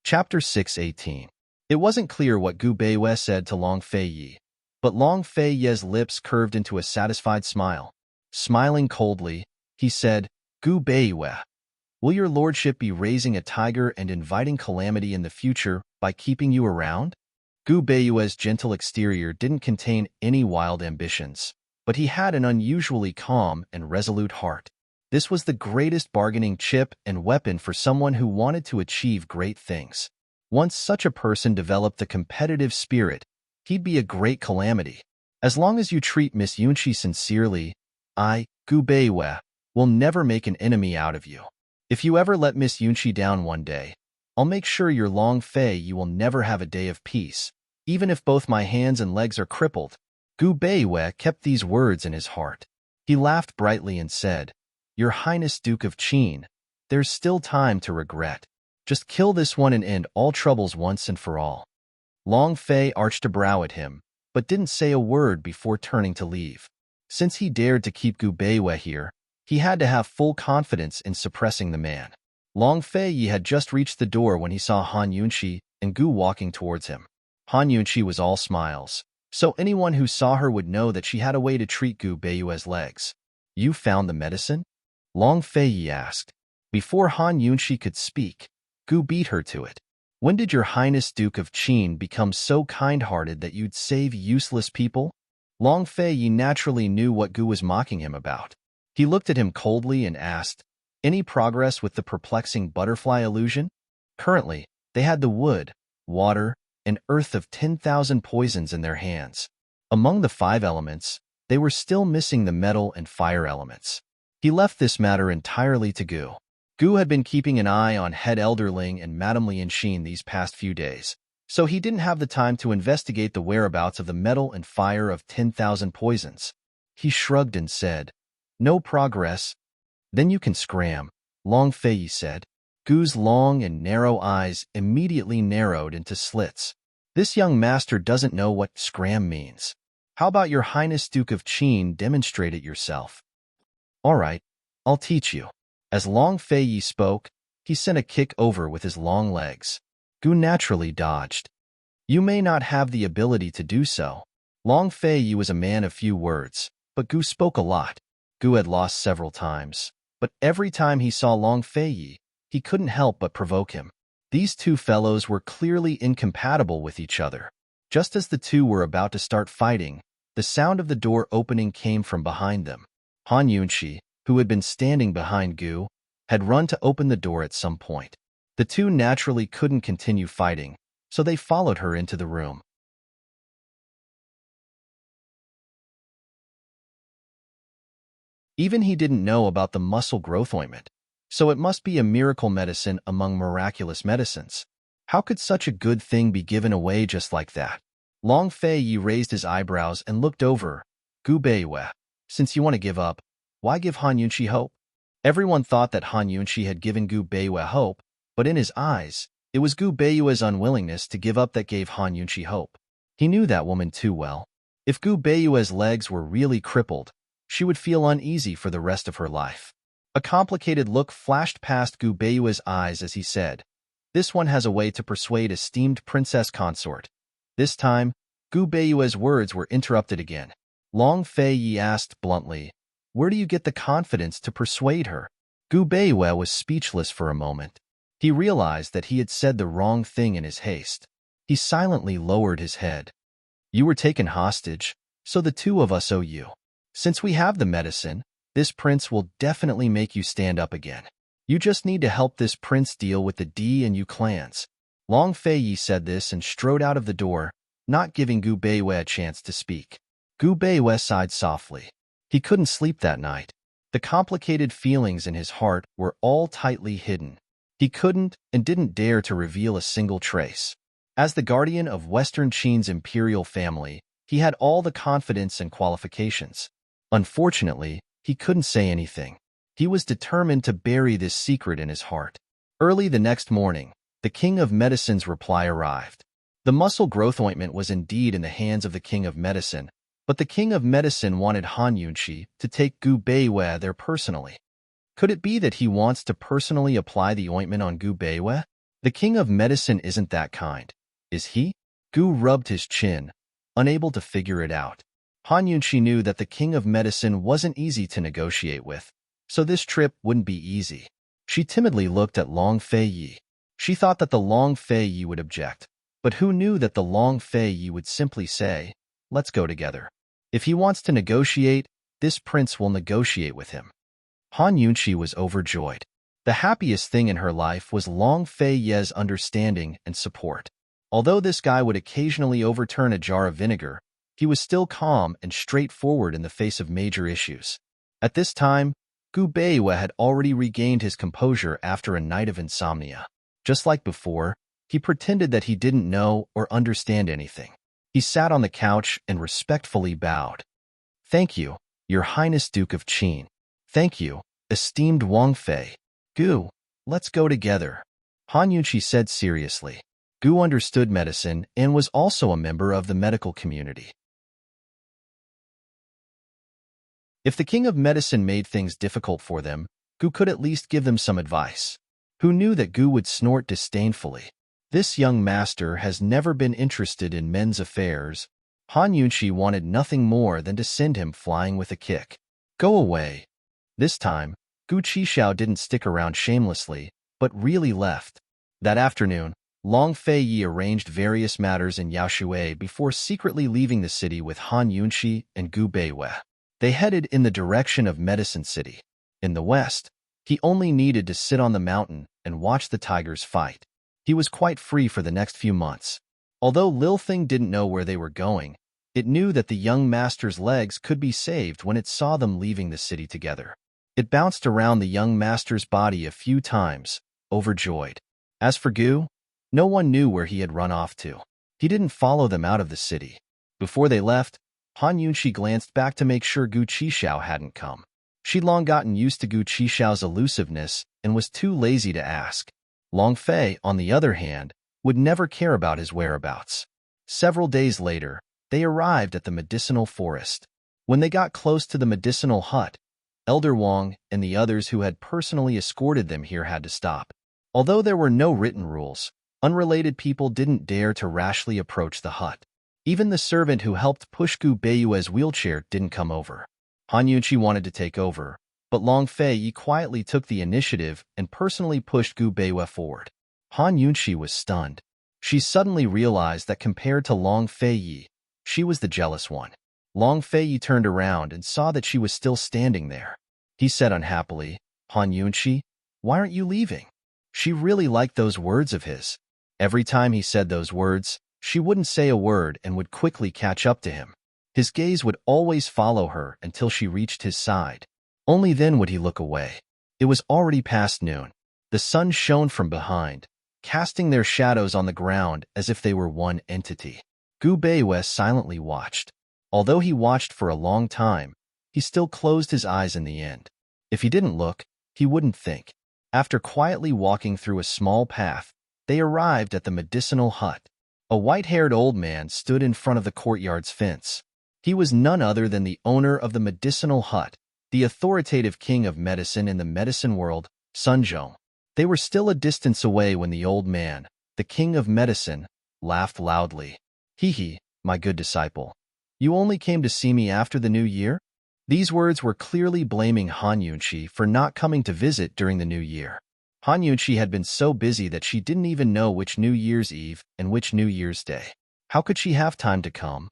Chapter 618. It wasn't clear what Gu Beiwei said to Long Fei Yi, but Long Fei Ye's lips curved into a satisfied smile. Smiling coldly, he said, Gu Beiwei, will your lordship be raising a tiger and inviting calamity in the future by keeping you around? Gu Beiwei's gentle exterior didn't contain any wild ambitions, but he had an unusually calm and resolute heart. This was the greatest bargaining chip and weapon for someone who wanted to achieve great things. Once such a person developed a competitive spirit, he'd be a great calamity. As long as you treat Miss Yunqi sincerely, I, Gu Beiwei, will never make an enemy out of you. If you ever let Miss Yunqi down one day, I'll make sure your Long Fei you will never have a day of peace, even if both my hands and legs are crippled. Gu Beiwei kept these words in his heart. He laughed brightly and said, Your Highness Duke of Qin, there's still time to regret. Just kill this one and end all troubles once and for all. Long Fei arched a brow at him, but didn't say a word before turning to leave. Since he dared to keep Gu Beiwei here, he had to have full confidence in suppressing the man. Long Fei had just reached the door when he saw Han Yunqi and Gu walking towards him. Han Yunqi was all smiles, so anyone who saw her would know that she had a way to treat Gu Beiyue's legs. You found the medicine? Long Fei asked. Before Han Yunqi could speak, Gu beat her to it. When did your Highness Duke of Qin become so kind-hearted that you'd save useless people? Long Fei naturally knew what Gu was mocking him about. He looked at him coldly and asked, any progress with the perplexing butterfly illusion? Currently, they had the wood, water, and earth of 10,000 poisons in their hands. Among the 5 elements, they were still missing the metal and fire elements. He left this matter entirely to Gu. Gu had been keeping an eye on Head Elderling and Madame Lianxin these past few days, so he didn't have the time to investigate the whereabouts of the metal and fire of 10,000 poisons. He shrugged and said, no progress. Then you can scram, Long Fei said. Gu's long and narrow eyes immediately narrowed into slits. This young master doesn't know what scram means. How about your Highness Duke of Qin demonstrate it yourself? All right, I'll teach you. As Long Fei spoke, he sent a kick over with his long legs. Gu naturally dodged. You may not have the ability to do so. Long Fei was a man of few words, but Gu spoke a lot. Gu had lost several times, but every time he saw Long Fei, he couldn't help but provoke him. These two fellows were clearly incompatible with each other. Just as the two were about to start fighting, the sound of the door opening came from behind them. Han Yunqi, who had been standing behind Gu, had run to open the door at some point. The two naturally couldn't continue fighting, so they followed her into the room. Even he didn't know about the muscle growth ointment, so it must be a miracle medicine among miraculous medicines. How could such a good thing be given away just like that? Long Fei raised his eyebrows and looked over. Gu Beiyue, since you want to give up, why give Han Yunqi hope? Everyone thought that Han Yunqi had given Gu Beiyue hope, but in his eyes, it was Gu Beiyue's unwillingness to give up that gave Han Yunqi hope. He knew that woman too well. If Gu Beiyue's legs were really crippled, she would feel uneasy for the rest of her life. A complicated look flashed past Gu Beiyue's eyes as he said, this one has a way to persuade esteemed Princess Consort. This time, Gu Beiyue's words were interrupted again. Long Fei asked bluntly, where do you get the confidence to persuade her? Gu Beiyue was speechless for a moment. He realized that he had said the wrong thing in his haste. He silently lowered his head. You were taken hostage, so the two of us owe you. Since we have the medicine, this prince will definitely make you stand up again. You just need to help this prince deal with the D and U clans. Long Fei said this and strode out of the door, not giving Gu Beiyue a chance to speak. Gu Beiyue sighed softly. He couldn't sleep that night. The complicated feelings in his heart were all tightly hidden. He couldn't and didn't dare to reveal a single trace. As the guardian of Western Qin's imperial family, he had all the confidence and qualifications. Unfortunately, he couldn't say anything. He was determined to bury this secret in his heart. Early the next morning, the King of Medicine's reply arrived. The muscle growth ointment was indeed in the hands of the King of Medicine, but the King of Medicine wanted Han Yunqi to take Gu Beiyue there personally. Could it be that he wants to personally apply the ointment on Gu Beiyue? The King of Medicine isn't that kind, is he? Gu rubbed his chin, unable to figure it out. Han Yunqi knew that the King of Medicine wasn't easy to negotiate with, so this trip wouldn't be easy. She timidly looked at Long Fei. She thought that the Long Fei would object, but who knew that the Long Fei would simply say, let's go together. If he wants to negotiate, this prince will negotiate with him. Han Yunqi was overjoyed. The happiest thing in her life was Long Fei's understanding and support. Although this guy would occasionally overturn a jar of vinegar, he was still calm and straightforward in the face of major issues. At this time, Gu Beiyue had already regained his composure after a night of insomnia. Just like before, he pretended that he didn't know or understand anything. He sat on the couch and respectfully bowed. Thank you, Your Highness Duke of Qin. Thank you, esteemed Wang Fei. Gu, let's go together. Han Yunqi said seriously. Gu understood medicine and was also a member of the medical community. If the King of Medicine made things difficult for them, Gu could at least give them some advice. who knew that Gu would snort disdainfully. This young master has never been interested in men's affairs. Han Yunshi wanted nothing more than to send him flying with a kick. Go away. This time, Gu Qixiao didn't stick around shamelessly, but really left. That afternoon, Long Fei Yi arranged various matters in Yaoshui before secretly leaving the city with Han Yunshi and Gu Beiwei. They headed in the direction of Medicine City. In the west, he only needed to sit on the mountain and watch the tigers fight. He was quite free for the next few months. Although Lilthing didn't know where they were going, it knew that the young master's legs could be saved when it saw them leaving the city together. It bounced around the young master's body a few times, overjoyed. As for Gu, no one knew where he had run off to. He didn't follow them out of the city. Before they left, Han Yunshi glanced back to make sure Gu Qixiao hadn't come. She'd long gotten used to Gu Qixiao's elusiveness and was too lazy to ask. Long Fei, on the other hand, would never care about his whereabouts. Several days later, they arrived at the medicinal forest. When they got close to the medicinal hut, Elder Wang and the others who had personally escorted them here had to stop. Although there were no written rules, unrelated people didn't dare to rashly approach the hut. Even the servant who helped push Gu Beiyue's wheelchair didn't come over. Han Yunshi wanted to take over, but Long Fei Yi quietly took the initiative and personally pushed Gu Beiyue forward. Han Yunshi was stunned. She suddenly realized that compared to Long Fei Yi, she was the jealous one. Long Fei Yi turned around and saw that she was still standing there. He said unhappily, Han Yunshi, why aren't you leaving? She really liked those words of his. Every time he said those words, she wouldn't say a word and would quickly catch up to him. His gaze would always follow her until she reached his side. Only then would he look away. It was already past noon. The sun shone from behind, casting their shadows on the ground as if they were one entity. Gu Beiyue silently watched. Although he watched for a long time, he still closed his eyes in the end. If he didn't look, he wouldn't think. After quietly walking through a small path, they arrived at the medicinal hut. A white-haired old man stood in front of the courtyard's fence. He was none other than the owner of the medicinal hut, the authoritative king of medicine in the medicine world, Sun Zhong. They were still a distance away when the old man, the king of medicine, laughed loudly. Hee, my good disciple. You only came to see me after the new year? These words were clearly blaming Han Yunshi for not coming to visit during the new year. Han Yunshi had been so busy that she didn't even know which New Year's Eve and which New Year's Day. How could she have time to come?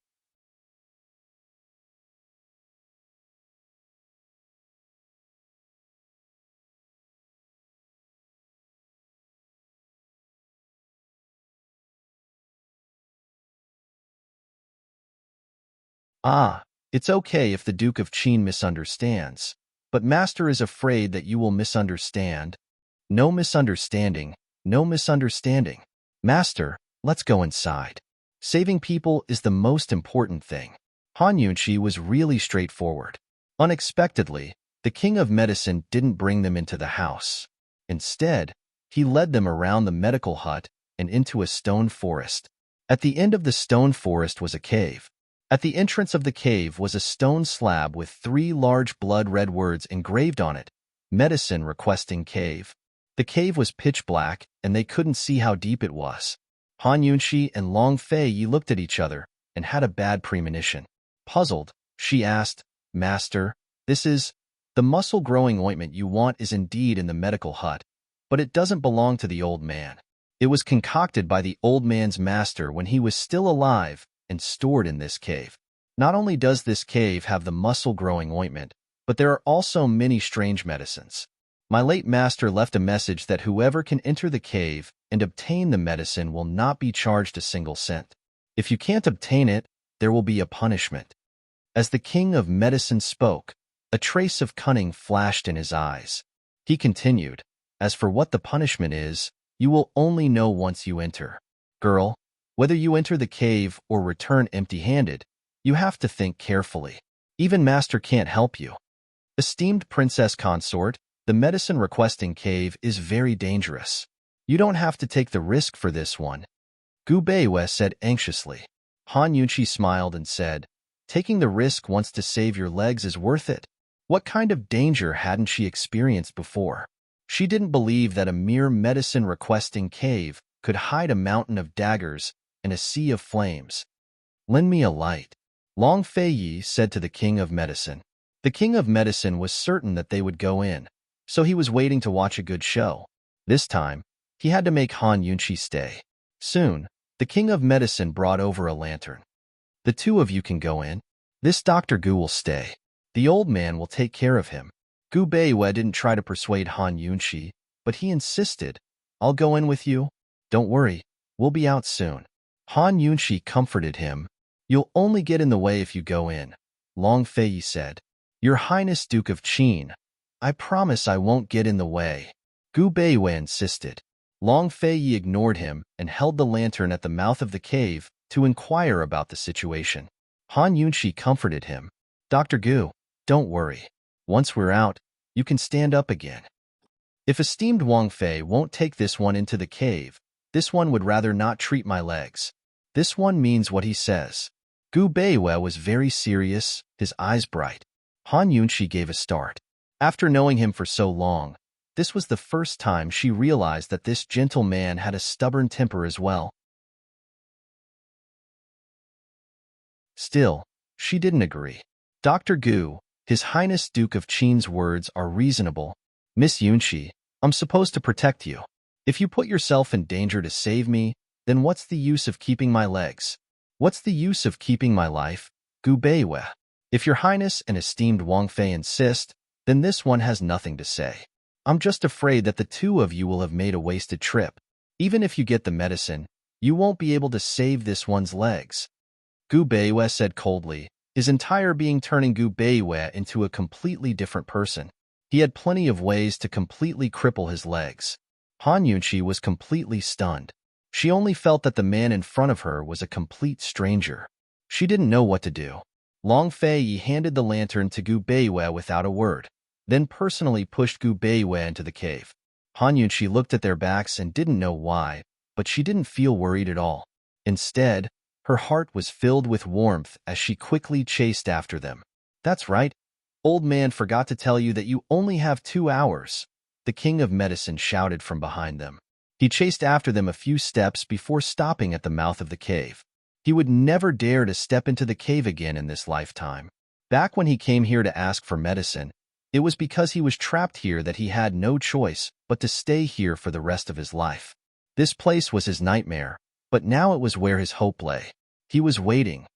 Ah, it's okay if the Duke of Qin misunderstands, but Master is afraid that you will misunderstand. No misunderstanding, no misunderstanding. Master, let's go inside. Saving people is the most important thing. Han Yunshi was really straightforward. Unexpectedly, the king of medicine didn't bring them into the house. Instead, he led them around the medical hut and into a stone forest. At the end of the stone forest was a cave. At the entrance of the cave was a stone slab with 3 large blood-red words engraved on it, Medicine Requesting Cave. The cave was pitch black, and they couldn't see how deep it was. Han Yunshi and Long Fei Yi looked at each other and had a bad premonition. Puzzled, she asked, Master, this is... The muscle-growing ointment you want is indeed in the medical hut, but it doesn't belong to the old man. It was concocted by the old man's master when he was still alive and stored in this cave. Not only does this cave have the muscle-growing ointment, but there are also many strange medicines. My late master left a message that whoever can enter the cave and obtain the medicine will not be charged a single cent. If you can't obtain it, there will be a punishment. As the king of medicine spoke, a trace of cunning flashed in his eyes. He continued, As for what the punishment is, you will only know once you enter. Girl, whether you enter the cave or return empty-handed, you have to think carefully. Even Master can't help you. Esteemed Princess Consort, the medicine-requesting cave is very dangerous. You don't have to take the risk for this one. Gu Beiyue said anxiously. Han Yunshi smiled and said, Taking the risk once to save your legs is worth it. What kind of danger hadn't she experienced before? She didn't believe that a mere medicine-requesting cave could hide a mountain of daggers and a sea of flames. "Lend me a light," Long Fei Yi said to the King of Medicine. The King of Medicine was certain that they would go in, so he was waiting to watch a good show. This time, he had to make Han Yunqi stay. Soon, the King of Medicine brought over a lantern. "The two of you can go in. This Dr. Gu will stay. The old man will take care of him." Gu Beiwei didn't try to persuade Han Yunqi, but he insisted. "I'll go in with you. Don't worry, we'll be out soon." Han Yunqi comforted him. "You'll only get in the way if you go in," Long Fei Yi said. "Your Highness Duke of Qin, I promise I won't get in the way," Gu Beiwei insisted. Long Fei Yi ignored him and held the lantern at the mouth of the cave to inquire about the situation. Han Yunqi comforted him. "Dr. Gu, don't worry. Once we're out, you can stand up again. If esteemed Wang Fei won't take this one into the cave, this one would rather not treat my legs. This one means what he says." Gu Beiwei was very serious, his eyes bright. Han Yunqi gave a start. After knowing him for so long, this was the first time she realized that this gentle man had a stubborn temper as well. Still, she didn't agree. "Dr. Gu, His Highness Duke of Qin's words are reasonable. Miss Yunqi, I'm supposed to protect you. If you put yourself in danger to save me, then what's the use of keeping my legs? What's the use of keeping my life, Gu Beiwei? If your Highness and esteemed Wang Fei insist, then this one has nothing to say. I'm just afraid that the two of you will have made a wasted trip. Even if you get the medicine, you won't be able to save this one's legs." Gu Beiwei said coldly, his entire being turning Gu Beiwei into a completely different person. He had plenty of ways to completely cripple his legs. Han Yunqi was completely stunned. She only felt that the man in front of her was a complete stranger. She didn't know what to do. Long Fei Yi handed the lantern to Gu Beiwei without a word, then personally pushed Gu Beiwei into the cave. Han Yunqi looked at their backs and didn't know why, but she didn't feel worried at all. Instead, her heart was filled with warmth as she quickly chased after them. "That's right. Old man forgot to tell you that you only have 2 hours," the King of Medicine shouted from behind them. He chased after them a few steps before stopping at the mouth of the cave. He would never dare to step into the cave again in this lifetime. Back when he came here to ask for medicine, it was because he was trapped here that he had no choice but to stay here for the rest of his life. This place was his nightmare, but now it was where his hope lay. He was waiting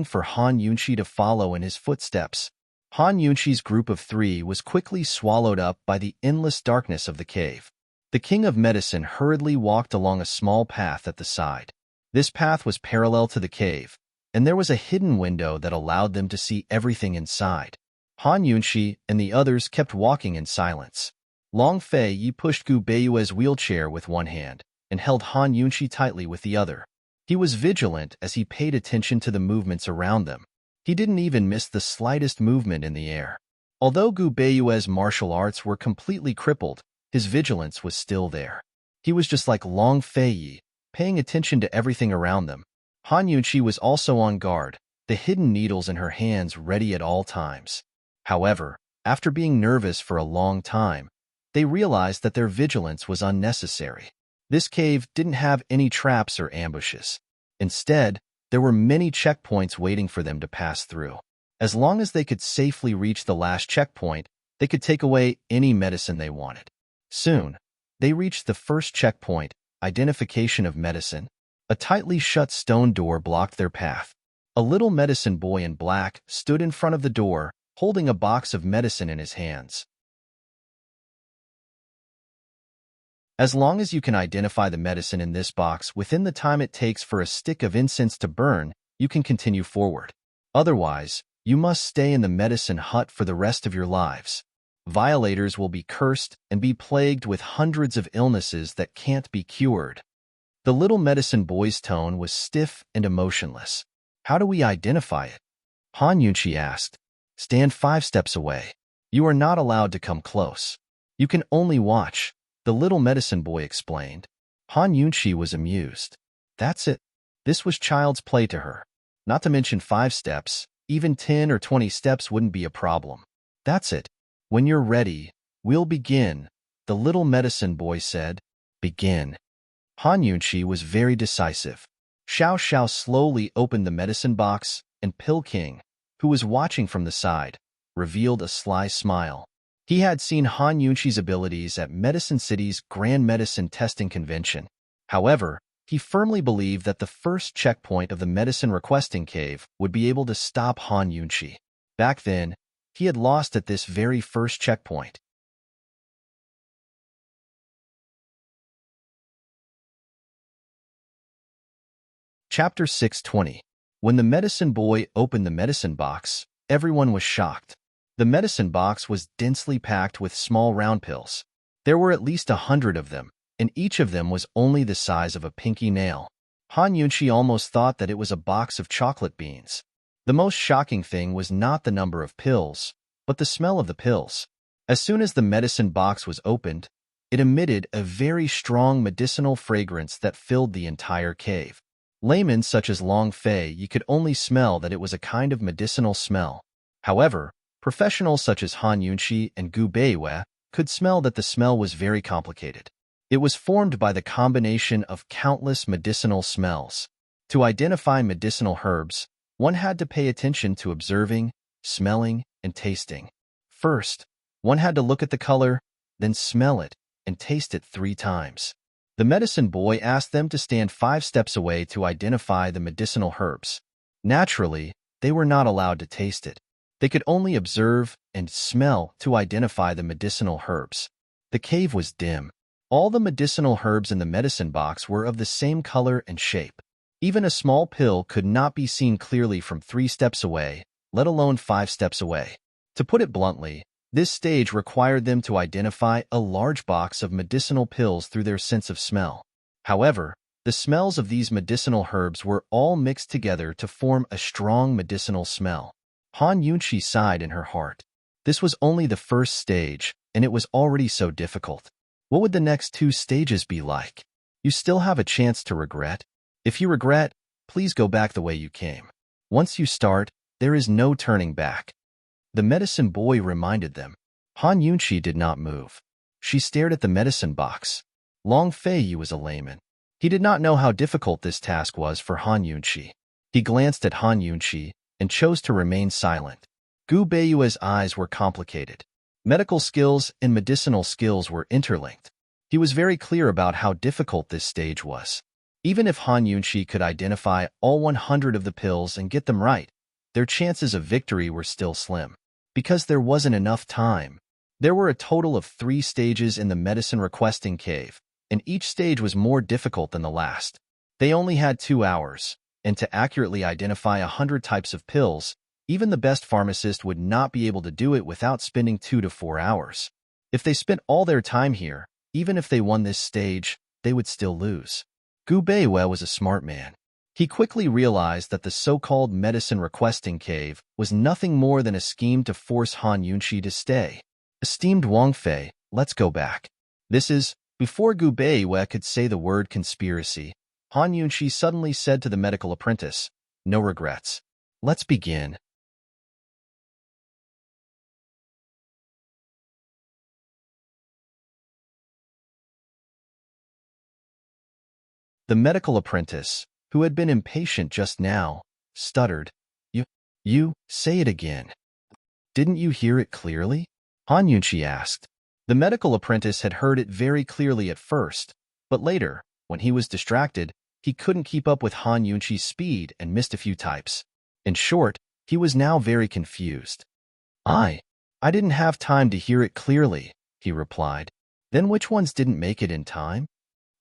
for Han Yunqi to follow in his footsteps. Han Yunqi's group of 3 was quickly swallowed up by the endless darkness of the cave. The King of Medicine hurriedly walked along a small path at the side. This path was parallel to the cave, and there was a hidden window that allowed them to see everything inside. Han Yunqi and the others kept walking in silence. Long Fei Yi pushed Gu Beiwei's wheelchair with one hand and held Han Yunqi tightly with the other. He was vigilant as he paid attention to the movements around them. He didn't even miss the slightest movement in the air. Although Gu Beiwei's martial arts were completely crippled, his vigilance was still there. He was just like Long Fei Yi, paying attention to everything around them. Han Yunqi was also on guard, the hidden needles in her hands ready at all times. However, after being nervous for a long time, they realized that their vigilance was unnecessary. This cave didn't have any traps or ambushes. Instead, there were many checkpoints waiting for them to pass through. As long as they could safely reach the last checkpoint, they could take away any medicine they wanted. Soon, they reached the first checkpoint, identification of medicine. A tightly shut stone door blocked their path. A little medicine boy in black stood in front of the door, holding a box of medicine in his hands. As long as you can identify the medicine in this box within the time it takes for a stick of incense to burn, you can continue forward. Otherwise, you must stay in the medicine hut for the rest of your lives. Violators will be cursed and be plagued with hundreds of illnesses that can't be cured. The little medicine boy's tone was stiff and emotionless. "How do we identify it?" Han Yunqi asked. "Stand 5 steps away. You are not allowed to come close. You can only watch," the little medicine boy explained. Han Yunqi was amused. That's it. This was child's play to her. Not to mention 5 steps, even 10 or 20 steps wouldn't be a problem. "That's it. When you're ready, we'll begin," the little medicine boy said, "Begin." Han Yunqi was very decisive. Xiao Xiao slowly opened the medicine box, and Pill King, who was watching from the side, revealed a sly smile. He had seen Han Yunqi's abilities at Medicine City's Grand Medicine Testing Convention. However, he firmly believed that the first checkpoint of the Medicine Requesting Cave would be able to stop Han Yunqi. Back then, he had lost at this very first checkpoint. Chapter 620. When the medicine boy opened the medicine box, everyone was shocked. The medicine box was densely packed with small round pills. There were at least 100 of them, and each of them was only the size of a pinky nail. Han Yunqi almost thought that it was a box of chocolate beans. The most shocking thing was not the number of pills, but the smell of the pills. As soon as the medicine box was opened, it emitted a very strong medicinal fragrance that filled the entire cave. Laymen such as Long Fei you could only smell that it was a kind of medicinal smell. However, professionals such as Han Yunqi and Gu Beiwei could smell that the smell was very complicated. It was formed by the combination of countless medicinal smells. To identify medicinal herbs, one had to pay attention to observing, smelling, and tasting. First, one had to look at the color, then smell it, and taste it 3 times. The medicine boy asked them to stand 5 steps away to identify the medicinal herbs. Naturally, they were not allowed to taste it. They could only observe and smell to identify the medicinal herbs. The cave was dim. All the medicinal herbs in the medicine box were of the same color and shape. Even a small pill could not be seen clearly from 3 steps away, let alone 5 steps away. To put it bluntly, this stage required them to identify a large box of medicinal pills through their sense of smell. However, the smells of these medicinal herbs were all mixed together to form a strong medicinal smell. Han Yunqi sighed in her heart. This was only the first stage, and it was already so difficult. What would the next 2 stages be like? You still have a chance to regret. If you regret, please go back the way you came. Once you start, there is no turning back. The medicine boy reminded them. Han Yunqi did not move. She stared at the medicine box. Long Fei was a layman. He did not know how difficult this task was for Han Yunqi. He glanced at Han Yunqi and chose to remain silent. Gu Beiyue's eyes were complicated. Medical skills and medicinal skills were interlinked. He was very clear about how difficult this stage was. Even if Han Yunqi could identify all 100 of the pills and get them right, their chances of victory were still slim. Because there wasn't enough time. There were a total of 3 stages in the medicine requesting cave, and each stage was more difficult than the last. They only had 2 hours, and to accurately identify 100 types of pills, even the best pharmacist would not be able to do it without spending 2 to 4 hours. If they spent all their time here, even if they won this stage, they would still lose. Gu Beiwei was a smart man. He quickly realized that the so-called medicine requesting cave was nothing more than a scheme to force Han Yunqi to stay. Esteemed Wang Fei, let's go back. This is, before Gu Beiwei could say the word conspiracy, Han Yunqi suddenly said to the medical apprentice, "No regrets. Let's begin." The medical apprentice, who had been impatient just now, stuttered, You, say it again. Didn't you hear it clearly? Han Yunqi asked. The medical apprentice had heard it very clearly at first, but later, when he was distracted, he couldn't keep up with Han Yunqi's speed and missed a few types. In short, he was now very confused. I didn't have time to hear it clearly, he replied. Then which ones didn't make it in time?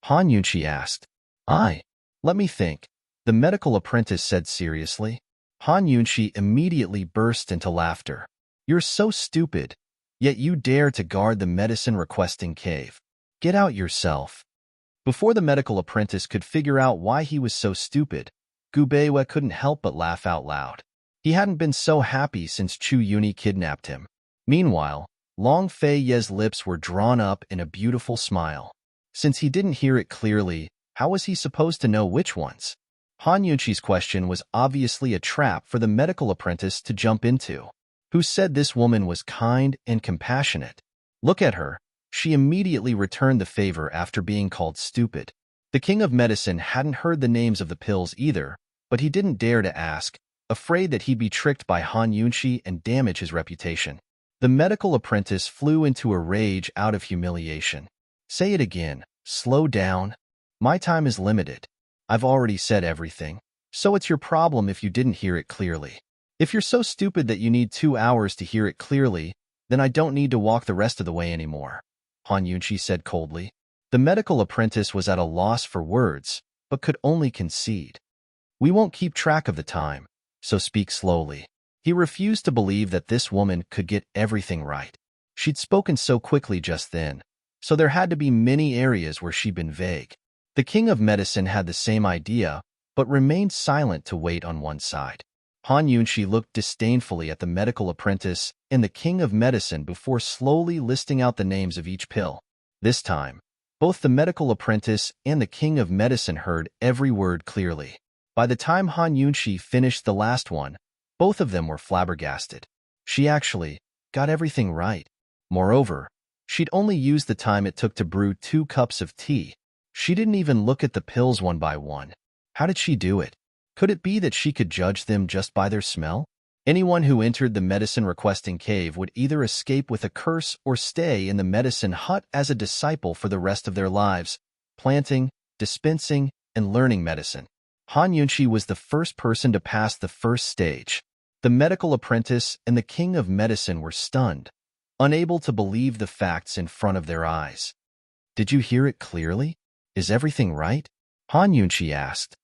Han Yunqi asked. Let me think, the medical apprentice said seriously. Han Yunqi immediately burst into laughter. You're so stupid, yet you dare to guard the medicine requesting cave. Get out yourself. Before the medical apprentice could figure out why he was so stupid, Gu Beiwei couldn't help but laugh out loud. He hadn't been so happy since Chu Yuni kidnapped him. Meanwhile, Long Fei Ye's lips were drawn up in a beautiful smile. Since he didn't hear it clearly, how was he supposed to know which ones? Han Yunqi's question was obviously a trap for the medical apprentice to jump into. Who said this woman was kind and compassionate? Look at her. She immediately returned the favor after being called stupid. The king of medicine hadn't heard the names of the pills either, but he didn't dare to ask, afraid that he'd be tricked by Han Yunshi and damage his reputation. The medical apprentice flew into a rage out of humiliation. Say it again. Slow down. My time is limited. I've already said everything. So it's your problem if you didn't hear it clearly. If you're so stupid that you need 2 hours to hear it clearly, then I don't need to walk the rest of the way anymore, Han Yunshi said coldly. The medical apprentice was at a loss for words, but could only concede. We won't keep track of the time, so speak slowly. He refused to believe that this woman could get everything right. She'd spoken so quickly just then, so there had to be many areas where she'd been vague. The king of medicine had the same idea, but remained silent to wait on one side. Han Yunshi looked disdainfully at the medical apprentice and the king of medicine before slowly listing out the names of each pill. This time, both the medical apprentice and the king of medicine heard every word clearly. By the time Han Yunshi finished the last one, both of them were flabbergasted. She actually got everything right. Moreover, she'd only used the time it took to brew 2 cups of tea. She didn't even look at the pills one by one. How did she do it? Could it be that she could judge them just by their smell? Anyone who entered the medicine-requesting cave would either escape with a curse or stay in the medicine hut as a disciple for the rest of their lives, planting, dispensing, and learning medicine. Han Yunshi was the first person to pass the first stage. The medical apprentice and the king of medicine were stunned, unable to believe the facts in front of their eyes. Did you hear it clearly? Is everything right? Han Yunshi asked.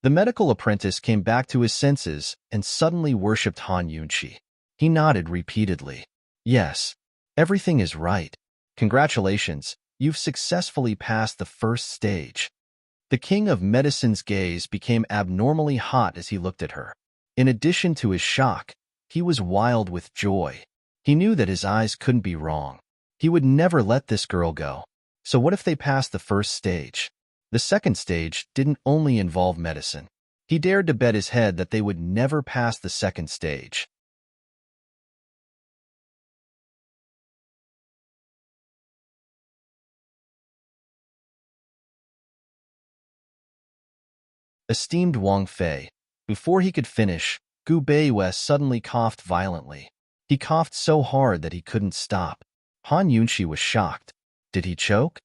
The medical apprentice came back to his senses and suddenly worshipped Han Yunshi. He nodded repeatedly. Yes, everything is right. Congratulations, you've successfully passed the first stage. The king of medicine's gaze became abnormally hot as he looked at her. In addition to his shock, he was wild with joy. He knew that his eyes couldn't be wrong. He would never let this girl go. So what if they passed the first stage? The second stage didn't only involve medicine. He dared to bet his head that they would never pass the second stage. Esteemed Wang Fei. Before he could finish, Gu Beiwei suddenly coughed violently. He coughed so hard that he couldn't stop. Han Yunshi was shocked. Did he choke?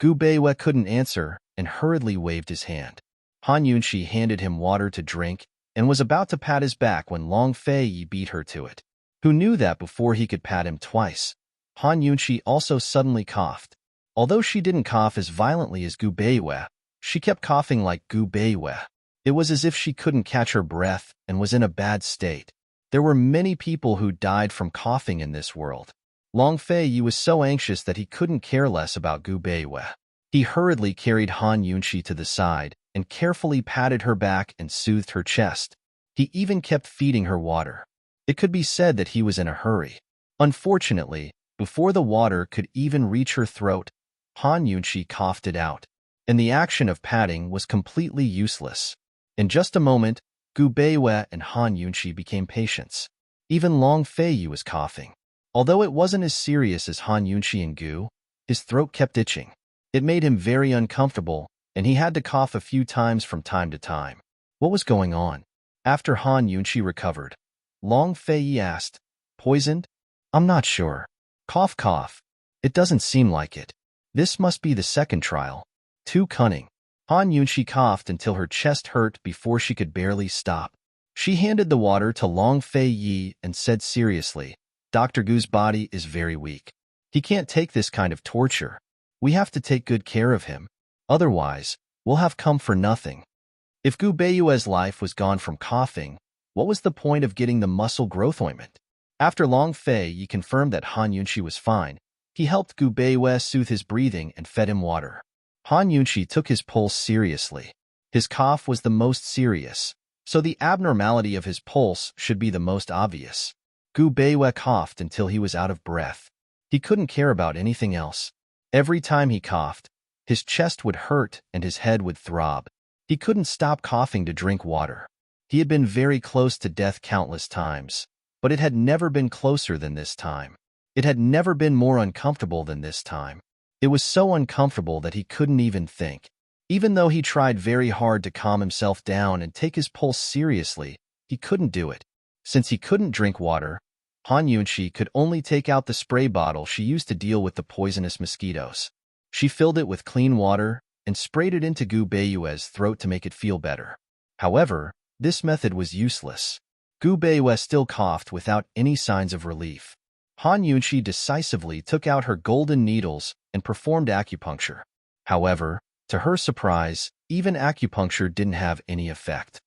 Gu Beiwei couldn't answer and hurriedly waved his hand. Han Yunshi handed him water to drink and was about to pat his back when Long Fei beat her to it. Who knew that before he could pat him twice? Han Yunshi also suddenly coughed. Although she didn't cough as violently as Gu Beiwei, she kept coughing like Gu Beiwei. It was as if she couldn't catch her breath and was in a bad state. There were many people who died from coughing in this world. Long Fei was so anxious that he couldn't care less about Gu Beiwei. He hurriedly carried Han Yunshi to the side and carefully patted her back and soothed her chest. He even kept feeding her water. It could be said that he was in a hurry. Unfortunately, before the water could even reach her throat, Han Yunshi coughed it out, and the action of patting was completely useless. In just a moment, Gu Beiwei and Han Yunshi became patients. Even Long Fei was coughing. Although it wasn't as serious as Han Yunshi and Gu, his throat kept itching. It made him very uncomfortable, and he had to cough a few times from time to time. What was going on? After Han Yunshi recovered, Long Fei asked, "Poisoned?" "I'm not sure." Cough, cough. "It doesn't seem like it. This must be the second trial. Too cunning." Han Yunshi coughed until her chest hurt before she could barely stop. She handed the water to Long Fei and said seriously, "Dr. Gu's body is very weak. He can't take this kind of torture. We have to take good care of him. Otherwise, we'll have come for nothing." If Gu Beiwei's life was gone from coughing, what was the point of getting the muscle growth ointment? After Long Fei confirmed that Han Yunshi was fine, he helped Gu Beiwei soothe his breathing and fed him water. Han Yunshi took his pulse seriously. His cough was the most serious, so the abnormality of his pulse should be the most obvious. Gu Beiwei coughed until he was out of breath. He couldn't care about anything else. Every time he coughed, his chest would hurt and his head would throb. He couldn't stop coughing to drink water. He had been very close to death countless times, but it had never been closer than this time. It had never been more uncomfortable than this time. It was so uncomfortable that he couldn't even think. Even though he tried very hard to calm himself down and take his pulse seriously, he couldn't do it. Since he couldn't drink water, Han Yunqi could only take out the spray bottle she used to deal with the poisonous mosquitoes. She filled it with clean water and sprayed it into Gu Beiyue's throat to make it feel better. However, this method was useless. Gu Beiyue still coughed without any signs of relief. Han Yunqi decisively took out her golden needles and performed acupuncture. However, to her surprise, even acupuncture didn't have any effect.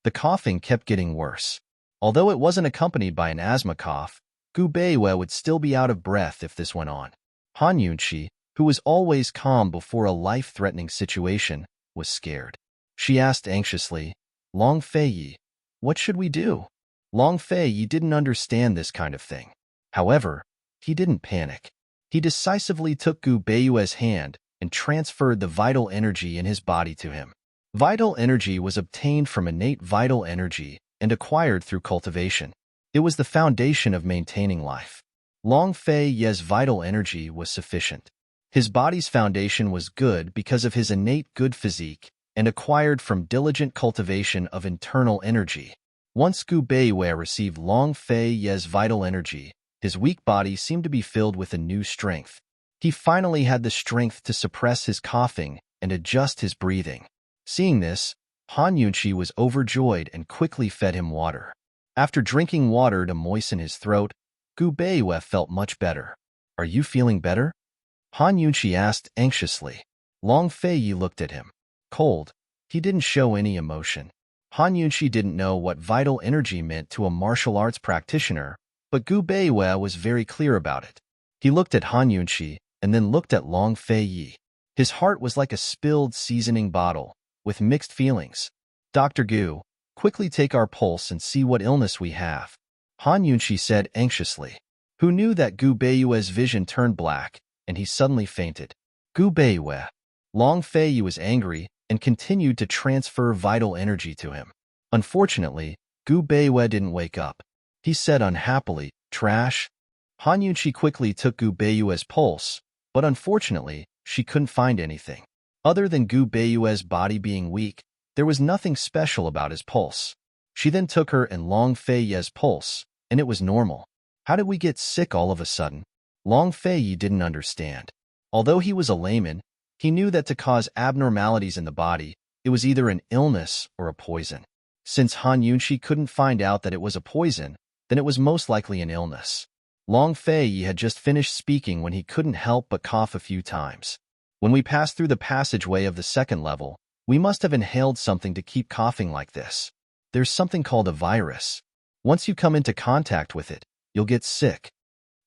The coughing kept getting worse. Although it wasn't accompanied by an asthma cough, Gu Beiyue would still be out of breath if this went on. Han Yunqi, who was always calm before a life-threatening situation, was scared. She asked anxiously, "Long Feiyi, what should we do?" Long Feiyi didn't understand this kind of thing. However, he didn't panic. He decisively took Gu Beiyue's hand and transferred the vital energy in his body to him. Vital energy was obtained from innate vital energy and acquired through cultivation. It was the foundation of maintaining life. Long Feiyi's vital energy was sufficient. His body's foundation was good because of his innate good physique and acquired from diligent cultivation of internal energy. Once Gu Beiyue received Long Feiyi's vital energy, his weak body seemed to be filled with a new strength. He finally had the strength to suppress his coughing and adjust his breathing. Seeing this, Han Yunqi was overjoyed and quickly fed him water. After drinking water to moisten his throat, Gu Beiyue felt much better. "Are you feeling better?" Han Yunqi asked anxiously. Long Feiyi looked at him. Cold. He didn't show any emotion. Han Yunqi didn't know what vital energy meant to a martial arts practitioner, but Gu Beiyue was very clear about it. He looked at Han Yunqi and then looked at Long Feiyi. His heart was like a spilled seasoning bottle, with mixed feelings. "Dr. Gu, quickly take our pulse and see what illness we have," Han Yunqi said anxiously. Who knew that Gu Beiyue's vision turned black, and he suddenly fainted. Gu Beiyue. Long Feiyi was angry and continued to transfer vital energy to him. Unfortunately, Gu Beiyue didn't wake up. He said unhappily, "Trash." Han Yunqi quickly took Gu Beiyue's pulse, but unfortunately, she couldn't find anything. Other than Gu Beiyue's body being weak, there was nothing special about his pulse. She then took her and Long Feiyi's pulse, and it was normal. How did we get sick all of a sudden? Long Feiyi didn't understand. Although he was a layman, he knew that to cause abnormalities in the body, it was either an illness or a poison. Since Han Yunqi couldn't find out that it was a poison, then it was most likely an illness. Long Feiyi had just finished speaking when he couldn't help but cough a few times. When we passed through the passageway of the second level, we must have inhaled something to keep coughing like this. There's something called a virus. Once you come into contact with it, you'll get sick.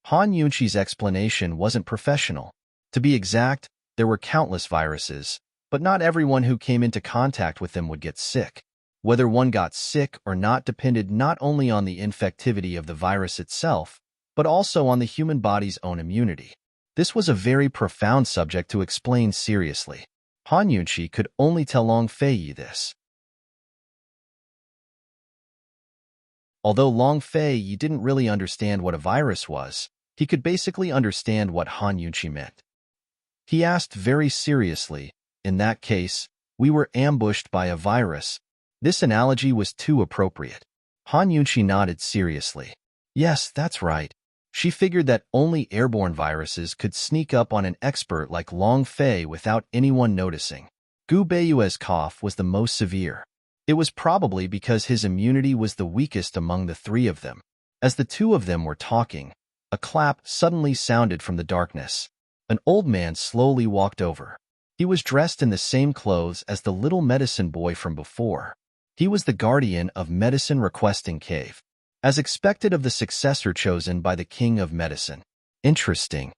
Han Yunqi's explanation wasn't professional. To be exact, there were countless viruses, but not everyone who came into contact with them would get sick. Whether one got sick or not depended not only on the infectivity of the virus itself, but also on the human body's own immunity. This was a very profound subject to explain seriously. Han Yunqi could only tell Long Feiyi this. Although Long Feiyi didn't really understand what a virus was, he could basically understand what Han Yunqi meant. He asked very seriously, "In that case, we were ambushed by a virus." This analogy was too appropriate. Han Yunqi nodded seriously. Yes, that's right. She figured that only airborne viruses could sneak up on an expert like Long Fei without anyone noticing. Gu Beiyue's cough was the most severe. It was probably because his immunity was the weakest among the three of them. As the two of them were talking, a clap suddenly sounded from the darkness. An old man slowly walked over. He was dressed in the same clothes as the little medicine boy from before. He was the guardian of Medicine Requesting Cave, as expected of the successor chosen by the King of Medicine. Interesting.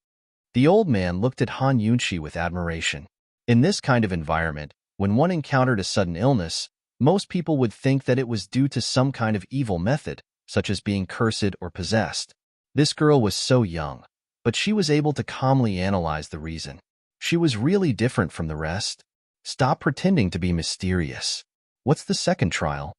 The old man looked at Han Yunqi with admiration. In this kind of environment, when one encountered a sudden illness, most people would think that it was due to some kind of evil method, such as being cursed or possessed. This girl was so young, but she was able to calmly analyze the reason. She was really different from the rest. Stop pretending to be mysterious. What's the second trial?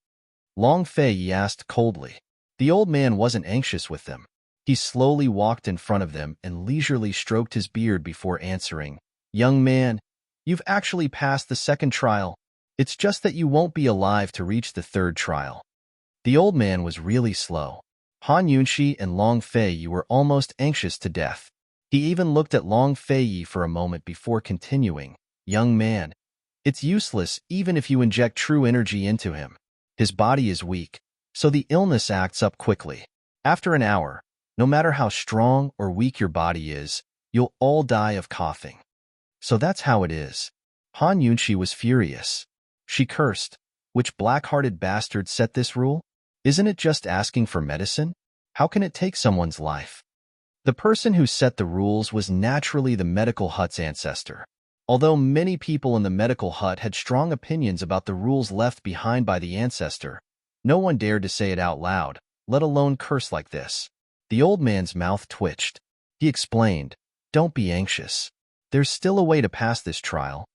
Long Fei asked coldly. The old man wasn't anxious with them. He slowly walked in front of them and leisurely stroked his beard before answering. Young man, you've actually passed the second trial. It's just that you won't be alive to reach the third trial. The old man was really slow. Han Yunxi and Long Fei were almost anxious to death. He even looked at Long Fei for a moment before continuing. Young man, it's useless even if you inject true energy into him. His body is weak, so the illness acts up quickly. After an hour, no matter how strong or weak your body is, you'll all die of coughing. So that's how it is. Han Yunxi was furious. She cursed. Which black-hearted bastard set this rule? Isn't it just asking for medicine? How can it take someone's life? The person who set the rules was naturally the medical hut's ancestor. Although many people in the medical hut had strong opinions about the rules left behind by the ancestor, no one dared to say it out loud, let alone curse like this. The old man's mouth twitched. He explained, "Don't be anxious. There's still a way to pass this trial."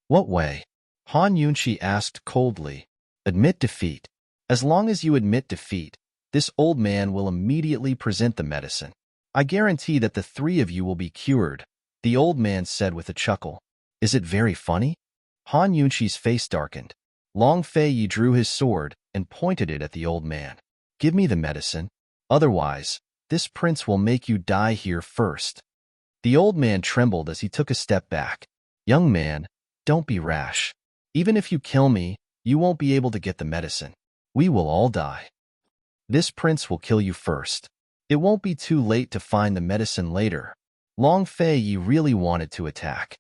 "What way?" Han Yunxi asked coldly. "Admit defeat. As long as you admit defeat, this old man will immediately present the medicine. I guarantee that the three of you will be cured," the old man said with a chuckle. "Is it very funny?" Han Yunxi's face darkened. Long Fei drew his sword and pointed it at the old man. "Give me the medicine. Otherwise, this prince will make you die here first." The old man trembled as he took a step back. "Young man, don't be rash. Even if you kill me, you won't be able to get the medicine. We will all die. This prince will kill you first. It won't be too late to find the medicine later." Long Fei really wanted to attack.